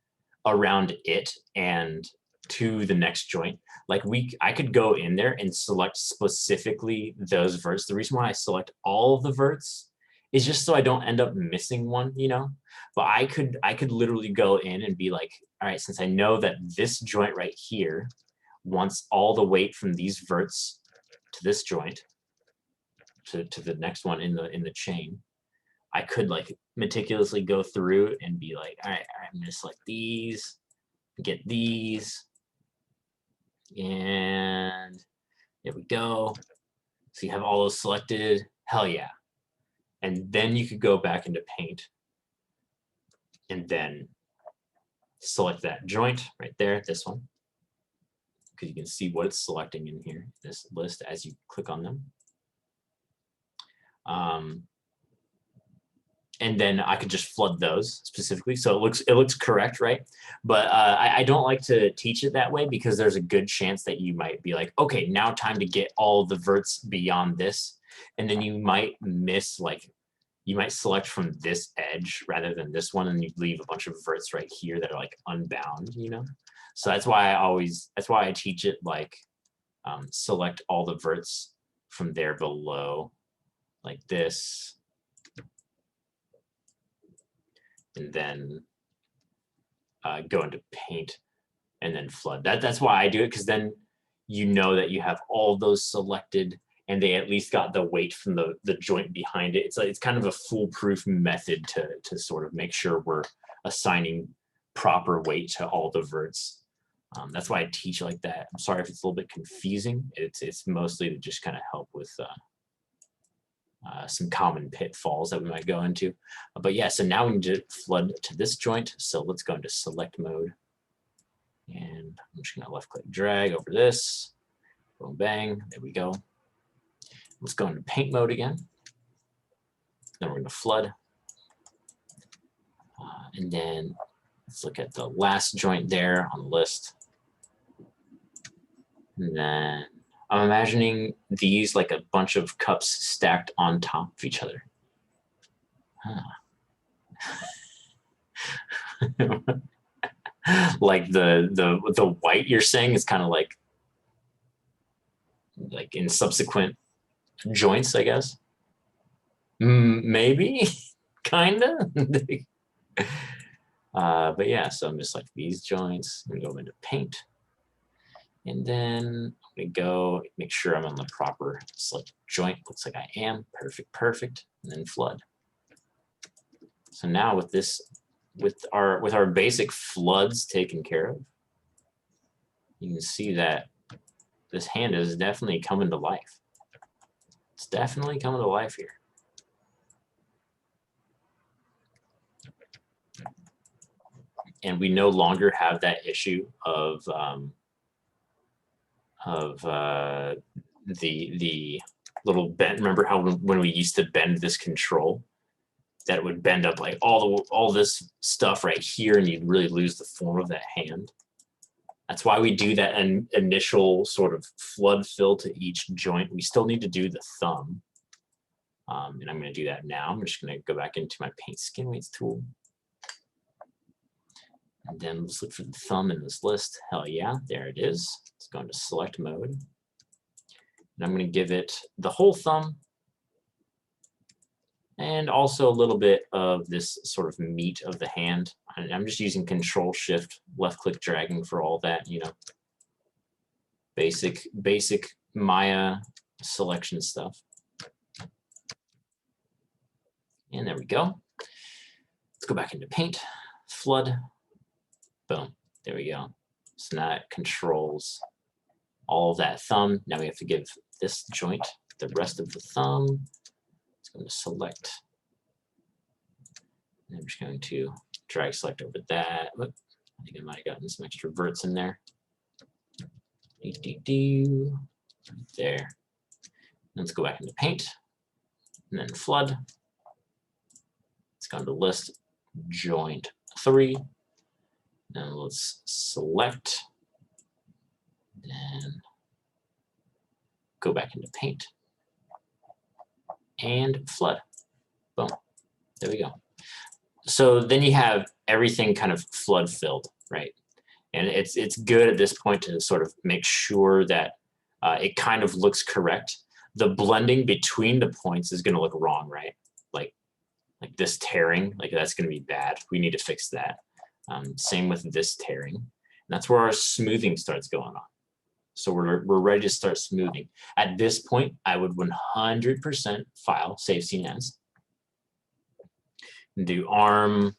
around it and to the next joint. Like I could go in there and select specifically those verts. The reason why I select all of the verts is just so I don't end up missing one, you know. But I could literally go in and be like, all right, since I know that this joint right here wants all the weight from these verts to this joint to the next one in the chain, I could like meticulously go through and be like, all right, I'm gonna select these, get these, and there we go. So you have all those selected. Hell yeah. And then you could go back into paint and then select that joint right there, this one, because you can see what it's selecting in here, this list, as you click on them. And then I could just flood those specifically, so it looks correct, right? But I don't like to teach it that way, because there's a good chance that you might be like, okay, now time to get all the verts beyond this, and then you might miss, like, you might select from this edge rather than this one, and you leave a bunch of verts right here that are like unbound, you know. So that's why I teach it like select all the verts from there below, like this. and then go into paint and then flood. That's why I do it, because then you know that you have all those selected and they at least got the weight from the joint behind it. It's kind of a foolproof method to sort of make sure we're assigning proper weight to all the verts. That's why I teach like that. I'm sorry if it's a little bit confusing. It's mostly to just kind of help with some common pitfalls that we might go into. But yeah, so now we need to flood to this joint. So let's go into select mode. And I'm just gonna left click drag over this. Boom, bang, there we go. Let's go into paint mode again. Then we're gonna flood. And then let's look at the last joint there on the list. And then I'm imagining these like a bunch of cups stacked on top of each other. Like the white you're saying is kind of like in subsequent joints, I guess. Maybe, kinda. But yeah, so I'm just like these joints. I'm gonna go into paint. And then I'm gonna go make sure I'm on the proper select joint. Looks like I am. Perfect, perfect. And then flood. So now with this, with our basic floods taken care of, you can see that this hand is definitely coming to life. It's definitely coming to life here. And we no longer have that issue of the little bend. Remember how when we used to bend this control, that it would bend up like all this stuff right here, and you'd really lose the form of that hand. That's why we do that initial sort of flood fill to each joint. We still need to do the thumb. And I'm going to do that now. I'm just going to go back into my paint skin weights tool. And then let's look for the thumb in this list. Hell yeah, there it is. Let's go into select mode. And I'm going to give it the whole thumb and also a little bit of this sort of meat of the hand. I'm just using Control Shift, left click dragging for all that, you know, basic Maya selection stuff. And there we go. Let's go back into paint, flood, boom, there we go. So now it controls all of that thumb. Now we have to give this joint the rest of the thumb. It's going to select. And I'm just going to drag select over that. Whoop. I think I might have gotten some extra verts in there. There. Let's go back into paint and then flood. Let's go into list joint 3. Now let's select. Then go back into paint and flood. Boom. There we go. So then you have everything kind of flood filled, right? And it's good at this point to sort of make sure that it kind of looks correct. The blending between the points is going to look wrong, right? Like this tearing, like that's going to be bad. We need to fix that. Same with this tearing. And that's where our smoothing starts going on. So we're ready to start smoothing. At this point, I would 100% file, save scene as, and do arm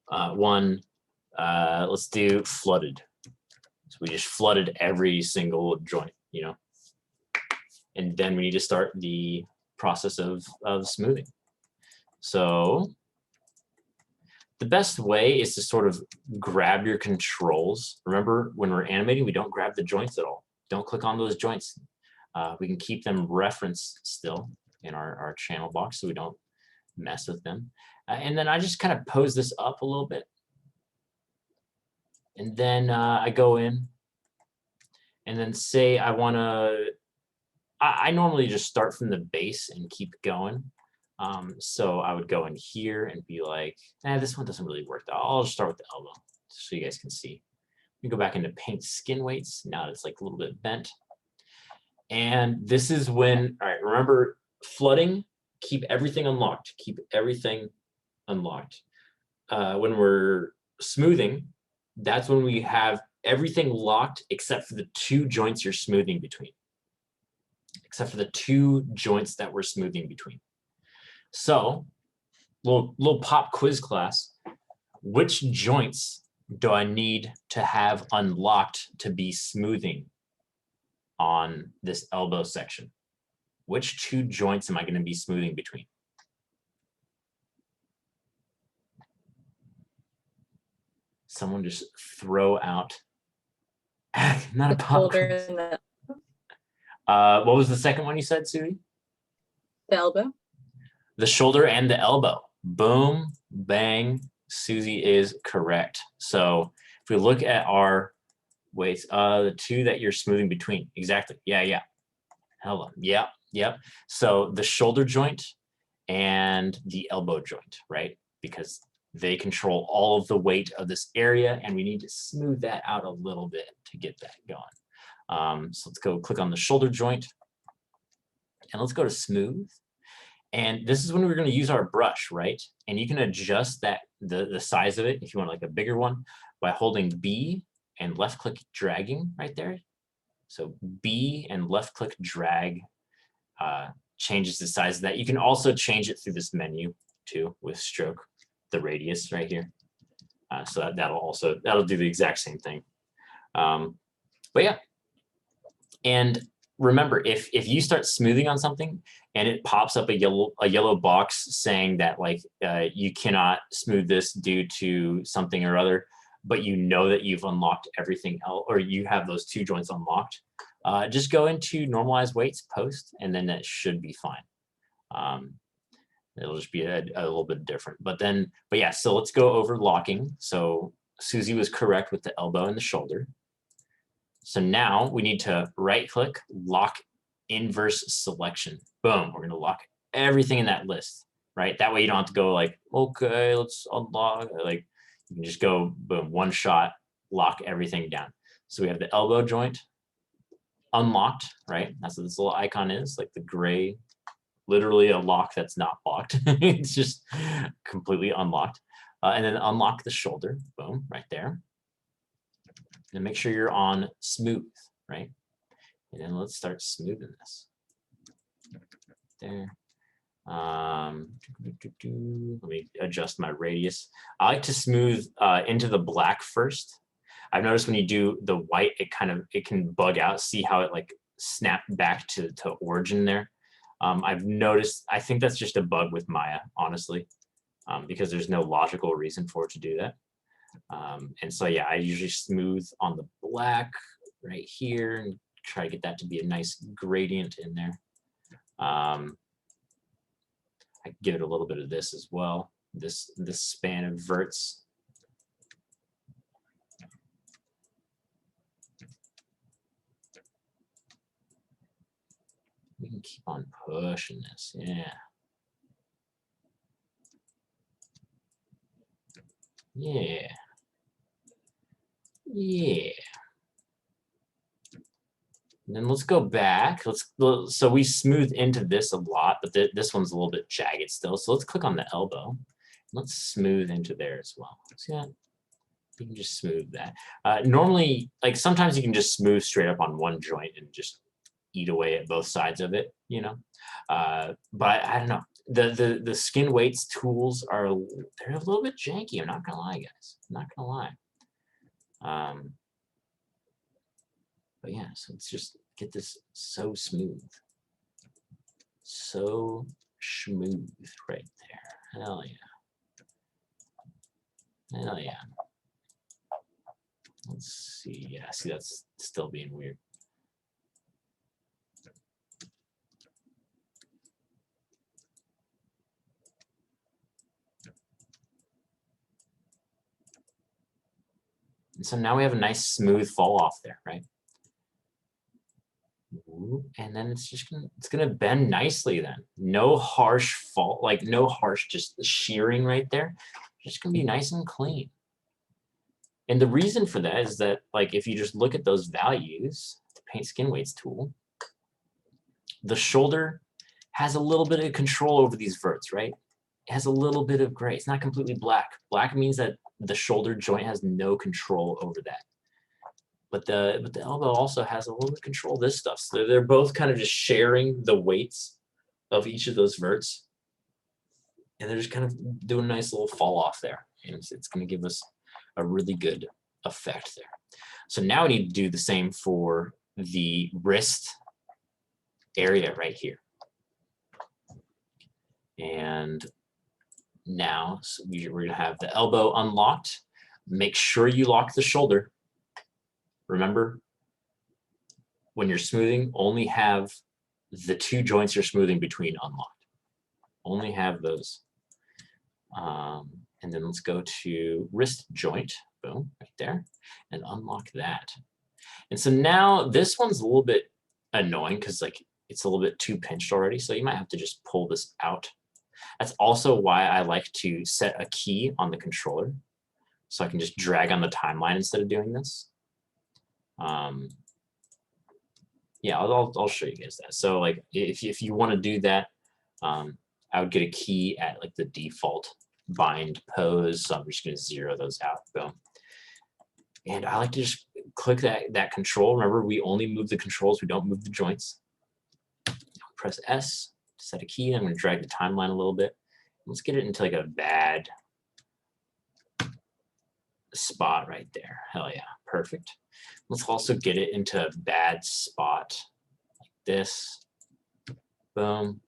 1. Let's do flooded. So we just flooded every single joint, you know. And then we need to start the process of smoothing. So the best way is to sort of grab your controls. Remember, when we're animating, we don't grab the joints at all. Don't click on those joints. We can keep them referenced still in our channel box so we don't mess with them. And then I just kind of pose this up a little bit. And then I go in and then say I want to, I normally just start from the base and keep going. So I would go in here and be like, this one doesn't really work. I'll just start with the elbow so you guys can see. We go back into paint skin weights. Now it's like a little bit bent. And this is when, all right, remember flooding, keep everything unlocked. Keep everything unlocked. smoothing, that's when we have everything locked except for the two joints you're smoothing between. Except for the two joints that we're smoothing between. So, little pop quiz class. Which joints do I need to have unlocked to be smoothing on this elbow section? Which two joints am I going to be smoothing between? Someone just throw out. Not a The pop shoulder quiz. and the What was the second one you said, Susie? elbow. The shoulder and the elbow. Boom, bang. Susie is correct. So if we look at our weights, the two that you're smoothing between. Exactly. Yeah. Hello. Yep. So the shoulder joint and the elbow joint, right? Because they control all of the weight of this area, and we need to smooth that out a little bit to get that going. So let's go click on the shoulder joint, and let's go to smooth. And this is when we're going to use our brush, right? And you can adjust that the size of it if you want like a bigger one by holding B and left click dragging right there. So B and left click drag changes the size of that. You can also change it through this menu too with stroke, the radius right here. So that'll do the exact same thing. But yeah, and remember, if you start smoothing on something and it pops up a yellow box saying that like you cannot smooth this due to something or other, but you know that you've unlocked everything else, or you have those two joints unlocked, just go into normalize weights post, and then that should be fine. It'll just be a little bit different, but yeah. So let's go over locking. So Susie was correct with the elbow and the shoulder. So now we need to right click, lock inverse selection. Boom, we're gonna lock everything in that list, right? That way you don't have to go like, okay, let's unlock, like you can just go boom, one shot, lock everything down. So we have the elbow joint unlocked, right? That's what this little icon is, like the gray, literally a lock that's not locked. It's just completely unlocked. And then unlock the shoulder, boom, right there. And make sure you're on smooth, right? And then let's start smoothing this. There. Let me adjust my radius. I like to smooth into the black first. I've noticed when you do the white, it can bug out. See how it like snapped back to origin there. I've noticed, I think that's just a bug with Maya, honestly, because there's no logical reason for it to do that. And so, yeah, I usually smooth on the black right here and try to get that to be a nice gradient in there. I give it a little bit of this as well, this span of verts. We can keep on pushing this, yeah. Yeah. Yeah. And then let's go back. So we smooth into this a lot, but this one's a little bit jagged still. So let's click on the elbow. Let's smooth into there as well. See that? You can just smooth that. Normally, like sometimes you can just smooth straight up on one joint and just eat away at both sides of it, you know. But I don't know. The skin weights tools they're a little bit janky. I'm not gonna lie, guys. I'm not gonna lie. But yeah, so let's just get this so smooth. So smooth right there. Hell yeah. Hell yeah. Let's see. Yeah, see, that's still being weird. And so now we have a nice smooth fall off there, right? And then it's gonna bend nicely then. No harsh fall, like no harsh just shearing right there. Just gonna be nice and clean. And the reason for that is that, like, if you just look at those values, the paint skin weights tool, the shoulder has a little bit of control over these verts, right? It has a little bit of gray. It's not completely black. Black means that the shoulder joint has no control over that. But the elbow also has a little bit of control of this stuff. So they're both kind of just sharing the weights of each of those verts. And they're just kind of doing a nice little fall off there. And it's going to give us a really good effect there. So now we need to do the same for the wrist area right here. And now so we're going to have the elbow unlocked. Make sure you lock the shoulder. Remember, when you're smoothing, only have the two joints you're smoothing between unlocked. Only have those. And then let's go to wrist joint, boom, right there, and unlock that. And so now this one's a little bit annoying because like it's a little bit too pinched already, so you might have to just pull this out. That's also why I like to set a key on the controller, so I can just drag on the timeline instead of doing this. Yeah, I'll show you guys that. So like if you want to do that, I would get a key at like the default bind pose. So I'm just going to 0 those out. Boom. And I like to just click that control. Remember, we only move the controls. We don't move the joints. Press S to set a key. I'm going to drag the timeline a little bit. Let's get it into like a bad spot right there. Hell yeah. Perfect. Let's also get it into a bad spot like this. Boom.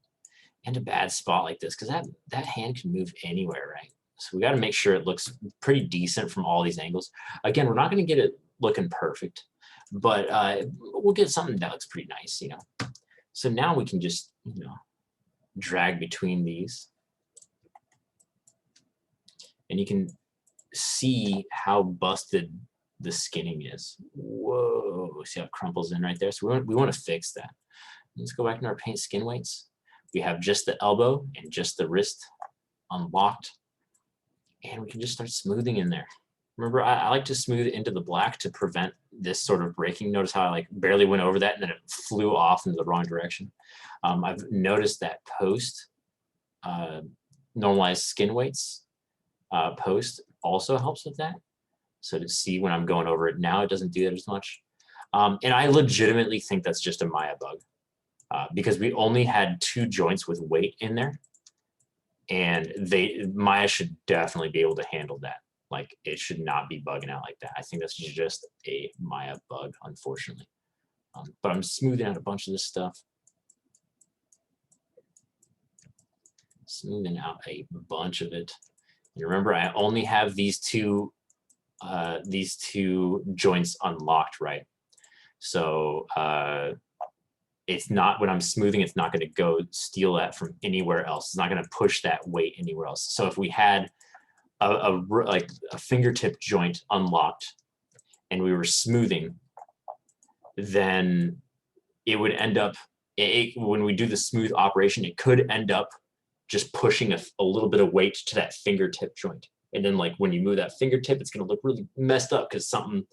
And a bad spot like this, because that hand can move anywhere, right? So we got to make sure it looks pretty decent from all these angles. Again, we're not going to get it looking perfect, but we'll get something that looks pretty nice, you know. So now we can just, you know, drag between these. And you can see how busted the skinning is. Whoa, see how it crumples in right there? So we want to fix that. Let's go back into our paint skin weights. We have just the elbow and just the wrist unlocked. And we can just start smoothing in there. Remember, I like to smooth into the black to prevent this sort of breaking. Notice how I like barely went over that and then it flew off into the wrong direction. I've noticed that post normalized skin weights post also helps with that. So to see when I'm going over it now, it doesn't do that as much. And I legitimately think that's just a Maya bug. Because we only had 2 joints with weight in there, and Maya should definitely be able to handle that. Like it should not be bugging out like that. I think that's just a Maya bug, unfortunately. But I'm smoothing out a bunch of this stuff. Smoothing out a bunch of it. And remember, I only have these two joints unlocked, right? So it's not, when I'm smoothing, it's not going to go steal that from anywhere else. It's not going to push that weight anywhere else. So if we had like a fingertip joint unlocked and we were smoothing, then it would end up, when we do the smooth operation, it could end up just pushing a little bit of weight to that fingertip joint. And then like when you move that fingertip, it's going to look really messed up because something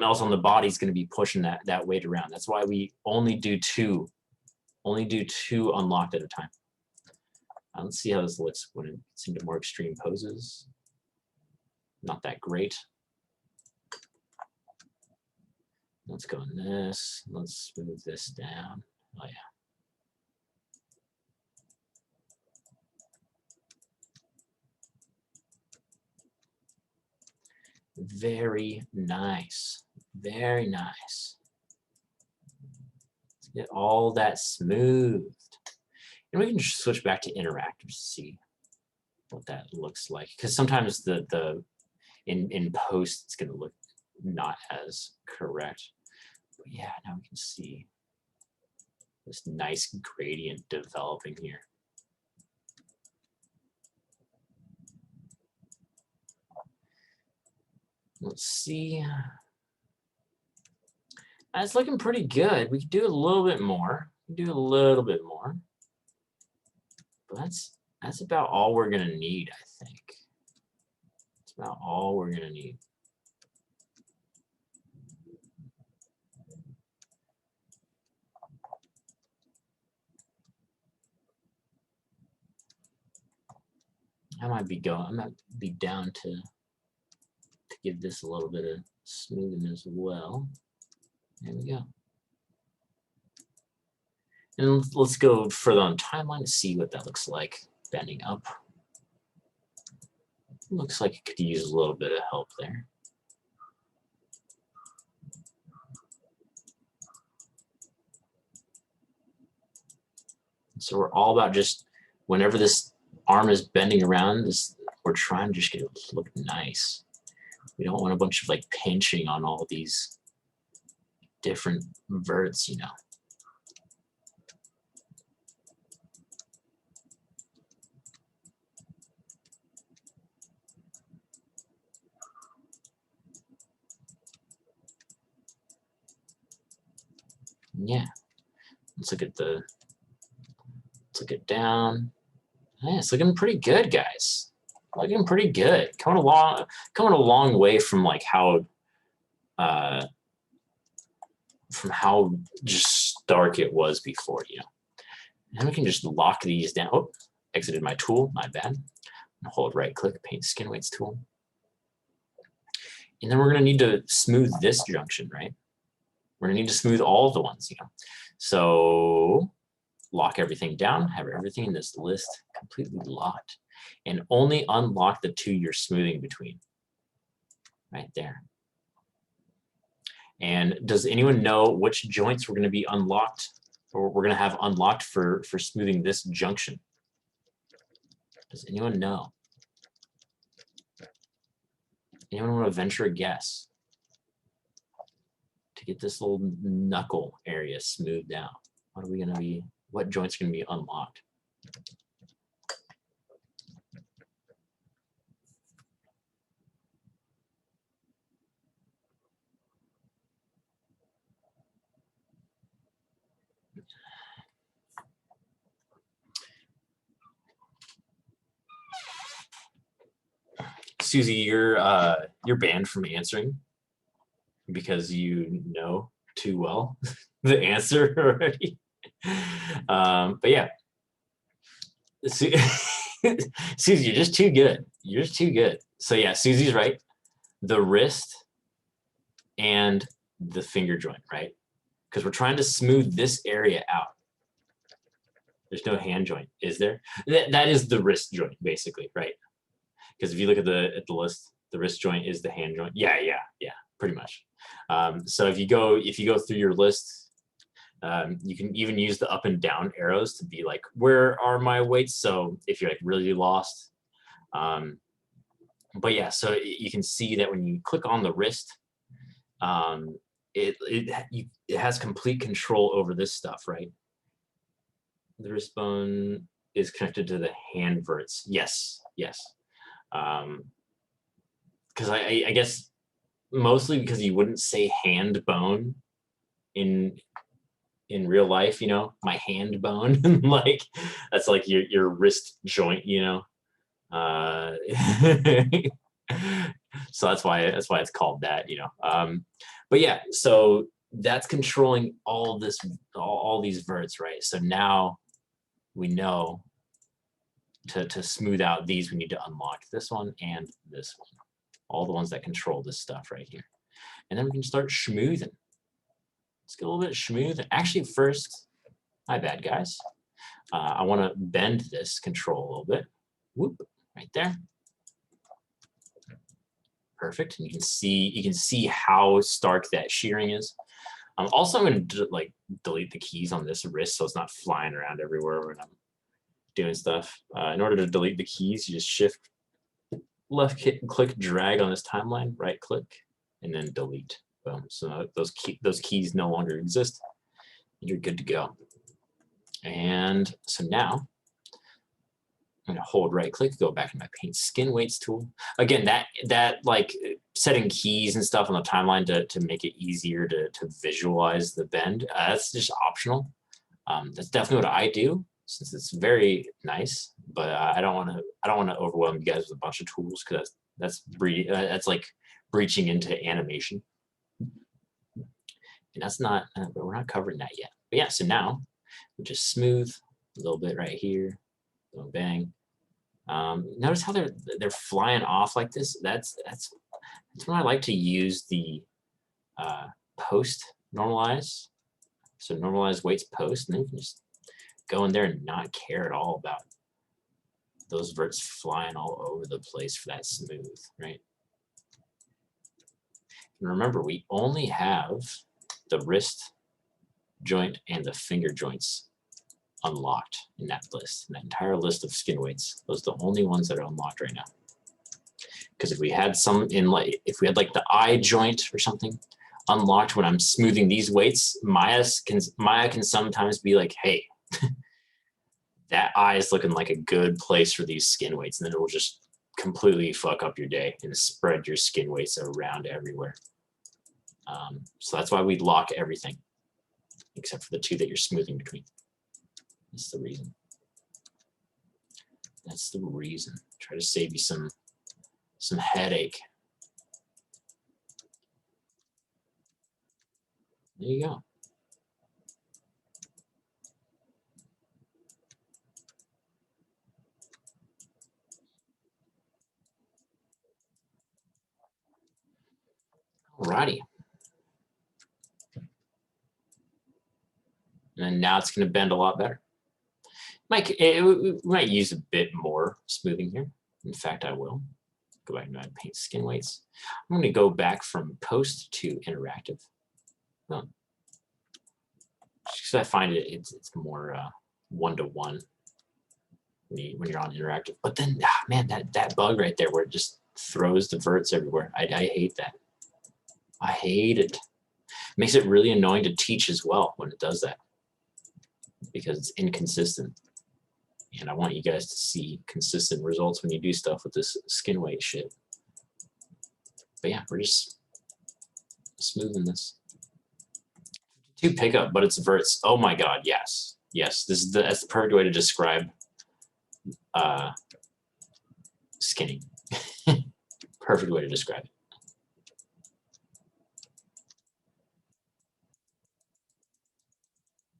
else on the body is going to be pushing that weight around. That's why we only do two unlocked at a time. Let's see how this looks when it gets into more extreme poses. Not that great. Let's go in this. Let's smooth this down. Oh yeah. Very nice. Very nice. Let's get all that smoothed. And we can just switch back to interactive to see what that looks like. Because sometimes in post it's going to look not as correct. But yeah, now we can see this nice gradient developing here. Let's see. It's looking pretty good. We could do a little bit more. Do a little bit more. But that's about all we're gonna need, I think. That's about all we're gonna need. I might be down to give this a little bit of smoothing as well. There we go. And let's go further on timeline to see what that looks like bending up. Looks like it could use a little bit of help there. So we're all about just whenever this arm is bending around, we're trying to just get it to look nice. We don't want a bunch of like pinching on all these different verts, you know. Yeah. Let's look at down. Yeah, it's looking pretty good, guys. Looking pretty good. Coming a long way from like how just stark it was before, you know. And we can just lock these down. Oh, exited my tool, my bad. Hold right click, paint skin weights tool. And then we're gonna need to smooth this junction, right? We're gonna need to smooth all of the ones, you know. So lock everything down, have everything in this list completely locked, and only unlock the two you're smoothing between. Right there. And does anyone know which joints we're going to be unlocked, or we're going to have unlocked for smoothing this junction? Does anyone know? Anyone want to venture a guess to get this little knuckle area smoothed down? What joints are going to be unlocked? Susie, you're banned from answering because you know too well the answer already. But yeah, Susie, you're just too good. You're just too good. So yeah, Susie's right. The wrist and the finger joint, right? Because we're trying to smooth this area out. There's no hand joint, is there? That is the wrist joint, basically, right? Because if you look at the list, the wrist joint is the hand joint. Yeah, pretty much. So if you go through your list, you can even use the up and down arrows to be like, where are my weights? So if you're like really lost, but yeah, so you can see that when you click on the wrist, it has complete control over this stuff, right? The wrist bone is connected to the hand verts. Yes. Because I guess mostly because you wouldn't say hand bone in real life, you know, my hand bone. Like that's like your wrist joint, you know. So that's why it's called that, you know. But yeah, so that's controlling all these verts, right? So now we know to smooth out these, we need to unlock this one and this one, all the ones that control this stuff right here. And then we can start schmoothing. Let's get a little bit smooth. Actually, first, my bad, guys. I want to bend this control a little bit. Whoop, right there. Perfect. And you can see how stark that shearing is. Also, I'm going to like delete the keys on this wrist so it's not flying around everywhere when I'm doing stuff. In order to delete the keys, you just shift left click drag on this timeline, right click, and then delete. Boom. So those keys no longer exist. You're good to go. And so now I'm gonna hold right click, go back to my paint skin weights tool. Again, that like setting keys and stuff on the timeline to make it easier to visualize the bend. That's just optional. That's definitely what I do since it's very nice. But I don't want to overwhelm you guys with a bunch of tools because that's like breaching into animation. And that's not, but we're not covering that yet. But yeah, so now we just smooth a little bit right here, boom, bang. Notice how they're flying off like this. That's when I like to use the post normalize. So normalize weights post, and then you can just go in there and not care at all about those verts flying all over the place for that smooth, right? And remember, we only have the wrist joint and the finger joints unlocked in that list, in that entire list of skin weights. Those are the only ones that are unlocked right now. Because if we had some in if we had like the eye joint or something unlocked when I'm smoothing these weights, Maya can sometimes be like, hey, that eye is looking like a good place for these skin weights, and then it will just completely fuck up your day and spread your skin weights around everywhere. So that's why we lock everything except for the two that you're smoothing between. That's the reason. That's the reason. Try to save you some headache. There you go. Alrighty. And now it's going to bend a lot better. We might use a bit more smoothing here. In fact, I will. Go back and paint skin weights. I'm going to go back from post to interactive. Well, just because I find it's more one-to-one when you're on interactive. But then, man, that bug right there where it just throws the verts everywhere. I hate that. I hate it. Makes it really annoying to teach as well when it does that, because it's inconsistent. And I want you guys to see consistent results when you do stuff with this skin weight shit. But yeah, we're just smoothing this. 2 pickup, but it's verts. Oh my god, yes. Yes, that's the perfect way to describe skinning. Perfect way to describe it.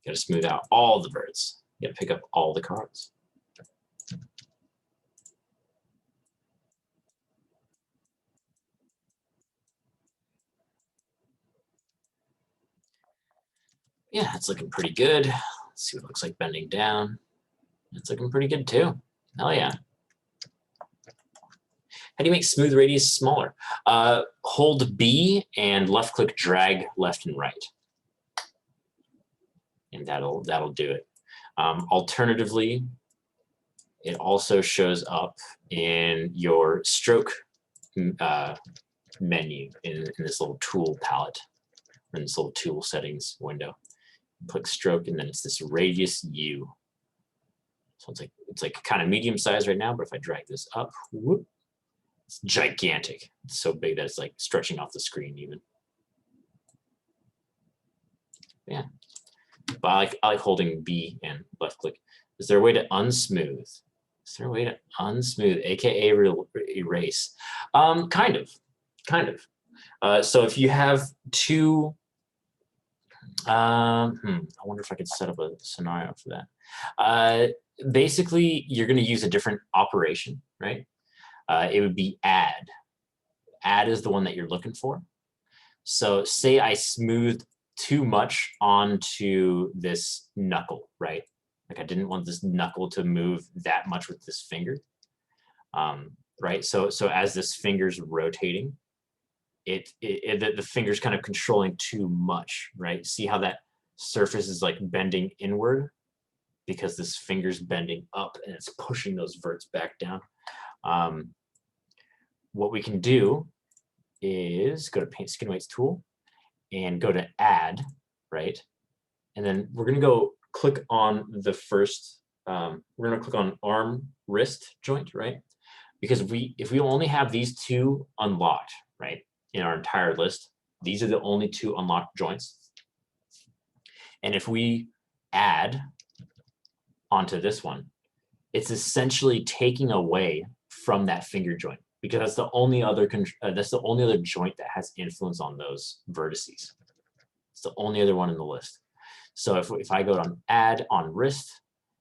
Got to smooth out all the verts. You got to pick up all the cards. Yeah, it's looking pretty good. Let's see what it looks like bending down. It's looking pretty good too. Hell yeah. How do you make smooth radius smaller? Hold B and left click drag left and right. And that'll do it. Alternatively, it also shows up in your stroke menu in this little tool palette, in this little tool settings window. Click stroke, and then it's this radius U. So it's like kind of medium size right now, but if I drag this up, whoop, it's gigantic. It's so big that it's like stretching off the screen even. Yeah. But I like holding B and left click. Is there a way to unsmooth? Is there a way to unsmooth, aka erase? Kind of. So if you have two, I wonder if I could set up a scenario for that. Basically, you're going to use a different operation, right? It would be add. Add is the one that you're looking for. So say I smoothed too much onto this knuckle, right? Like I didn't want this knuckle to move that much with this finger, right? So as this finger's rotating, the finger's kind of controlling too much, right? See how that surface is like bending inward because this finger's bending up and it's pushing those verts back down. What we can do is go to Paint Skin Weights tool and go to add, right? And then we're gonna go click on the first, we're gonna click on arm wrist joint, right? Because if we only have these two unlocked, right, in our entire list, these are the only two unlocked joints. And if we add onto this one, it's essentially taking away from that finger joint, because that's the only other joint that has influence on those vertices. It's the only other one in the list. So if I go on add on wrist,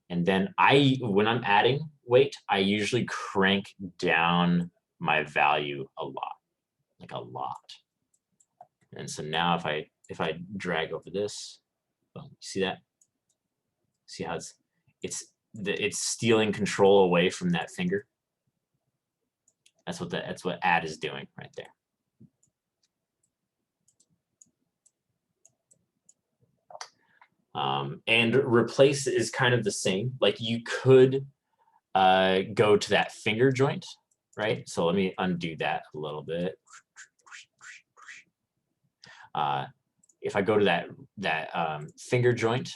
and then when I'm adding, weight, I usually crank down my value a lot, like a lot. And so now if I drag over this, boom, see that? See how it's stealing control away from that finger. That's what add is doing right there. And replace is kind of the same. Like you could go to that finger joint, right? So let me undo that a little bit. If I go to that finger joint,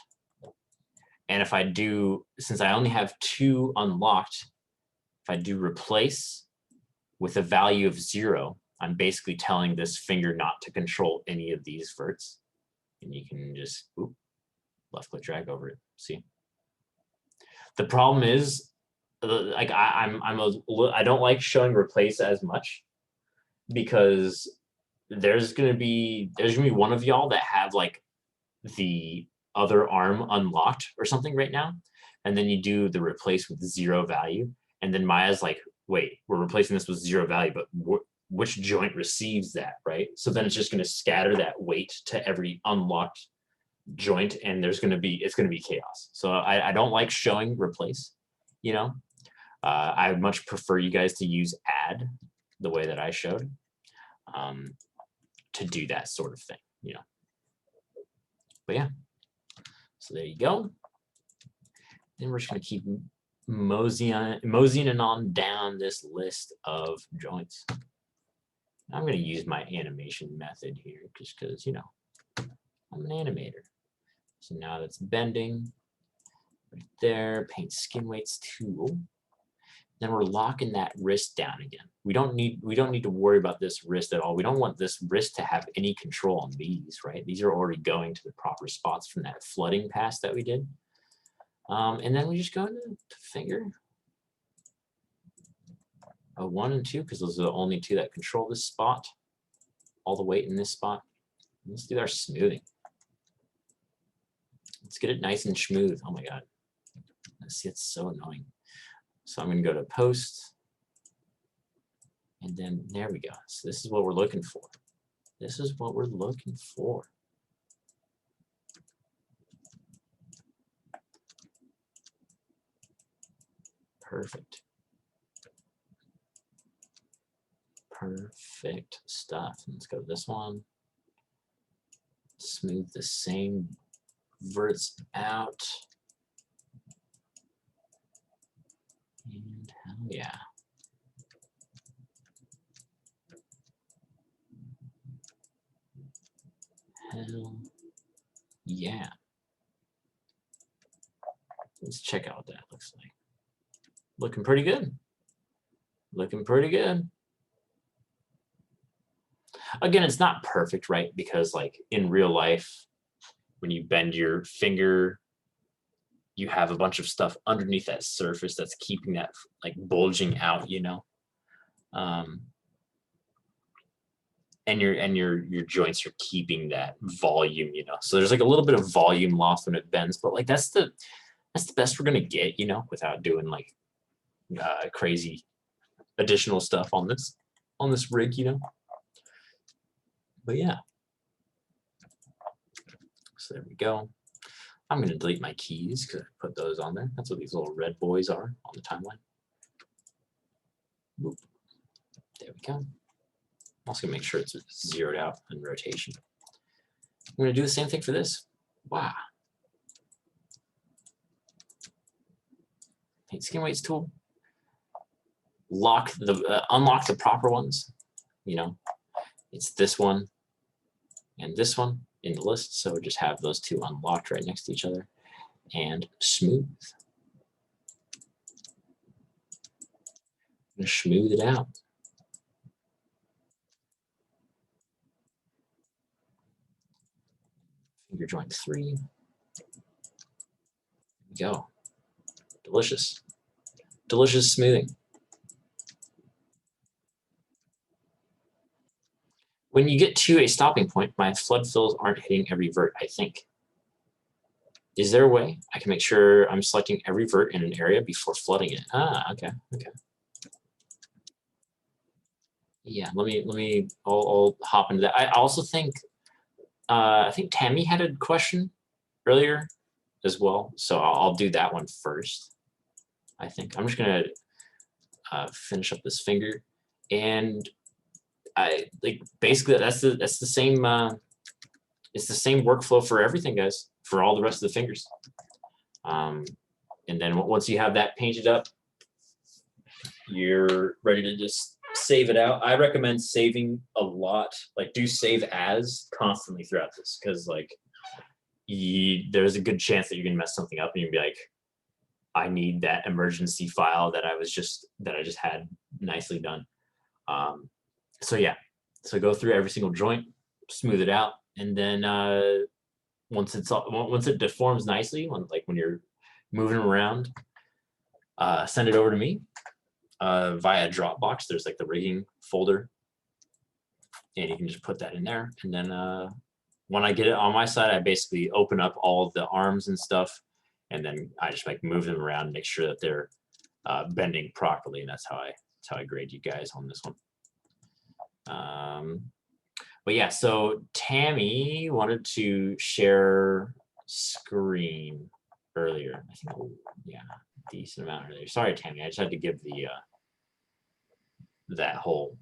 and if I do, since I only have 2 unlocked, if I do replace with a value of 0, I'm basically telling this finger not to control any of these verts. And you can just left click drag over it. See? The problem is, like I don't like showing replace as much, because there's gonna be one of y'all that have like the other arm unlocked or something right now, and then you do the replace with 0 value, and then Maya's like, wait, we're replacing this with 0 value, but which joint receives that, right? So then it's just going to scatter that weight to every unlocked joint, and it's going to be chaos. So I don't like showing replace, you know. I would much prefer you guys to use add the way that I showed, to do that sort of thing, you know. But yeah, so there you go. Then we're just going to keep moseying on down this list of joints. I'm going to use my animation method here just because, you know, I'm an animator. So now that's bending right there, paint skin weights tool. Then we're locking that wrist down again. We don't need to worry about this wrist at all. We don't want this wrist to have any control on these, right? These are already going to the proper spots from that flooding pass that we did. And then we just go into finger 1 and 2, because those are the only 2 that control this spot, all the weight in this spot. Let's do our smoothing. Let's get it nice and smooth. Oh my God. See, it's so annoying. So I'm going to go to post, and then there we go. So this is what we're looking for. This is what we're looking for. Perfect. Perfect stuff. Let's go to this one. Smooth the same verts out. And hell yeah. Hell yeah. Let's check out what that looks like. Looking pretty good. Looking pretty good. Again, it's not perfect, right? Because like in real life, when you bend your finger, you have a bunch of stuff underneath that surface that's keeping that like bulging out, you know. And your joints are keeping that volume, you know. So there's like a little bit of volume loss when it bends, but like that's the best we're gonna get, you know, without doing like crazy additional stuff on this rig, you know. But yeah. So there we go. I'm going to delete my keys because I put those on there. That's what these little red boys are on the timeline. Boop. There we go. I'm also going to make sure it's zeroed out in rotation. I'm going to do the same thing for this. Wow. Paint skin weights tool. Unlock the proper ones. You know, it's this one and this one in the list, so just have those 2 unlocked right next to each other, and smooth. I'm gonna smooth it out. Finger joint 3. There we go. Delicious. Delicious smoothing. When you get to a stopping point, my flood fills aren't hitting every vert, I think. is there a way I can make sure I'm selecting every vert in an area before flooding it? Ah, okay. Yeah, I'll hop into that. I also think, I think Tammy had a question earlier as well. So I'll do that one first. I think I'm just gonna finish up this finger, and I like basically that's the same. It's the same workflow for everything, guys, for all the rest of the fingers. And then once you have that painted up, you're ready to just save it out. I recommend saving a lot, like do save as constantly throughout this, because like there's a good chance that you're gonna mess something up and you'll be like, I need that emergency file that I just had nicely done. So yeah, so go through every single joint, smooth it out, and then once it deforms nicely, when you're moving around, send it over to me via Dropbox. There's like the rigging folder, and you can just put that in there. And then when I get it on my side, I basically open up all of the arms and stuff, and then I just like move them around, make sure that they're bending properly, and that's how I grade you guys on this one. But yeah, so Tammy wanted to share screen earlier. I think, yeah, decent amount earlier. Sorry, Tammy, I just had to give the that whole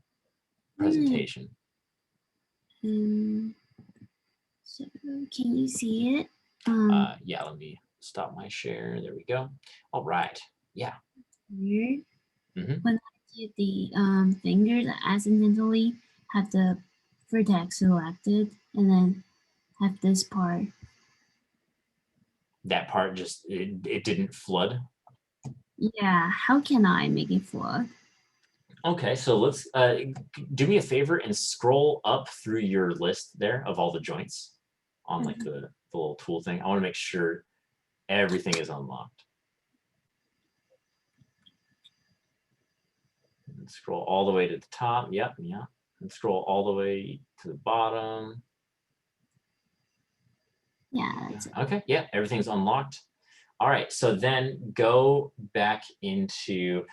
presentation. So can you see it? Yeah, let me stop my share. There we go. All right. Yeah. Here, Mhm. when I did the fingers, I accidentally have the vertex selected and then have this part. That part just it didn't flood. Yeah, how can I make it flood? Okay, so let's do me a favor and scroll up through your list there of all the joints on like the little tool thing. I want to make sure everything is unlocked. And scroll all the way to the top. Yep, yeah. And scroll all the way to the bottom. Yeah, that's it. Okay, yeah, everything's unlocked. All right, so then go back into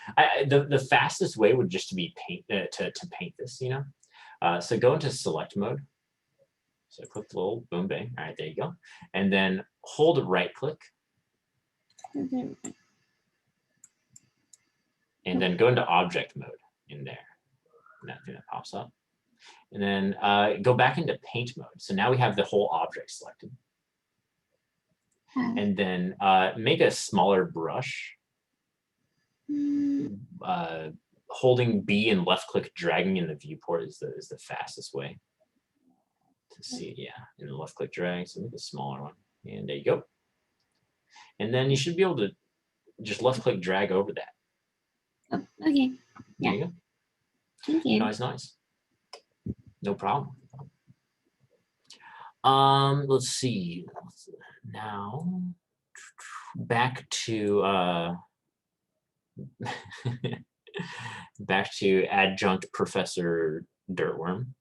the fastest way would just to be paint to paint this, you know. So go into select mode. So click the little boom bang. All right, there you go. And then hold right click. And then go into object mode in there. And that thing that pops up. And then go back into paint mode. So now we have the whole object selected. And then make a smaller brush. Holding B and left click dragging in the viewport is the fastest way to see it. Yeah, and then left click drag. So make a smaller one. And there you go. And then you should be able to just left click drag over that. Oh, okay. Yeah. There you go. Thank you. Nice. No problem. Let's see. Now back to back to adjunct Professor Dirtworm.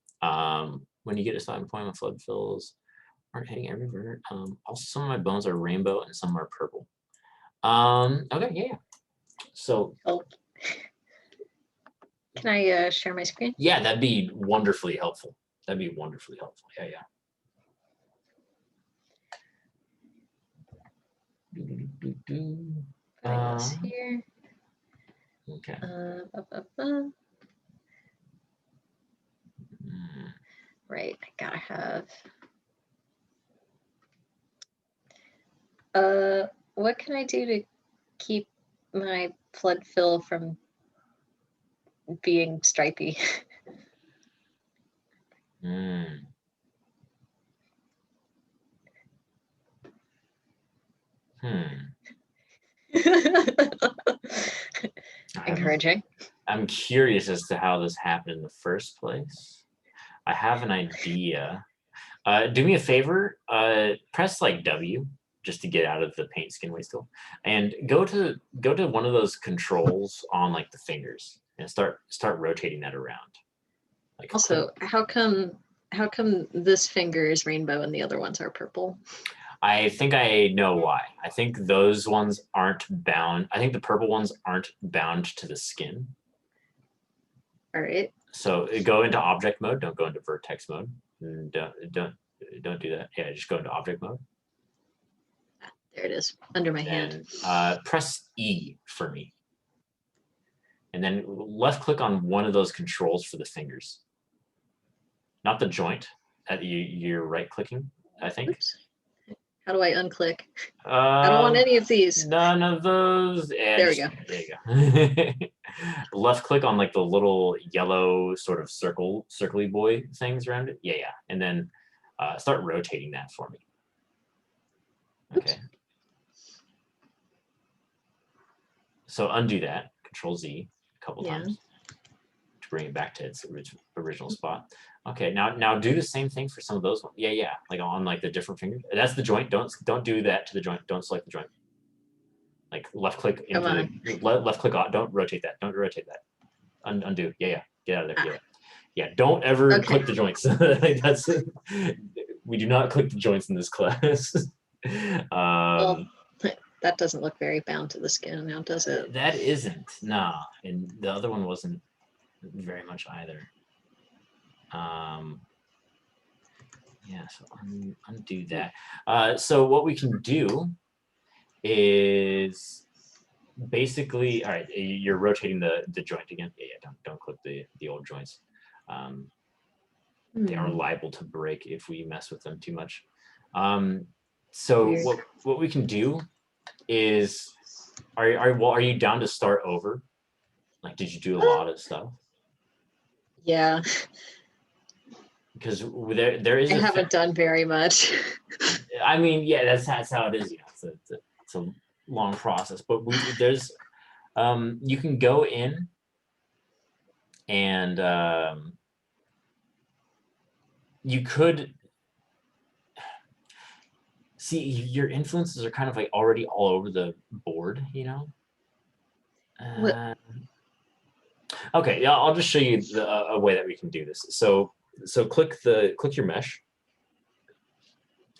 When you get a starting point with flood fills aren't hitting every vert. Also some of my bones are rainbow and some are purple. Okay, yeah. So can I share my screen? yeah, that'd be wonderfully helpful. Yeah. This here. Okay. Right, I gotta have. What can I do to keep my flood fill from being stripy? Encouraging. I'm curious as to how this happened in the first place. I have an idea. Do me a favor, press like W just to get out of the paint skin waste tool, and go to one of those controls on like the fingers and start rotating that around. Like also, how come this finger is rainbow and the other ones are purple? I think I know why. I think those ones aren't bound. I think the purple ones aren't bound to the skin. All right. So go into object mode. Don't go into vertex mode. And don't do that. Yeah, just go into object mode. There it is, under my hand. And press E for me. And then left click on one of those controls for the fingers. Not the joint. You're right clicking, I think. Oops. How do I unclick? I don't want any of these. None of those. And There we go. There you go. Left click on like the little yellow sort of circly boy things around it. Yeah. And then start rotating that for me. Okay. Oops. So undo that. Control Z a couple Yeah. times to bring it back to its original spot. Okay, now do the same thing for some of those ones. Yeah, like on like the different fingers. That's the joint. Don't do that to the joint. Don't select the joint. Like left click into the left click on. Don't rotate that. Don't rotate that. Undo. Yeah. Get out of there. Yeah. Don't ever click the joints. That's we do not click the joints in this class. Well, that doesn't look very bound to the skin now, does it? That isn't. Nah, and the other one wasn't very much either. Yeah, so undo that. So what we can do is basically, all right, you're rotating the joint again. Yeah, don't click the old joints. They are liable to break if we mess with them too much. So what we can do is, are you down to start over? Like, did you do a lot of stuff? Yeah. Because there is. I haven't done very much. I mean, yeah, that's how it is. You know, it's a long process, but there's you can go in and you could see your influences are kind of like already all over the board, you know. Okay, yeah, I'll just show you a way that we can do this. So click your mesh,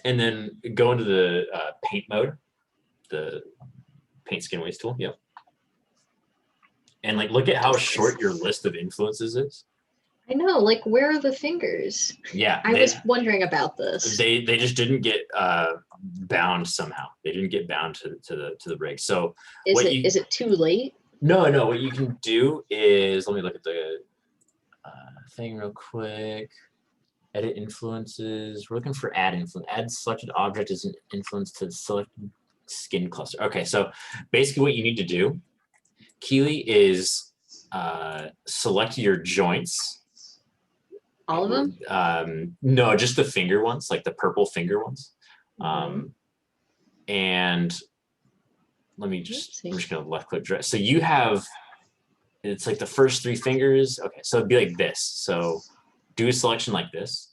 and then go into the paint mode, the paint skin weights tool. Yep. And like, look at how short your list of influences is. I know, like, where are the fingers? Yeah, I was wondering about this. They just didn't get bound somehow. They didn't get bound to the rig. So is it too late? No. What you can do is, let me look at the thing real quick. Edit influences. We're looking for add influence. Add selected object as an influence to the selected skin cluster. Okay, so basically what you need to do, Keely, is select your joints. All of them? No, just the finger ones, like the purple finger ones. And let me just, I'm just gonna left click drag. So you have, it's like the first three fingers. Okay, so it'd be like this. So do a selection like this.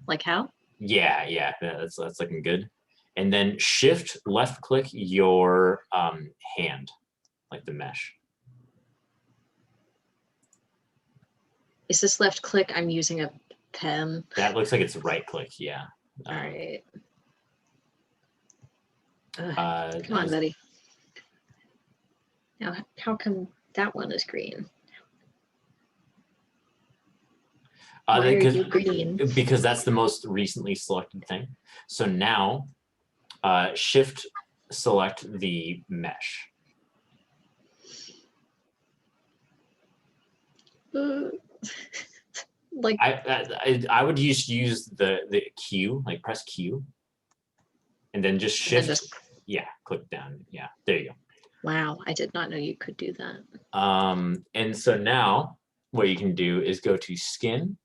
Like how? Yeah, that's looking good. And then shift left click your hand, like the mesh. Is this left click? I'm using a pen. That looks like it's right click, yeah. All right. Come on, buddy. Now, how come that one is green? Why are you green? Because that's the most recently selected thing. So now, shift select the mesh. Like, I would use the Q, like press Q, and then just shift. Yeah, click down. Yeah, there you go. Wow, I did not know you could do that. And so now what you can do is go to skin.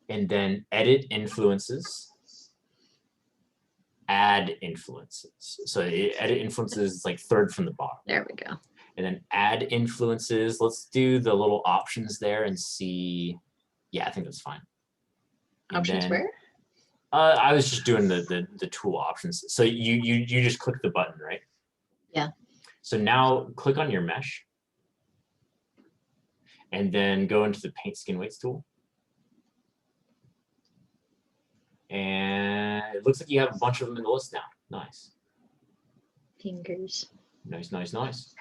And then edit influences. Add influences. So edit influences is like third from the bottom. There we go. And then add influences. Let's do the little options there and see. Yeah, I think that's fine. And options then, where? I was just doing the tool options. So you just click the button, right? Yeah. So now click on your mesh. And then go into the paint skin weights tool. And it looks like you have a bunch of them in the list now. Nice. Fingers. Nice, nice, nice.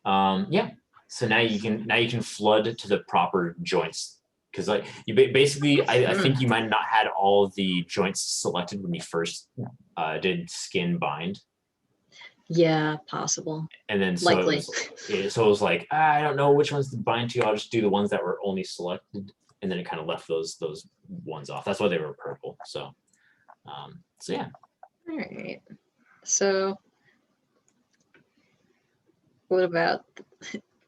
Yeah. So now you can flood to the proper joints, because like you basically, I think you might not had all the joints selected when you first did skin bind. Yeah, possible. And then so Likely. it was like, I don't know which ones to bind to. I'll just do the ones that were only selected, and then it kind of left those ones off. That's why they were purple. So yeah. All right. So what about,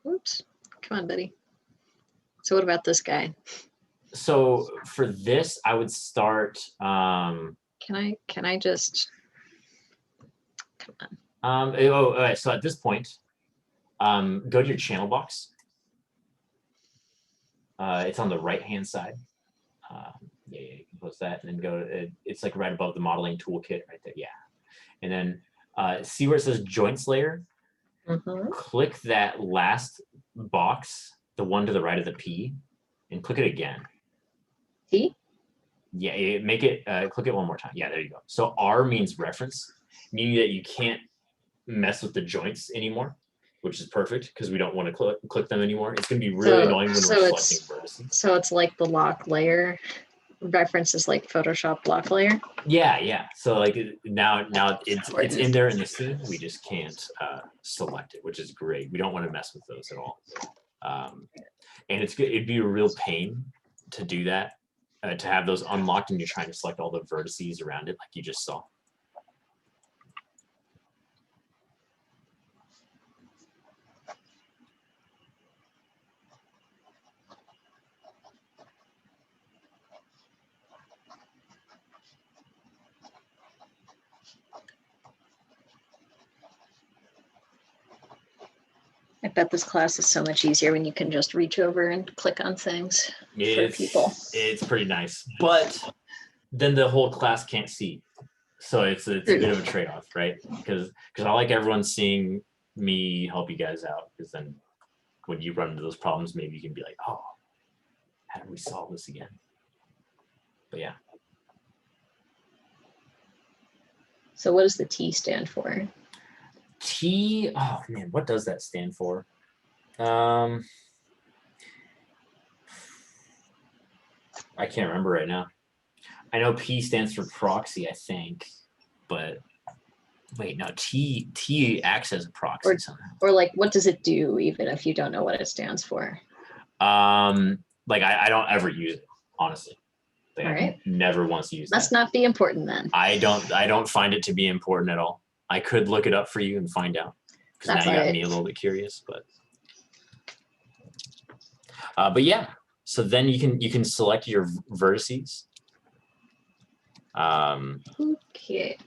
oops, come on, buddy. So what about this guy? So for this, I would start. Can I just, come on. All right, so at this point, go to your channel box. It's on the right-hand side. Yeah, you can post that, and then go. It's like right above the modeling toolkit, right there. Yeah, and then see where it says joints layer. Mhm. Click that last box, the one to the right of the P, and click it again. T? Yeah, make it. Click it one more time. Yeah, there you go. So R means reference, meaning that you can't mess with the joints anymore, which is perfect because we don't want to click them anymore. It's going to be really annoying when we're selecting vertices. So it's like the lock layer. Reference is like Photoshop lock layer. Yeah. So like now it's in there in the scene. We just can't select it, which is great. We don't want to mess with those at all. And it'd be a real pain to do that, to have those unlocked and you're trying to select all the vertices around it like you just saw. I bet this class is so much easier when you can just reach over and click on things for people. It's pretty nice, but then the whole class can't see, so it's a bit of a trade-off, right? Because I like everyone seeing me help you guys out, because then when you run into those problems, maybe you can be like, oh, how do we solve this again? But yeah. So what does the T stand for? T, oh man, what does that stand for? I can't remember right now. I know P stands for proxy, I think, but wait, no, T acts as a proxy somehow. Or like, what does it do, even if you don't know what it stands for? Like I don't ever use it, honestly. Like, All right. I never once used it. Must not be important then. I don't find it to be important at all. I could look it up for you and find out, because now you got me a little bit curious, but yeah. So then you can select your vertices. Okay.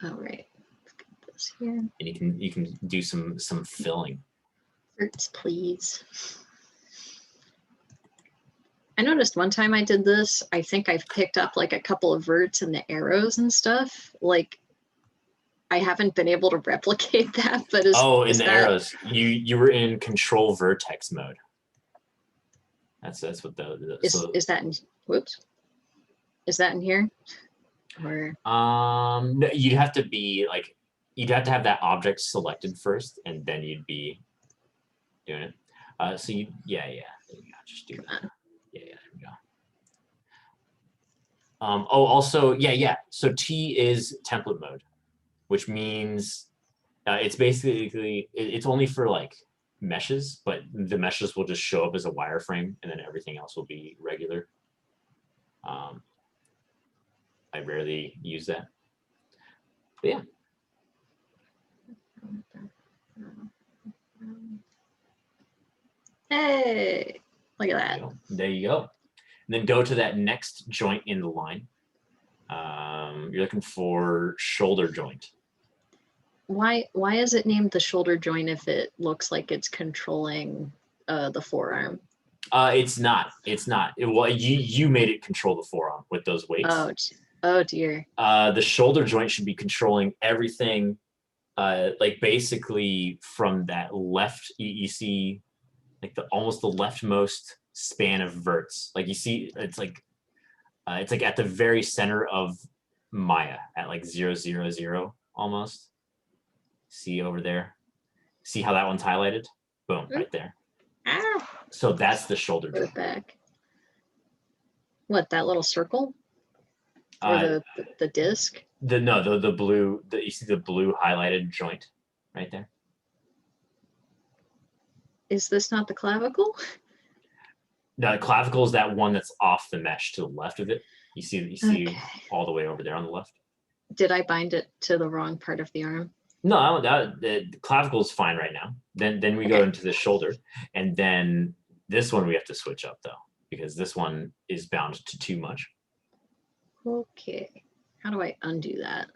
All right. Let's get this here. And you can do some filling. Verts, please. I noticed one time I did this, I think I've picked up like a couple of verts and the arrows and stuff. Like, I haven't been able to replicate that, but in the arrows, you were in control vertex mode. That's what is that in, whoops, is that in here? Or no, you'd have to have that object selected first, and then you'd be doing it. So yeah, there you go. Just do that. Yeah, there we go. Also, yeah. So T is template mode, which means it's basically it's only for like meshes, but the meshes will just show up as a wireframe, and then everything else will be regular. I rarely use that. But yeah. hey, look at that. There you go. And then go to that next joint in the line. You're looking for shoulder joint. Why is it named the shoulder joint if it looks like it's controlling the forearm? It's not. Well, you made it control the forearm with those weights. Oh dear. The shoulder joint should be controlling everything, like basically from that left. You see, like almost the leftmost span of verts. Like you see, it's like It's like at the very center of Maya at like 0, 0, 0 almost. See over there? See how that one's highlighted? Boom, right there. Ow. So that's the shoulder Put it joint. back. What, that little circle? Or Uh, the disc? the blue, you see the blue highlighted joint right there? Is this not the clavicle? No, the clavicle is that one that's off the mesh to the left of it. You see Okay. all the way over there on the left. Did I bind it to the wrong part of the arm? No, the clavicle is fine right now. Then we go Okay. into the shoulder, and then this one we have to switch up though, because this one is bound to too much. Okay. How do I undo that?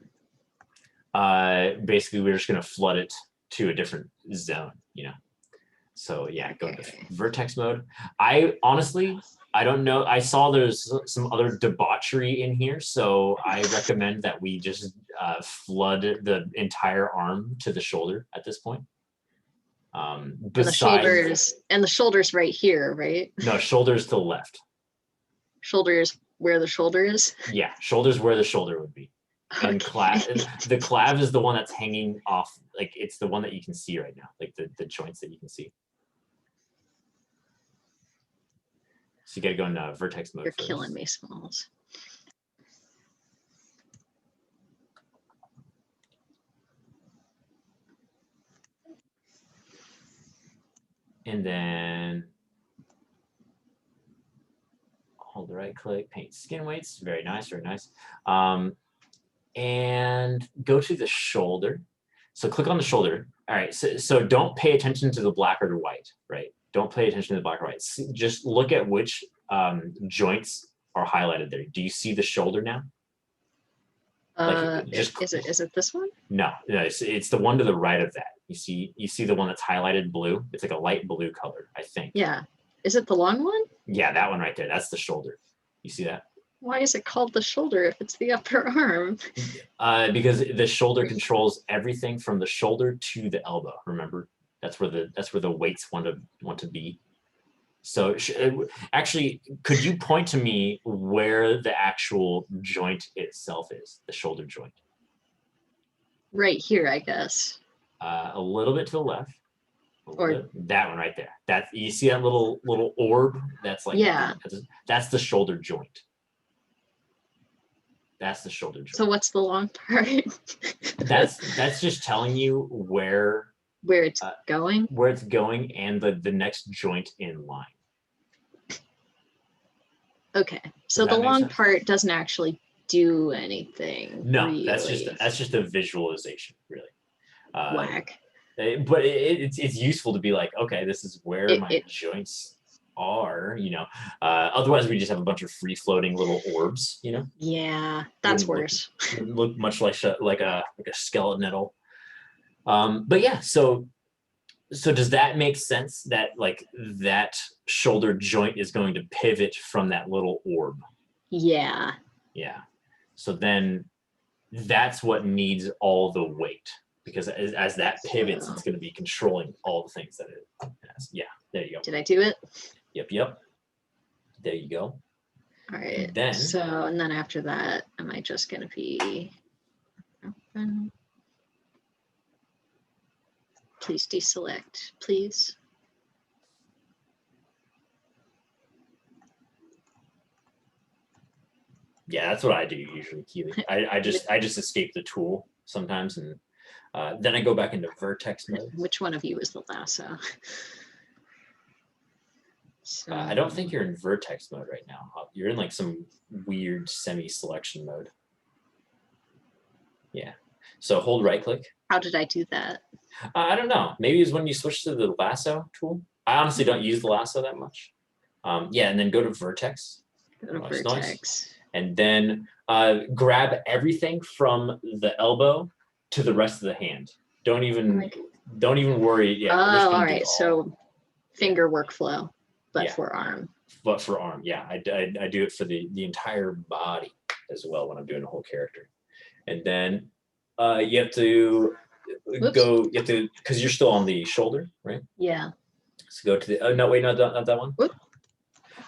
Basically, we're just gonna flood it to a different zone, So yeah, go into Okay. vertex mode. I honestly, I don't know. I saw there's some other debauchery in here, so I recommend that we just flood the entire arm to the shoulder at this point. And the Besides, shoulders right here, right? no, shoulders to the left. Shoulders where the shoulder is. Yeah, shoulders where the shoulder would be. And the clav is the one that's hanging off, like it's the one that you can see right now, like the joints that you can see. So you gotta go into vertex mode. You're first. killing me, Smalls. And then hold the right click, paint skin weights. Very nice, very nice. And go to the shoulder. So click on the shoulder. All right, so don't pay attention to the black or the white, right? Don't pay attention to the black or white. Just look at which joints are highlighted there. Do you see the shoulder now? Is it this one? No, it's the one to the right of that. You see the one that's highlighted blue? It's like a light blue color, I think. Yeah. Is it the long one? Yeah, that one right there. That's the shoulder. You see that? Why is it called the shoulder if it's the upper arm? Because the shoulder controls everything from the shoulder to the elbow. Remember, that's where the weights want to be. So actually, could you point to me where the actual joint itself is, the shoulder joint? Right here, I guess. A little bit to the left. Or that one right there. That you see that little orb? That's like yeah. That's the shoulder joint. That's the shoulder joint. So what's the long part? that's just telling you where it's going. Where it's going and the next joint in line. Okay. So the long part doesn't actually do anything. No, really. that's just a visualization, really. Whack. But it's useful to be like, okay, this is where my joints are, otherwise we just have a bunch of free floating little orbs, Yeah, that's worse. Look much like a skeletonettle. But yeah, so does that make sense that like that shoulder joint is going to pivot from that little orb? Yeah. So then that's what needs all the weight, because as that pivots, it's going to be controlling all the things that it has. Yeah, there you go. Did I do it? Yep. There you go. All right. And then after that, am I just going to be open? Please deselect, please. Yeah, that's what I do usually, Keely. I just escape the tool sometimes, and then I go back into vertex mode. Which one of you is the lasso? So, I don't think you're in vertex mode right now. You're in like some weird semi-selection mode. Yeah. So hold right click. How did I do that? I don't know. Maybe it's when you switch to the lasso tool. I honestly don't use the lasso that much. Yeah, and then go to vertex. Go to vertex. And then grab everything from the elbow to the rest of the hand. Don't even worry. Yeah. Oh, all right. So finger workflow, but for arm. But for arm, yeah. I do it for the entire body as well when I'm doing a whole character. And then you have to because you're still on the shoulder, right? Yeah. So go to the no, wait, not that one. Whoop.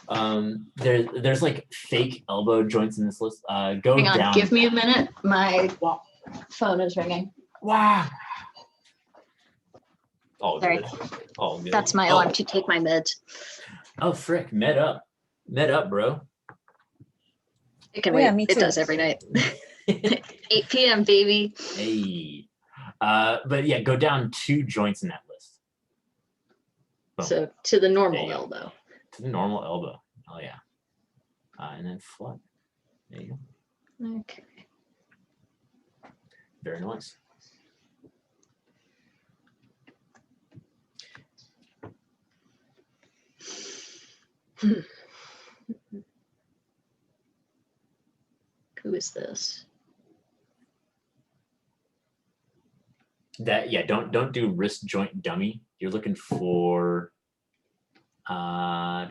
There's like fake elbow joints in this list. Go Hang on, down. give me a minute. My phone is ringing. Wow. All Sorry. good. All good. That's my alarm to take my meds. Oh frick, med up, bro. It can Oh, yeah, wait. me It too. does every night. 8 p.m. baby. Hey. But yeah, go down 2 joints in that list. Boom. So to the normal There you go. elbow. To the normal elbow. Oh yeah. And then flood. There you go. Okay. Very nice. Who is this? That yeah, don't do wrist joint dummy. You're looking for oh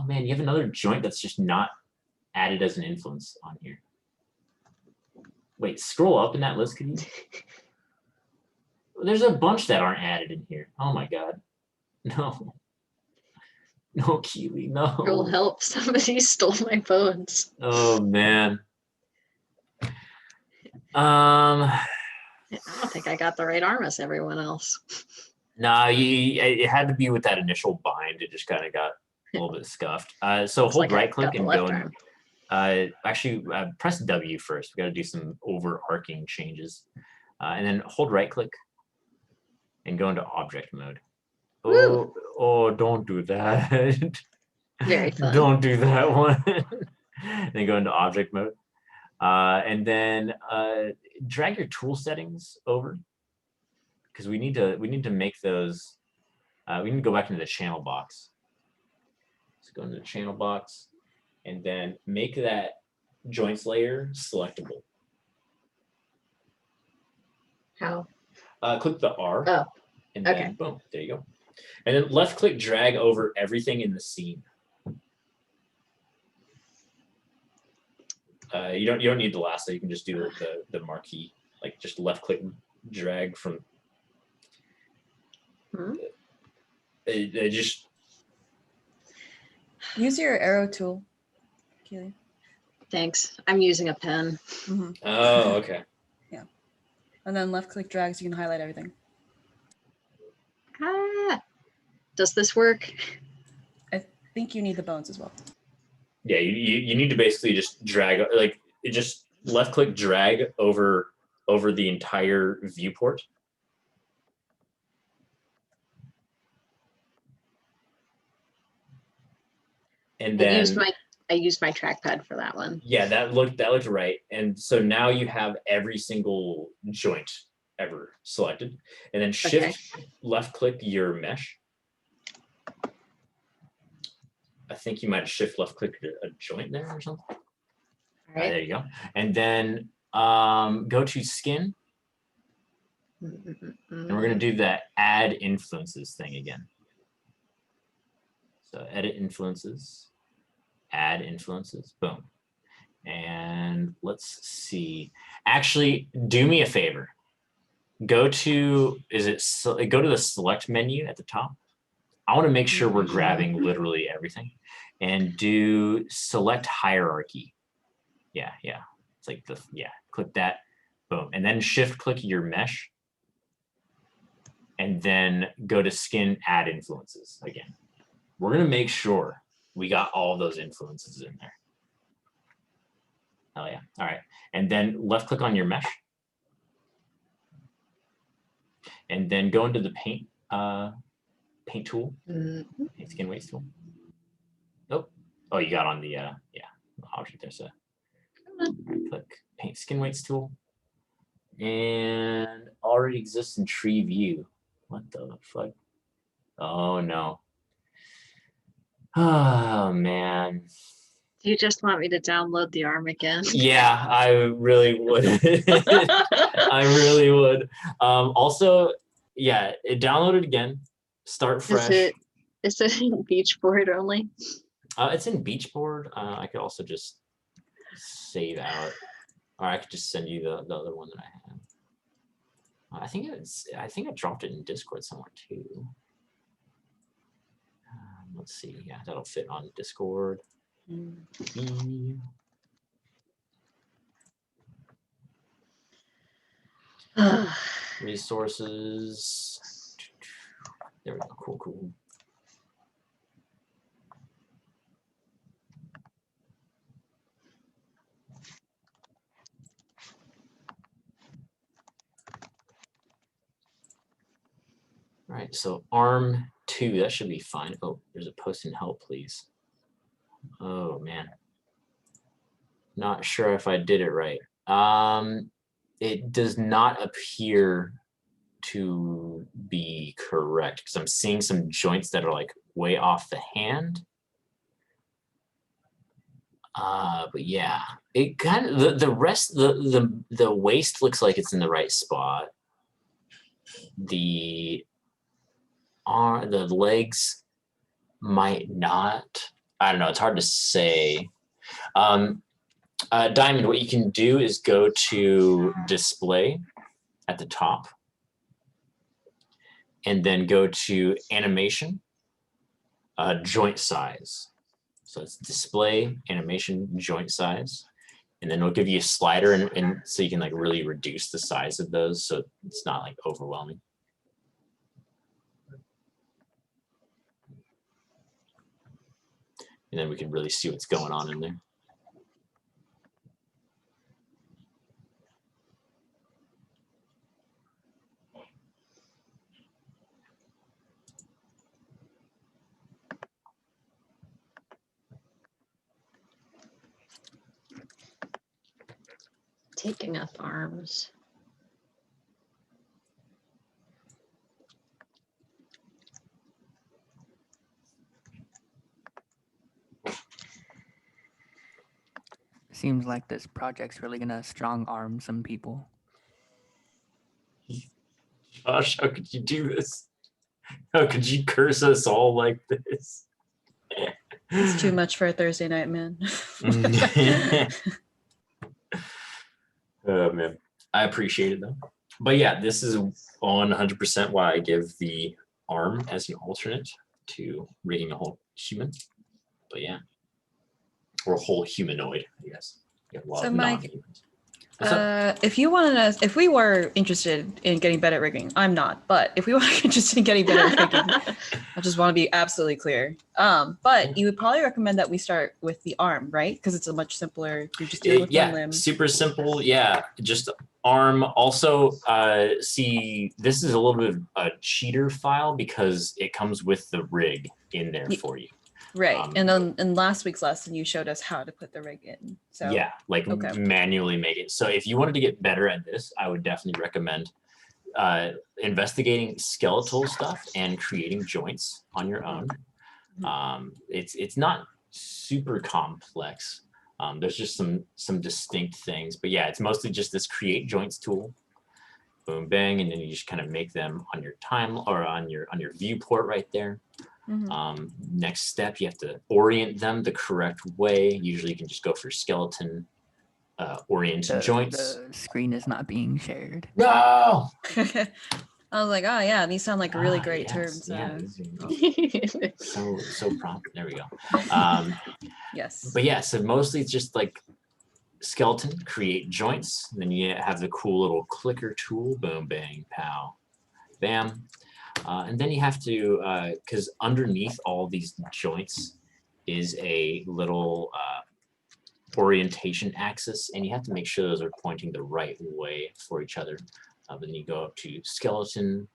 man, you have another joint that's just not added as an influence on here. Wait, scroll up in that list, could you? There's a bunch that aren't added in here. Oh my god. No. No, Keely, no. Girl, help. Somebody stole my bones. Oh man. I don't think I got the right arm as everyone else. Nah, it had to be with that initial bind. It just kind of got a little bit scuffed. So Looks hold like I right click got the and left go arm. and actually press W first. We got to do some overarching changes. And then hold right click and go into object mode. Woo! Oh, don't do that. Very fun. Don't do that one. Then go into object mode. And then drag your tool settings over because we need to make those. We need to go back into the channel box. So go into the channel box and then make that joints layer selectable. How? Click the R. Oh, and then okay. boom, there you go. And then left click drag over everything in the scene. You don't need the lasso. You can just do the marquee, like just left click drag from. Just Use your arrow tool, Keely. Thanks. I'm using a pen. Mm-hmm. oh okay. Yeah. And then left click drag so you can highlight everything. Ah, does this work? I think you need the bones as well. Yeah, you need to basically just drag like it just left click drag over the entire viewport. And then I used my trackpad for that one. Yeah, that looked right. And so now you have every single joint ever selected. And then shift left click your mesh. I think you might have shift left clicked a joint there or something. All right. There you go. And then go to skin. And we're going to do that add influences thing again. So edit influences, add influences, boom. And let's see. Actually, do me a favor. Go to the select menu at the top. I want to make sure we're grabbing literally everything and do select hierarchy. Yeah. It's like click that, boom. And then shift click your mesh and then go to skin, add influences again. We're going to make sure we got all those influences in there. Oh yeah. All right. And then left click on your mesh. And then go into the paint tool, paint skin weights tool. Nope. Oh, you got on the object there. So right click paint skin weights tool. And already exists in tree view. What the fuck? Oh no. Oh man. Do you just want me to download the arm again? Yeah, I really would. I really would. Also, yeah, download it again. Start fresh. Is it in Beachboard only? It's in Beachboard. I could also just save out, or I could just send you the other one that I have. I think I dropped it in Discord somewhere too. Let's see. Yeah, that'll fit on Discord. Resources. There we go. Cool, cool. All right, so arm 2, that should be fine. Oh, there's a post in help, please. Oh man. Not sure if I did it right. It does not appear to be correct because I'm seeing some joints that are like way off the hand. But yeah, it kind of the rest the waist looks like it's in the right spot. The legs might not. I don't know. It's hard to say. Diamond, what you can do is go to display at the top and then go to animation, joint size. So it's display, animation, joint size. And then it'll give you a slider and so you can like really reduce the size of those so it's not like overwhelming. And then we can really see what's going on in there. Taking up arms. Seems like this project's really gonna strong arm some people. Josh, how could you do this? How could you curse us all like this? It's too much for a Thursday night, man. Oh man, I appreciate it though. But yeah, this is 100% why I give the arm as an alternate to rigging a whole human. But yeah, or a whole humanoid, I guess. You have a lot So of Mike, non-humans. What's up? if you wanted us, if we were interested in getting better at rigging, I'm not, but if we were interested in getting better at rigging, I just want to be absolutely clear. But you would probably recommend that we start with the arm, right? Because it's a much simpler, you're just dealing with one limb. Super simple. Yeah, just arm. Also, see, this is a little bit of a cheater file because it comes with the rig in there for you. Right. And then in last week's lesson, you showed us how to put the rig in. So yeah, like manually make it. So if you wanted to get better at this, I would definitely recommend investigating skeletal stuff and creating joints on your own. It's not super complex. There's just some distinct things, but yeah, it's mostly just this create joints tool. Boom, bang, and then you just kind of make them on your time or on your viewport right there. Next step, you have to orient them the correct way. Usually you can just go for skeleton oriented joints. The screen is not being shared. No! I was like, oh yeah, these sound like really great terms. Yeah, so prompt. There we go. Yes. But yeah, so mostly it's just like skeleton, create joints. And then you have the cool little clicker tool. Boom, bang, pow, bam. And then you have to, because underneath all these joints is a little orientation axis, and you have to make sure those are pointing the right way for each other. Then you go up to skeleton,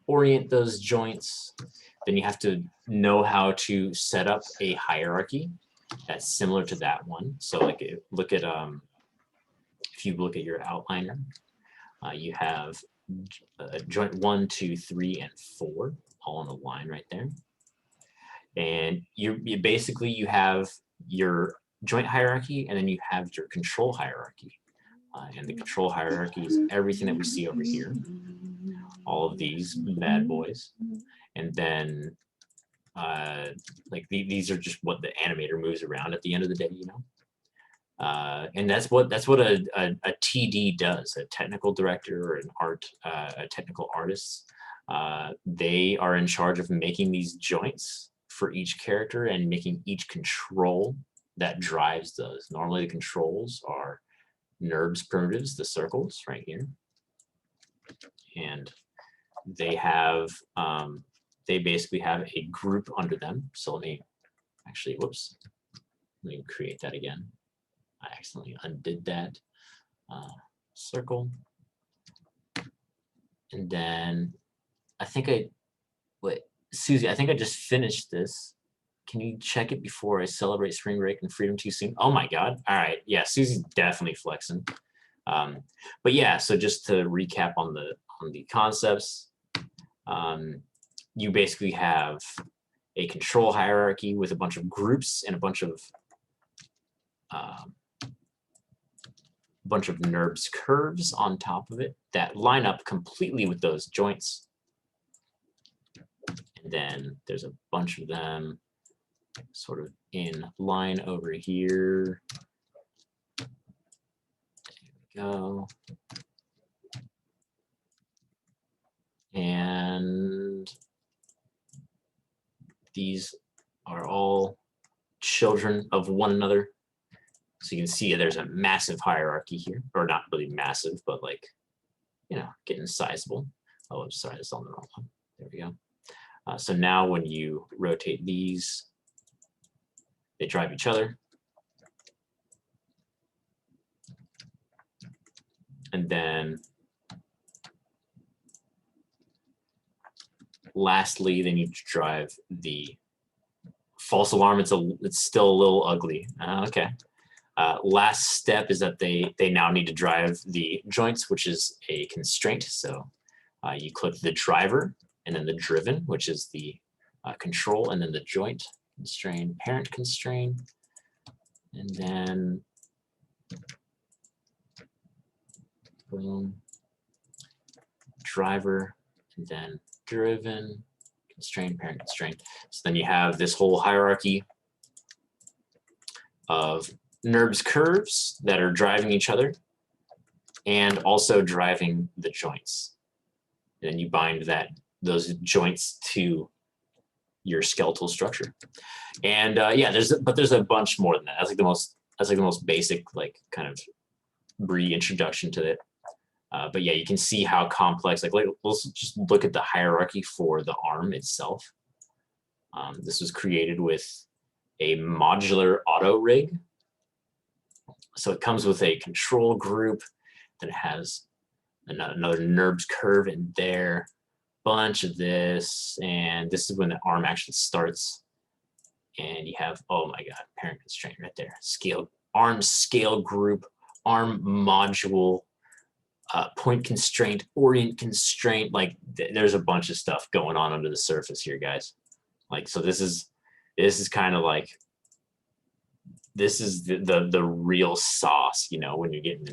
orient those joints. Then you have to know how to set up a hierarchy that's similar to that one. So like look at, if you look at your outliner, you have joint 1, 2, 3, and 4 all on the line right there. And you basically you have your joint hierarchy, and then you have your control hierarchy. And the control hierarchy is everything that we see over here, all of these bad boys. And then like these are just what the animator moves around at the end of the day, you know. And that's what a TD does, a technical director or a technical artist. They are in charge of making these joints for each character and making each control that drives those. Normally the controls are NURBS primitives, the circles right here. And they have, they basically have a group under them. So let me actually, whoops, let me create that again. I accidentally undid that. Circle. And then I think wait, Susie, I think I just finished this. Can you check it before I celebrate spring break and freedom too soon? Oh my God. All right. Yeah, Susie's definitely flexing. But yeah, so just to recap on the concepts, you basically have a control hierarchy with a bunch of groups and a bunch of NURBS curves on top of it that line up completely with those joints. And then there's a bunch of them sort of in line over here. There we go. And these are all children of one another. So you can see there's a massive hierarchy here, or not really massive, but like, you know, getting sizable. Oh, I'm sorry, it's on the wrong one. There we go. So now when you rotate these, they drive each other. And then lastly, they need to drive the false alarm. It's still a little ugly. Okay. Last step is that they now need to drive the joints, which is a constraint. So you click the driver and then the driven, which is the control, and then the joint constrain, parent constrain, and then boom, driver, and then driven, constrain, parent constrain. So then you have this whole hierarchy of NURBS curves that are driving each other and also driving the joints. And then you bind those joints to your skeletal structure. And yeah, there's a bunch more than that. That's like the most basic, like, kind of reintroduction to it. But yeah, you can see how complex, like let's just look at the hierarchy for the arm itself. This was created with a modular auto rig. So it comes with a control group that has another NURBS curve in there, bunch of this, and this is when the arm actually starts. And you have, oh my God, parent constraint right there. Scale, arm scale group, arm module, point constraint, orient constraint. Like there's a bunch of stuff going on under the surface here, guys. Like, so this is kind of like, this is the real sauce, you know, when you're getting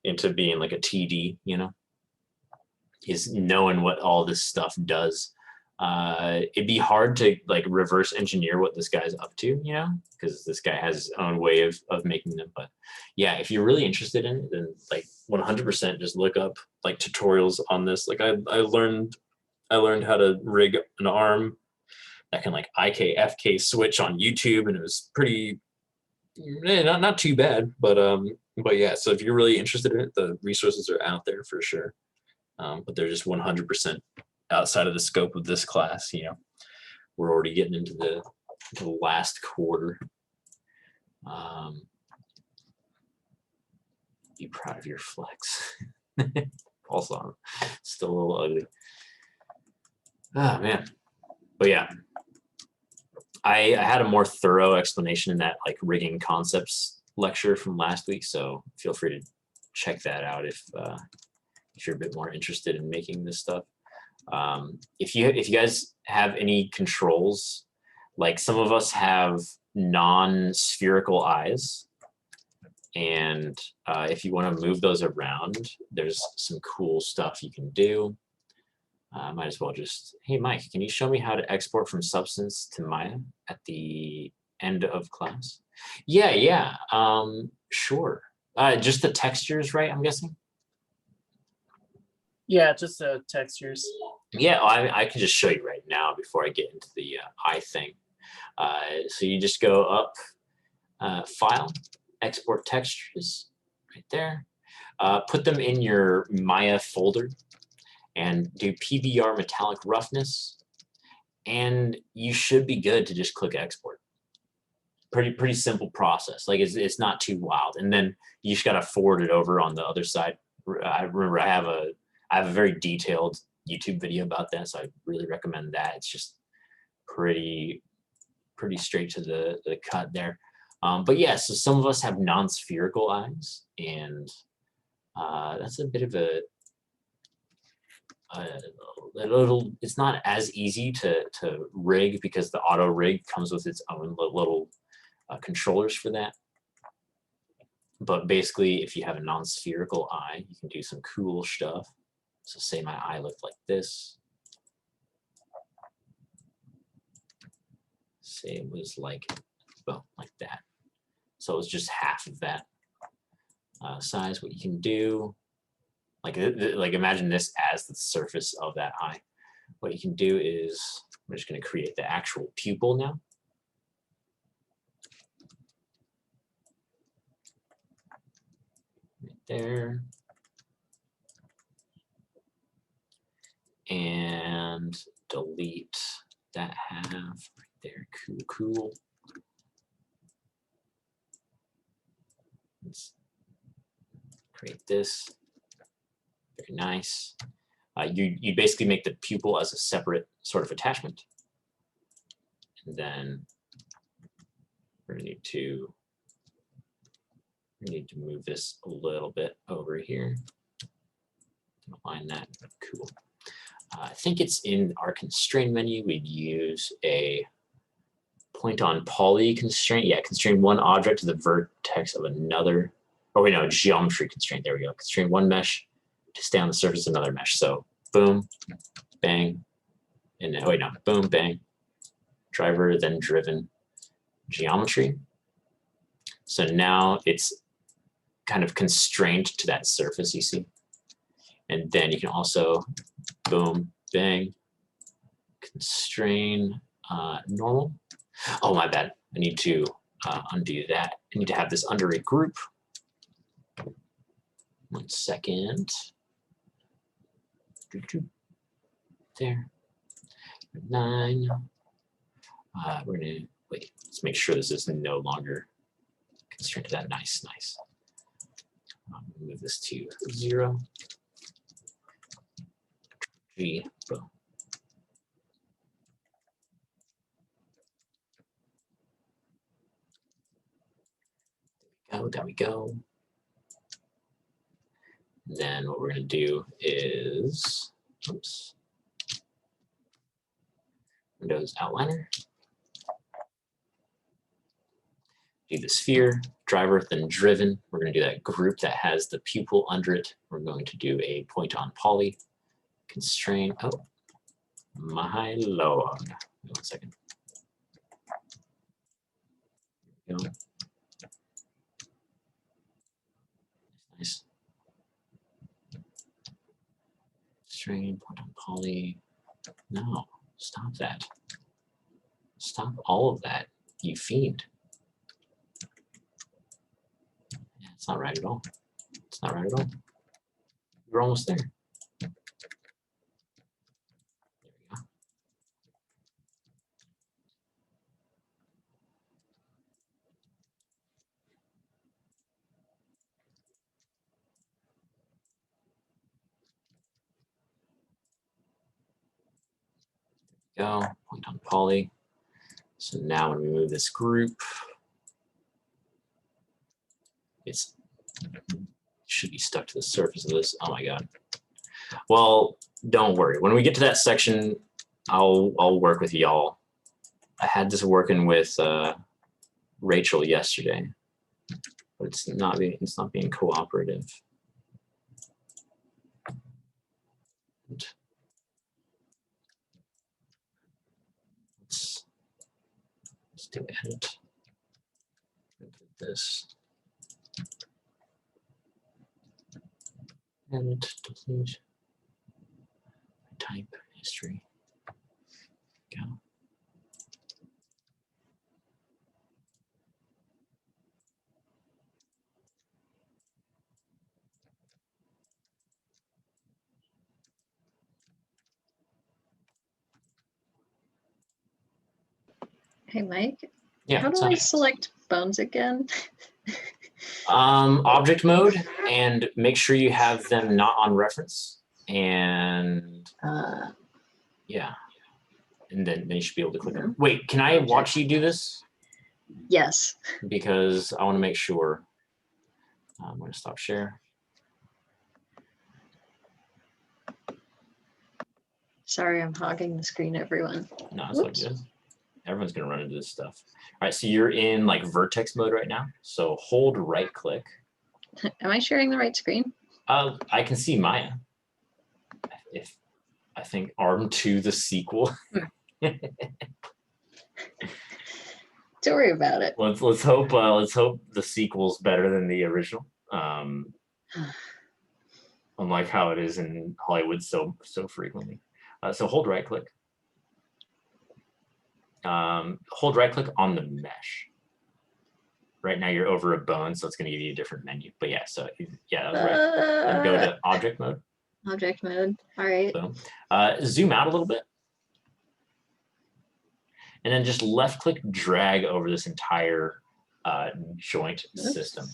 into being like a TD, you know, is knowing what all this stuff does. It'd be hard to like reverse engineer what this guy's up to, you know, because this guy has his own way of making them. But yeah, if you're really interested in it, then like 100% just look up like tutorials on this. Like I learned how to rig an arm that can like IK FK switch on YouTube, and it was pretty not too bad. But yeah, so if you're really interested in it, the resources are out there for sure. But they're just 100% outside of the scope of this class. You know, we're already getting into the last quarter. Be proud of your flex. Also, still a little ugly. Oh man, but yeah, I had a more thorough explanation in that like rigging concepts lecture from last week. So feel free to check that out if you're a bit more interested in making this stuff. If you guys have any controls, like some of us have non-spherical eyes, and if you want to move those around, there's some cool stuff you can do. Might as well just, hey Mike, can you show me how to export from Substance to Maya at the end of class? Yeah, sure. Just the textures, right? I'm guessing. Yeah, just textures. Yeah, I can just show you right now before I get into the eye thing. So you just go up, File, Export Textures, right there. Put them in your Maya folder and do PBR Metallic Roughness, and you should be good to just click Export. Pretty simple process. Like it's not too wild, and then you just gotta forward it over on the other side. I remember I have a very detailed YouTube video about that, so I really recommend that. It's just pretty straight to the cut there. But yeah, so some of us have non-spherical eyes, and that's a bit of a little. It's not as easy to rig because the auto rig comes with its own little controllers for that. But basically, if you have a non-spherical eye, you can do some cool stuff. So say my eye looked like this. Say it was like, well, like that. So it's just half of that size. What you can do, like imagine this as the surface of that eye. What you can do is, I'm just going to create the actual pupil now. Right there. And delete that half right there. Cool. Let's create this. Very nice. You basically make the pupil as a separate sort of attachment. And then we're going to need to move this a little bit over here. Align that. Cool. I think it's in our constraint menu. We'd use a point on poly constraint. Yeah, constrain one object to the vertex of another. Oh wait, no, geometry constraint. There we go. Constrain one mesh to stay on the surface of another mesh. So boom, bang, and then, wait, no, boom, bang, driver, then driven, geometry. So now it's kind of constrained to that surface you see. And then you can also boom, bang, constrain normal. Oh, my bad. I need to undo that. I need to have this under a group. 1 second. There. 9. We're gonna wait. Let's make sure this is no longer constrained to that. Nice. Move this to 0. G. Boom. There we go. Then what we're going to do is, oops, Windows Outliner. Do the sphere, driver, then driven. We're going to do that group that has the pupil under it. We're going to do a point on poly, constrain. Oh, my lord. 1 second. There we go. Nice. Constrain, point on poly. No, stop that. Stop all of that, you fiend. It's not right at all. It's not right at all. We're almost there. There we go. Go, point on poly. So now when we move this group, it should be stuck to the surface of this. Oh my god. Well, don't worry. When we get to that section, I'll work with y'all. I had this working with Rachel yesterday, but it's not being cooperative. Let's do edit. Put this. Edit, delete. Type history. Go. Hey, Mike. Yeah. How do so- I select bones again? Object mode, and make sure you have them not on reference. And yeah, and then you should be able to click them. Wait, can I watch you do this? Yes. Because I want to make sure. I'm going to stop share. Sorry, I'm hogging the screen, everyone. No, that's all good. Everyone's going to run into this stuff. All right, so you're in like Vertex mode right now. So hold right click. Am I sharing the right screen? I can see Maya. If I think ARM 2 the sequel. Don't worry about it. Let's hope the sequel's better than the original. Unlike how it is in Hollywood so frequently. So hold right click. Hold right click on the mesh. Right now you're over a bone, so it's going to give you a different menu. But yeah, so yeah, that was right. Then go to object mode. Object mode. All right. Boom. Zoom out a little bit. And then just left click drag over this entire joint system.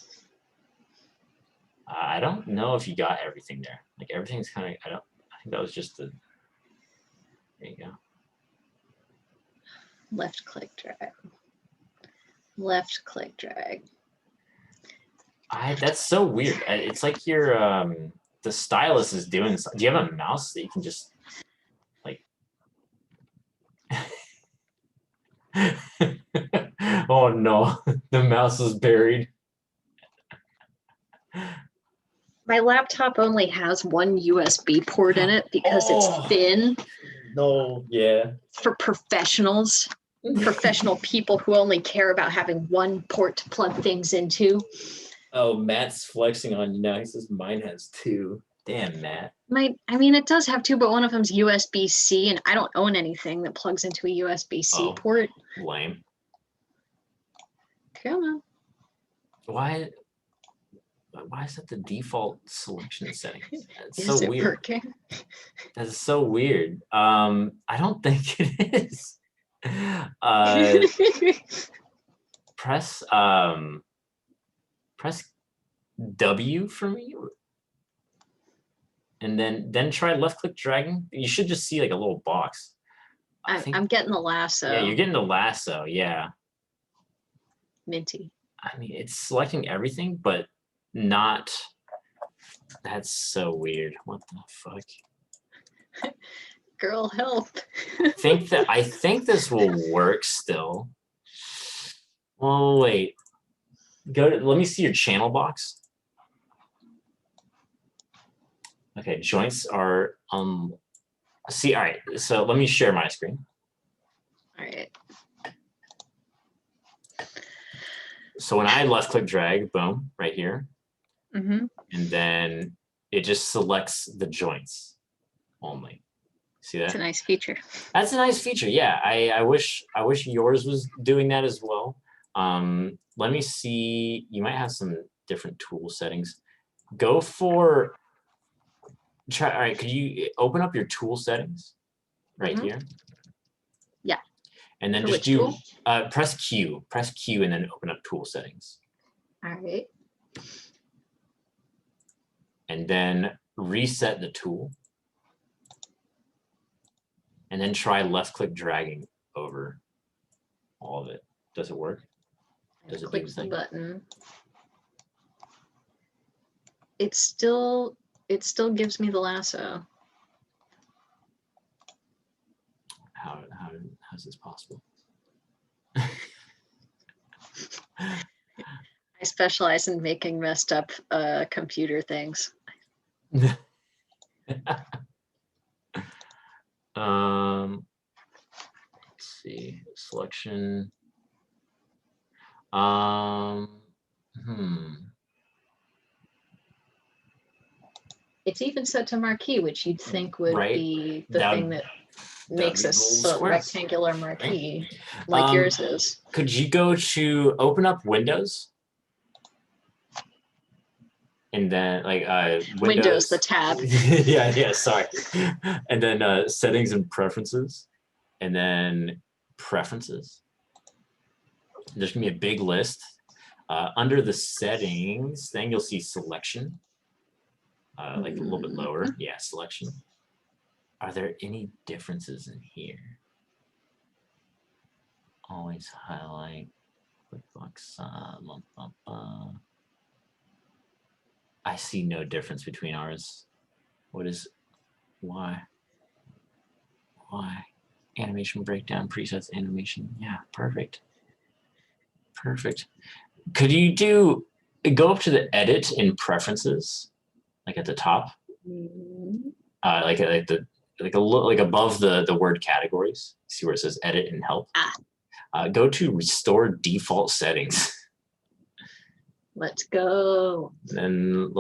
I don't know if you got everything there. Like everything's kind of, I think that was just the, there you go. Left click drag. Left click drag. That's so weird. It's like your, the stylus is doing this. Do you have a mouse that you can just like, oh no, the mouse is buried. My laptop only has one USB port in it because it's thin. No, yeah. For professionals, professional people who only care about having one port to plug things into. Oh, Matt's flexing on you now. He says mine has 2. Damn, Matt. I mean, it does have 2, but one of them's USB-C, and I don't own anything that plugs into a USB-C port. Lame. Come on. Why is that the default selection setting? That's Is so it weird. working? That's so weird. I don't think it is. Press W for me, and then try left click dragging. You should just see like a little box. I'm getting the lasso. Yeah, you're getting the lasso. Yeah. Minty. I mean, it's selecting everything, but not. That's so weird. What the fuck? Girl, help. I think this will work still. Oh wait. Let me see your channel box. Okay, joints are see, all right. So let me share my screen. All right. So when I left click drag, boom, right here. Mm-hmm. And then it just selects the joints only. See that? It's a nice feature. That's a nice feature. Yeah, I wish yours was doing that as well. Let me see. You might have some different tool settings. Go for try. All right, could you open up your tool settings right here? Yeah. And then For just which do tool? press Q, and then open up tool settings. All right. And then reset the tool. And then try left click dragging over all of it. Does it work? Does it do Click the the thing? button. It still gives me the lasso. How's this possible? I specialize in making messed up computer things. Let's see, selection. It's even set to marquee, which you'd think would Right. be the That thing would- that that'd makes be a the little squares. rectangular marquee, like yours is. Could you go to open up Windows? And then like Windows, the tab. yeah, sorry. And then settings and preferences. And then preferences. There's gonna be a big list. Under the settings, then you'll see selection. Like a little bit lower. Yeah, selection. Are there any differences in here? Always highlight. QuickBooks. I see no difference between ours. Why? Animation breakdown, presets, animation. Yeah, perfect. Perfect. Could you go up to the edit in preferences, like at the top, like above the word categories. See where it says edit and help. Go to restore default settings. Let's go. Then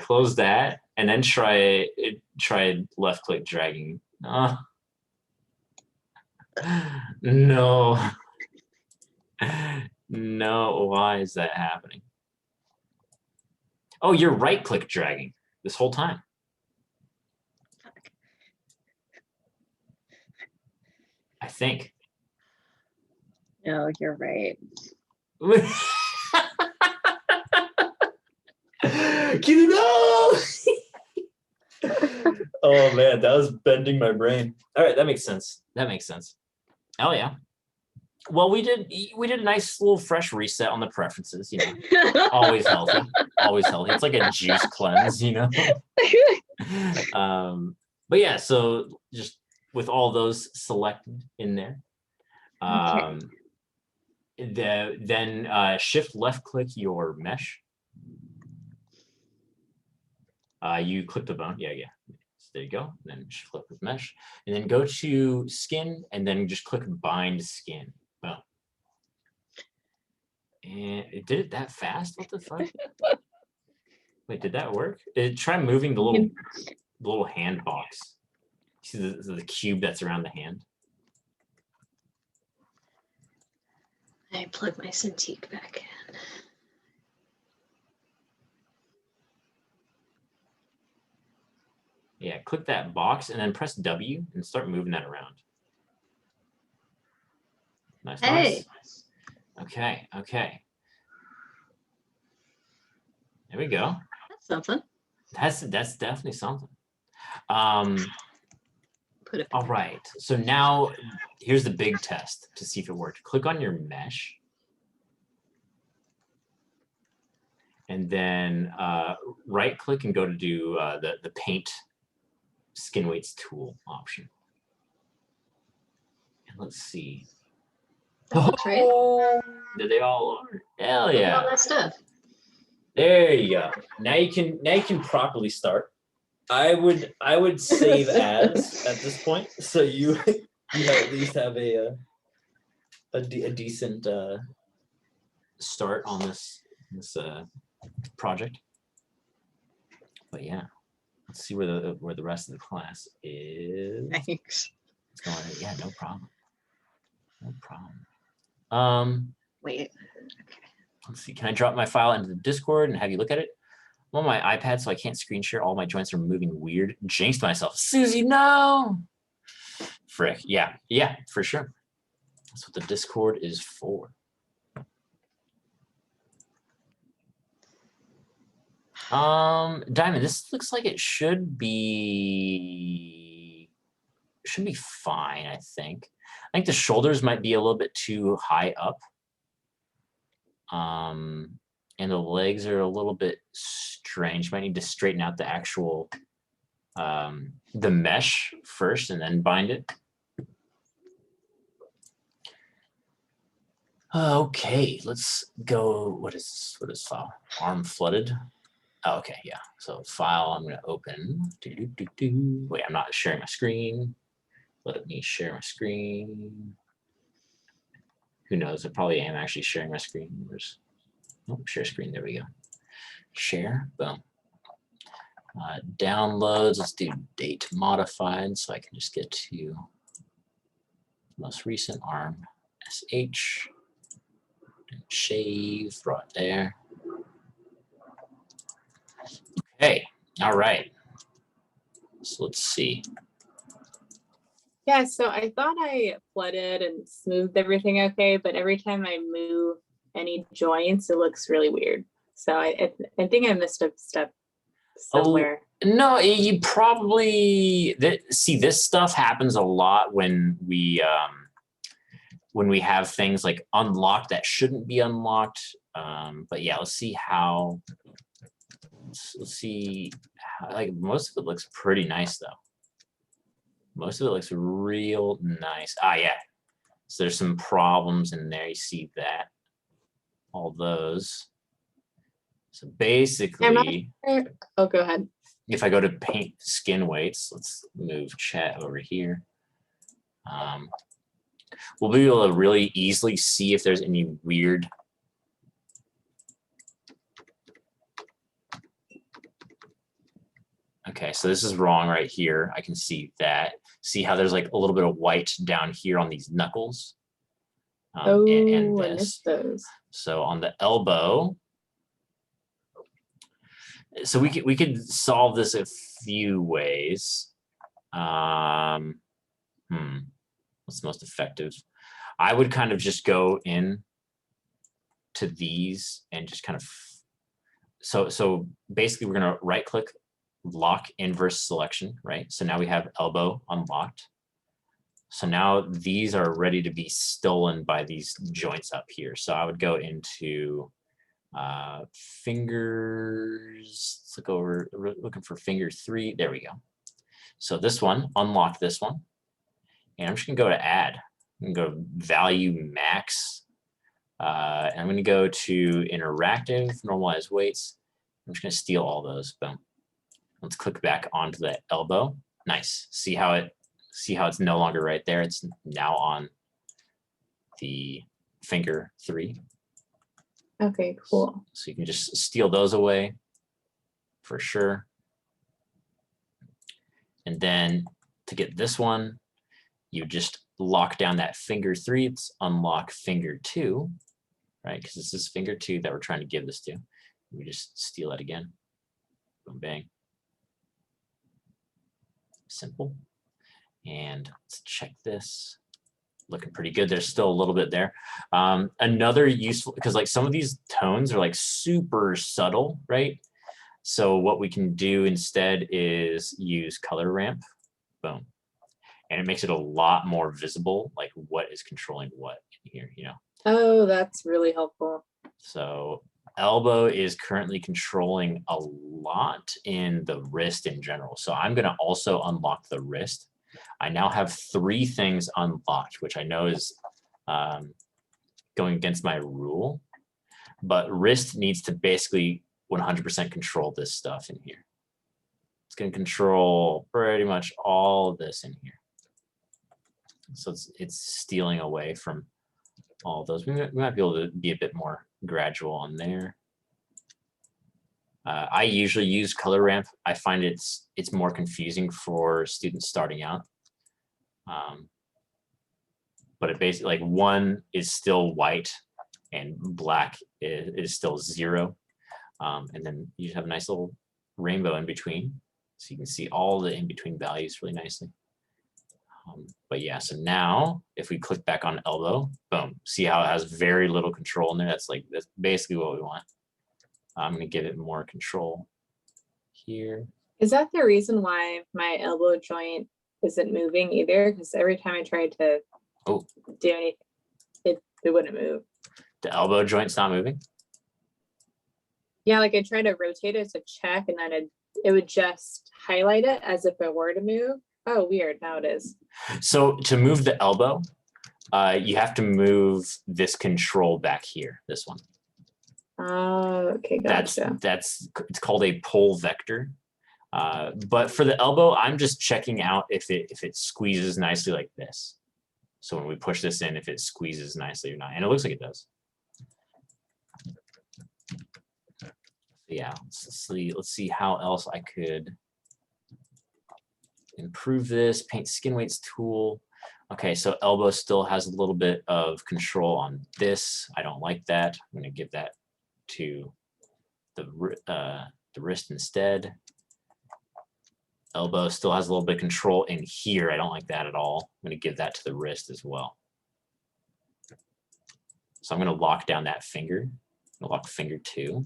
close that, and then try left click dragging. No. No, why is that happening? Oh, you're right click dragging this whole time. I think. No, you're right. No! Oh man, that was bending my brain. All right, that makes sense. Oh yeah. Well, we did a nice little fresh reset on the preferences, you know. Always healthy. It's like a juice cleanse, you know. But yeah, so just with all those selected in there. Then shift left click your mesh. You click the bone. Yeah. So there you go. And then shift left with mesh, and then go to skin, and then just click bind skin. Boom. And it did it that fast? What the fuck? Wait, did that work? Try moving the little hand box. See the cube that's around the hand? I plug my Cintiq back in. Yeah, click that box and then press W and start moving that around. Nice. Hey. Okay. There we go. That's something. That's definitely something. Put it. All right. So now here's the big test to see if it worked. Click on your mesh. And then right click and go to do the paint skin weights tool option. And let's see. That looks right. There they all are. Hell yeah. All that stuff. There you go. Now you can properly start. I would save as at this point, so you at least have a decent start on this project. But yeah, let's see where the rest of the class is. Thanks. It's going. Yeah, no problem. Wait. Let's see. Can I drop my file into the Discord and have you look at it? I'm on my iPad, so I can't screen share. All my joints are moving weird. Jinxed myself. Susie, no. Frick. Yeah, for sure. That's what the Discord is for. Diamond, this looks like it should be fine, I think. I think the shoulders might be a little bit too high up. And the legs are a little bit strange. Might need to straighten out the actual the mesh first and then bind it. Okay, let's go. What is file? Arm flooded. Oh, okay, yeah. So file I'm gonna open. Wait, I'm not sharing my screen. Let me share my screen. Who knows? I probably am actually sharing my screen. Share screen. There we go. Share. Boom. Downloads, let's do date modified so I can just get to most recent ARM SH. Shave right there. Okay, all right. So let's see. Yeah, so I thought I flooded and smoothed everything okay, but every time I move any joints, it looks really weird. So I think I missed a step somewhere. No, you probably see this stuff happens a lot when we have things like unlocked that shouldn't be unlocked. But yeah, let's see how. Let's see. Like most of it looks pretty nice though. Most of it looks real nice. Ah, yeah. So there's some problems in there. You see that? All those. So basically, Oh, go ahead. if I go to paint skin weights, let's move chat over here. We'll be able to really easily see if there's any weird. Okay, so this is wrong right here. I can see that. See how there's like a little bit of white down here on these knuckles. And I this. missed those. So on the elbow. So we could solve this a few ways. What's the most effective? I would kind of just go in to these and just kind of. So basically, we're gonna right click, lock inverse selection, right? So now we have elbow unlocked. So now these are ready to be stolen by these joints up here. So I would go into fingers. Let's look over, looking for finger 3. There we go. So this one, unlock this one. And I'm just gonna go to add. I'm gonna go value max. And I'm gonna go to interactive, normalize weights. I'm just gonna steal all those, boom. Let's click back onto the elbow. Nice. See how it's no longer right there. It's now on the finger 3. Okay, cool. So you can just steal those away for sure. And then to get this one, you just lock down that finger 3. It's unlock finger 2, right? Because this is finger 2 that we're trying to give this to. We just steal it again. Boom, bang. Simple. And let's check this. Looking pretty good. There's still a little bit there. Another useful, because like some of these tones are like super subtle, right? So what we can do instead is use color ramp. Boom. And it makes it a lot more visible, like what is controlling what in here, you know? Oh, that's really helpful. So elbow is currently controlling a lot in the wrist in general. So I'm going to also unlock the wrist. I now have 3 things unlocked, which I know is going against my rule, but wrist needs to basically 100% control this stuff in here. It's going to control pretty much all of this in here. So it's stealing away from all those. We might be able to be a bit more gradual on there. I usually use color ramp. I find it's more confusing for students starting out. But it basically, like, one is still white and black is still 0. And then you have a nice little rainbow in between. So you can see all the in-between values really nicely. But yeah, so now if we click back on elbow, boom, see how it has very little control in there? That's basically what we want. I'm going to give it more control here. Is that the reason why my elbow joint isn't moving either? Because every time I tried to do anything, it wouldn't move. The elbow joint's not moving? Yeah, like I tried to rotate it to check, and then it would just highlight it as if it were to move. Oh, weird. Now it is. So to move the elbow, you have to move this control back here, this one. Oh, okay, gotcha. It's called a pole vector. But for the elbow, I'm just checking out if it squeezes nicely like this. So when we push this in, if it squeezes nicely or not. And it looks like it does. Yeah, let's see how else I could improve this. Paint skin weights tool. Okay, so elbow still has a little bit of control on this. I don't like that. I'm going to give that to the wrist instead. Elbow still has a little bit of control in here. I don't like that at all. I'm going to give that to the wrist as well. So I'm going to lock down that finger. I'm going to lock finger 2.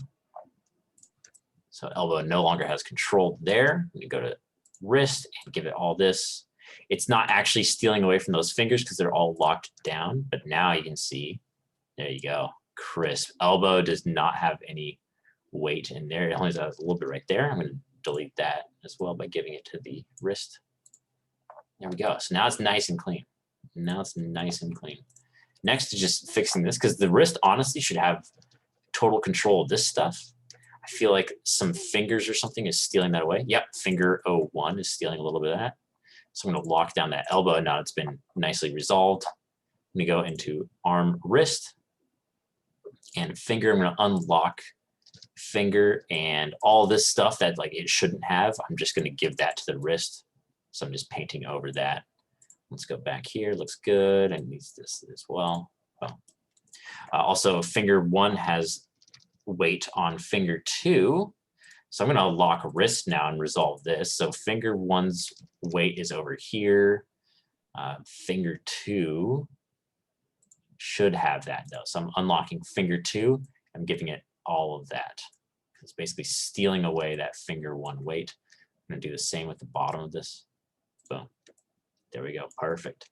So elbow no longer has control there. I'm going to go to wrist and give it all this. It's not actually stealing away from those fingers because they're all locked down, but now you can see, there you go, crisp. Elbow does not have any weight in there. It only has a little bit right there. I'm going to delete that as well by giving it to the wrist. There we go. So now it's nice and clean. Now it's nice and clean. Next is just fixing this, because the wrist honestly should have total control of this stuff. I feel like some fingers or something is stealing that away. Yep, finger 01 is stealing a little bit of that. So I'm going to lock down that elbow. Now it's been nicely resolved. I'm going to go into arm, wrist, and finger. I'm going to unlock finger and all this stuff that like it shouldn't have. I'm just going to give that to the wrist. So I'm just painting over that. Let's go back here. Looks good. And needs this as well. Also, finger 1 has weight on finger 2. So I'm going to lock wrist now and resolve this. So finger 1's weight is over here. Finger 2 should have that though. So I'm unlocking finger 2. I'm giving it all of that. It's basically stealing away that finger 1 weight. I'm going to do the same with the bottom of this. Boom. There we go. Perfect.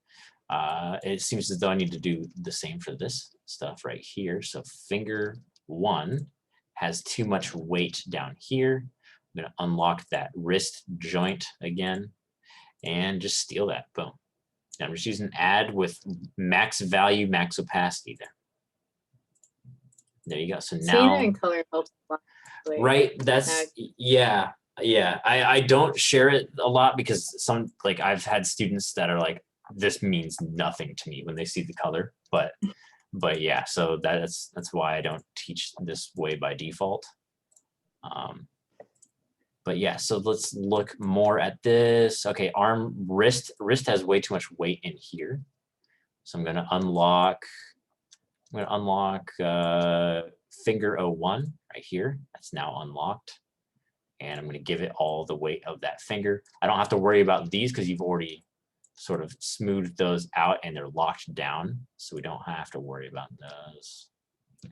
It seems as though I need to do the same for this stuff right here. So finger 1 has too much weight down here. I'm going to unlock that wrist joint again and just steal that. Boom. And I'm just using add with max value, max opacity there. There you go. So Seeing now, it in color helps a lot, actually. right? That's, yeah. I don't share it a lot because some, like I've had students that are like, this means nothing to me when they see the color, but yeah, so that's why I don't teach this way by default. But yeah, so let's look more at this. Okay, arm, wrist has way too much weight in here. So I'm gonna unlock finger 01 right here. That's now unlocked. And I'm gonna give it all the weight of that finger. I don't have to worry about these because you've already sort of smoothed those out and they're locked down. So we don't have to worry about those.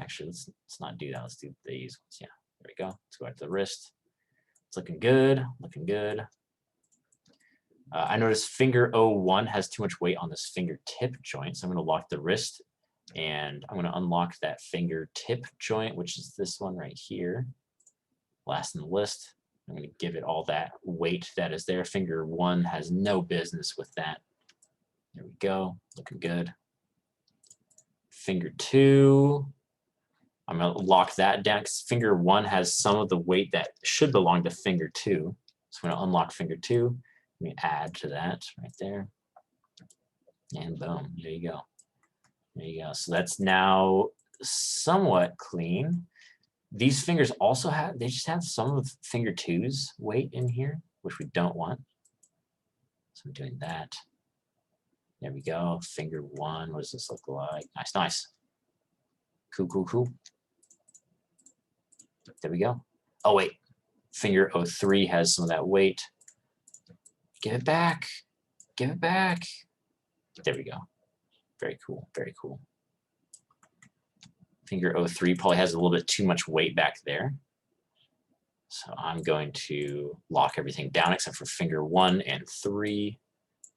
Actually, let's not do that. Let's do these ones. Yeah, there we go. Let's go back to the wrist. It's looking good, looking good. I noticed finger 01 has too much weight on this fingertip joint. So I'm gonna lock the wrist and I'm gonna unlock that fingertip joint, which is this one right here. Last in the list. I'm going to give it all that weight that is there. Finger 1 has no business with that. There we go. Looking good. Finger 2. I'm going to lock that down because finger 1 has some of the weight that should belong to finger 2. So I'm going to unlock finger 2. Let me add to that right there. And boom. There you go. There you go. So that's now somewhat clean. These fingers also have, they just have some of finger 2's weight in here, which we don't want. So I'm doing that. There we go. Finger 1, what does this look like? Nice, nice. Cool, cool, cool. There we go. Oh, wait. Finger 03 has some of that weight. Give it back. Give it back. There we go. Very cool, very cool. Finger 03 probably has a little bit too much weight back there. So I'm going to lock everything down except for finger 1 and 3.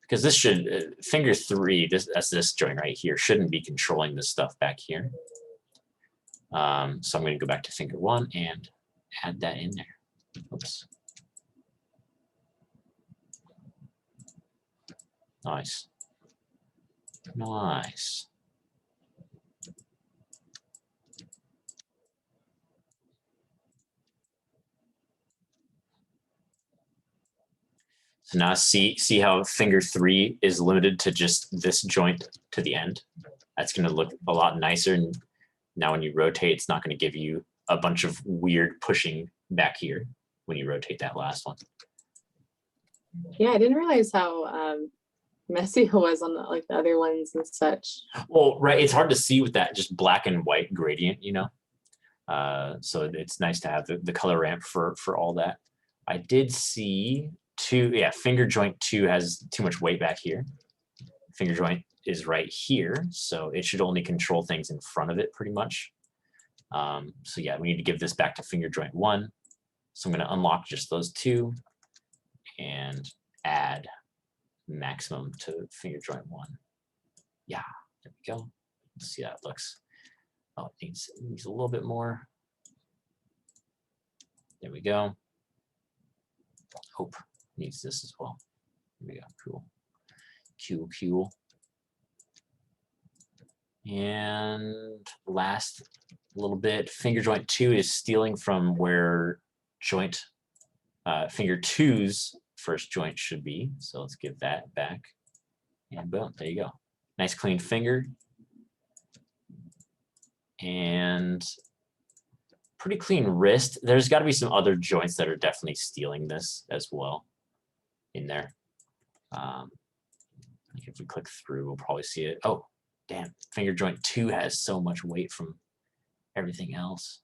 Because this should, finger 3, that's this joint right here, shouldn't be controlling this stuff back here. So I'm going to go back to finger 1 and add that in there. Oops. Nice. Nice. So now see how finger 3 is limited to just this joint to the end. That's going to look a lot nicer. And now when you rotate, it's not going to give you a bunch of weird pushing back here when you rotate that last one. Yeah, I didn't realize how messy it was on like the other ones and such. Well, right, it's hard to see with that just black and white gradient, you know. So it's nice to have the color ramp for all that. I did see finger joint 2 has too much weight back here. Finger joint is right here, so it should only control things in front of it pretty much. So yeah, we need to give this back to finger joint 1. So I'm going to unlock just those 2 and add maximum to finger joint 1. Yeah, there we go. Let's see how it looks. Oh, it needs a little bit more. There we go. Hope needs this as well. There we go. Cool. And last little bit, finger joint 2 is stealing from where joint finger 2's first joint should be. So let's give that back. And boom, there you go. Nice clean finger. And pretty clean wrist. There's got to be some other joints that are definitely stealing this as well in there. If we click through, we'll probably see it. Oh, damn. Finger joint 2 has so much weight from everything else.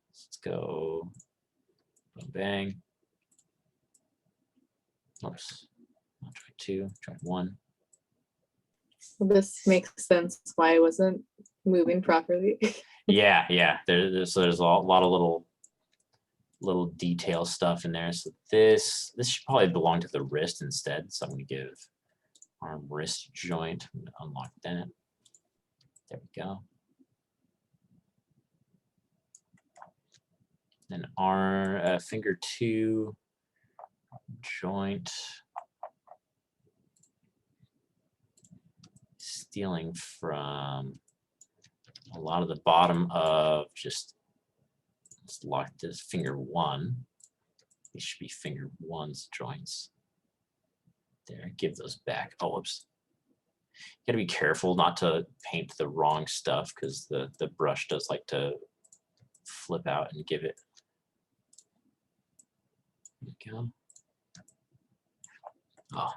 Let's go. Boom, bang. Oops. Not joint 2, joint 1. So this makes sense why I wasn't moving properly. Yeah. There's a lot of little detail stuff in there. So this should probably belong to the wrist instead. So I'm going to give arm wrist joint. I'm going to unlock that. There we go. Then arm finger 2 joint. Stealing from a lot of the bottom of just, let's lock this finger 1. These should be finger 1's joints. There, give those back. Oh, whoops. You gotta be careful not to paint the wrong stuff because the brush does like to flip out and give it. There we go. Oh,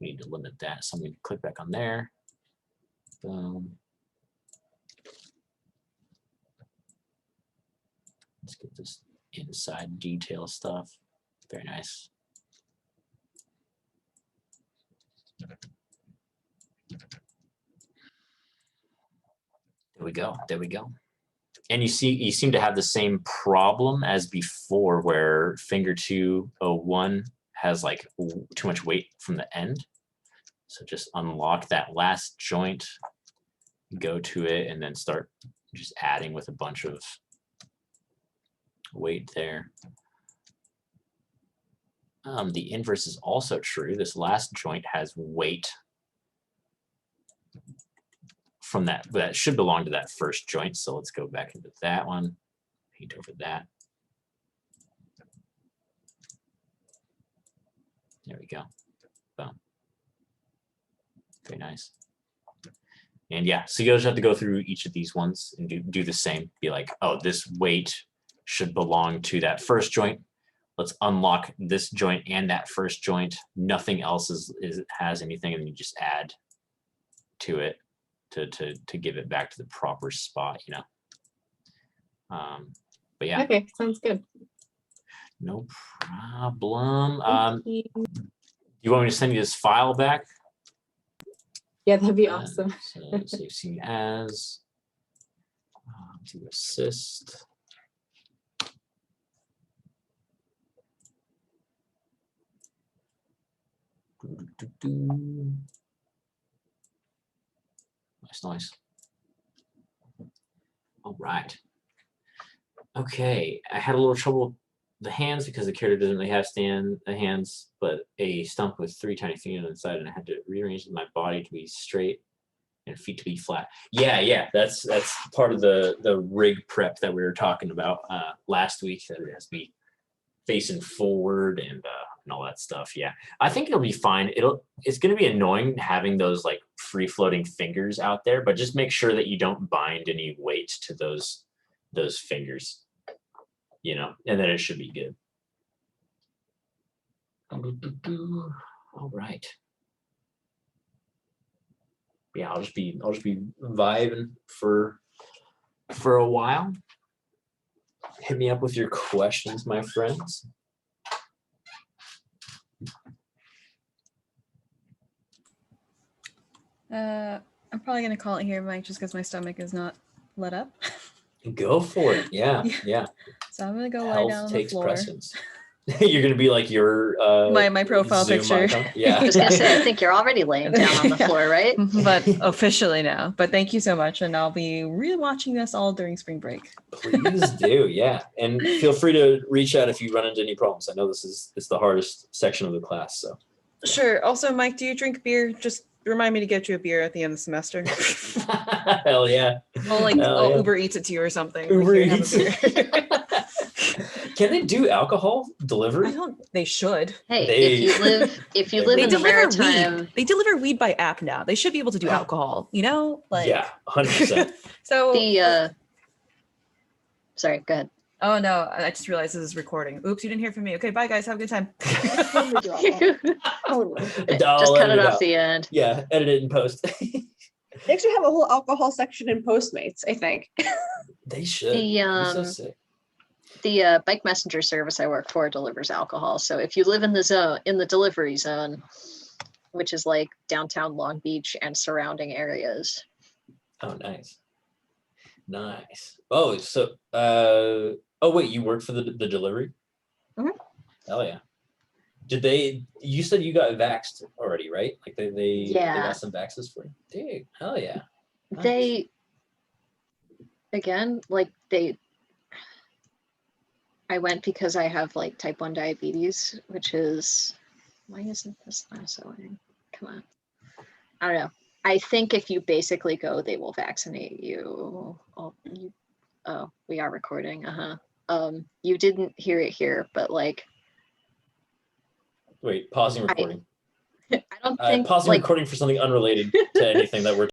we need to limit that. So I'm going to click back on there. Boom. Let's get this inside detail stuff. Very nice. There we go. There we go. And you seem to have the same problem as before, where finger 201 has like too much weight from the end. So just unlock that last joint, go to it, and then start just adding with a bunch of weight there. The inverse is also true. This last joint has weight from that should belong to that first joint. So let's go back into that one, paint over that. There we go. Boom. Very nice. And yeah, so you just have to go through each of these ones and do the same. Be like, oh, this weight should belong to that first joint. Let's unlock this joint and that first joint. Nothing else has anything, and you just add to it to give it back to the proper spot, you know. But yeah. Okay, sounds good. No problem. You want me to send you this file back? Yeah, that'd be awesome. So save as to assist. Nice. All right. Okay, I had a little trouble with the hands because the character doesn't really have hands, but a stump with 3 tiny fingers on the side, and I had to rearrange my body to be straight and feet to be flat. Yeah, that's part of the rig prep that we were talking about last week. That it has to be facing forward and all that stuff. Yeah, I think it'll be fine. It's going to be annoying having those like free floating fingers out there, but just make sure that you don't bind any weight to those those fingers, you know, and then it should be good. All right. Yeah, I'll just be vibing for a while. Hit me up with your questions, my friends. I'm probably gonna call it here, Mike, just because my stomach is not let up. Go for it. Yeah, yeah. So I'm gonna go lie Health down on the takes floor. precedence. You're gonna be like your My profile Zoom picture. icon. Yeah. I was gonna say, I think you're already laying down on the Yeah. floor, right? But officially now. But thank you so much, and I'll be rewatching this all during spring break. Please do, yeah. And feel free to reach out if you run into any problems. I know it's the hardest section of the class, so. Sure. Also, Mike, do you drink beer? Just remind me to get you a beer at the end of the semester. Hell yeah. I'll Hell yeah. Uber Eats it to you or something. Uber Here, have a Eats. beer. Can they do alcohol delivery? They should. Hey, They- if you they live They in the deliver maritime, weed. They deliver weed by app now. They should be able to do alcohol, you know? Like Yeah, 100%. So the sorry, go ahead. oh no, I just realized this is recording. Oops, you didn't hear from me. Okay, bye guys, have a good time. Totally do alcohol. Totally. I'll Just cut edit it off out. the end. Yeah, edit it in post. They actually have a whole alcohol section in Postmates, I think. They should. The That'd be so sick. the bike messenger service I work for delivers alcohol. So if you live in the delivery zone, which is like downtown Long Beach and surrounding areas. Oh, nice. Nice. Oh, so oh wait, you work for the delivery? Mhm. Hell yeah. You said you got vaxxed already, right? Like they Yeah. got some vaxes for you? Dude, hell yeah. Nice. They again, like I went because I have like type 1 diabetes, which is why isn't this lassoing? Come on. I don't know. I think if you basically go, they will vaccinate you. Oh, we are recording. You didn't hear it here, but like Wait, pausing recording. I don't think Pausing like recording for something unrelated to anything that we're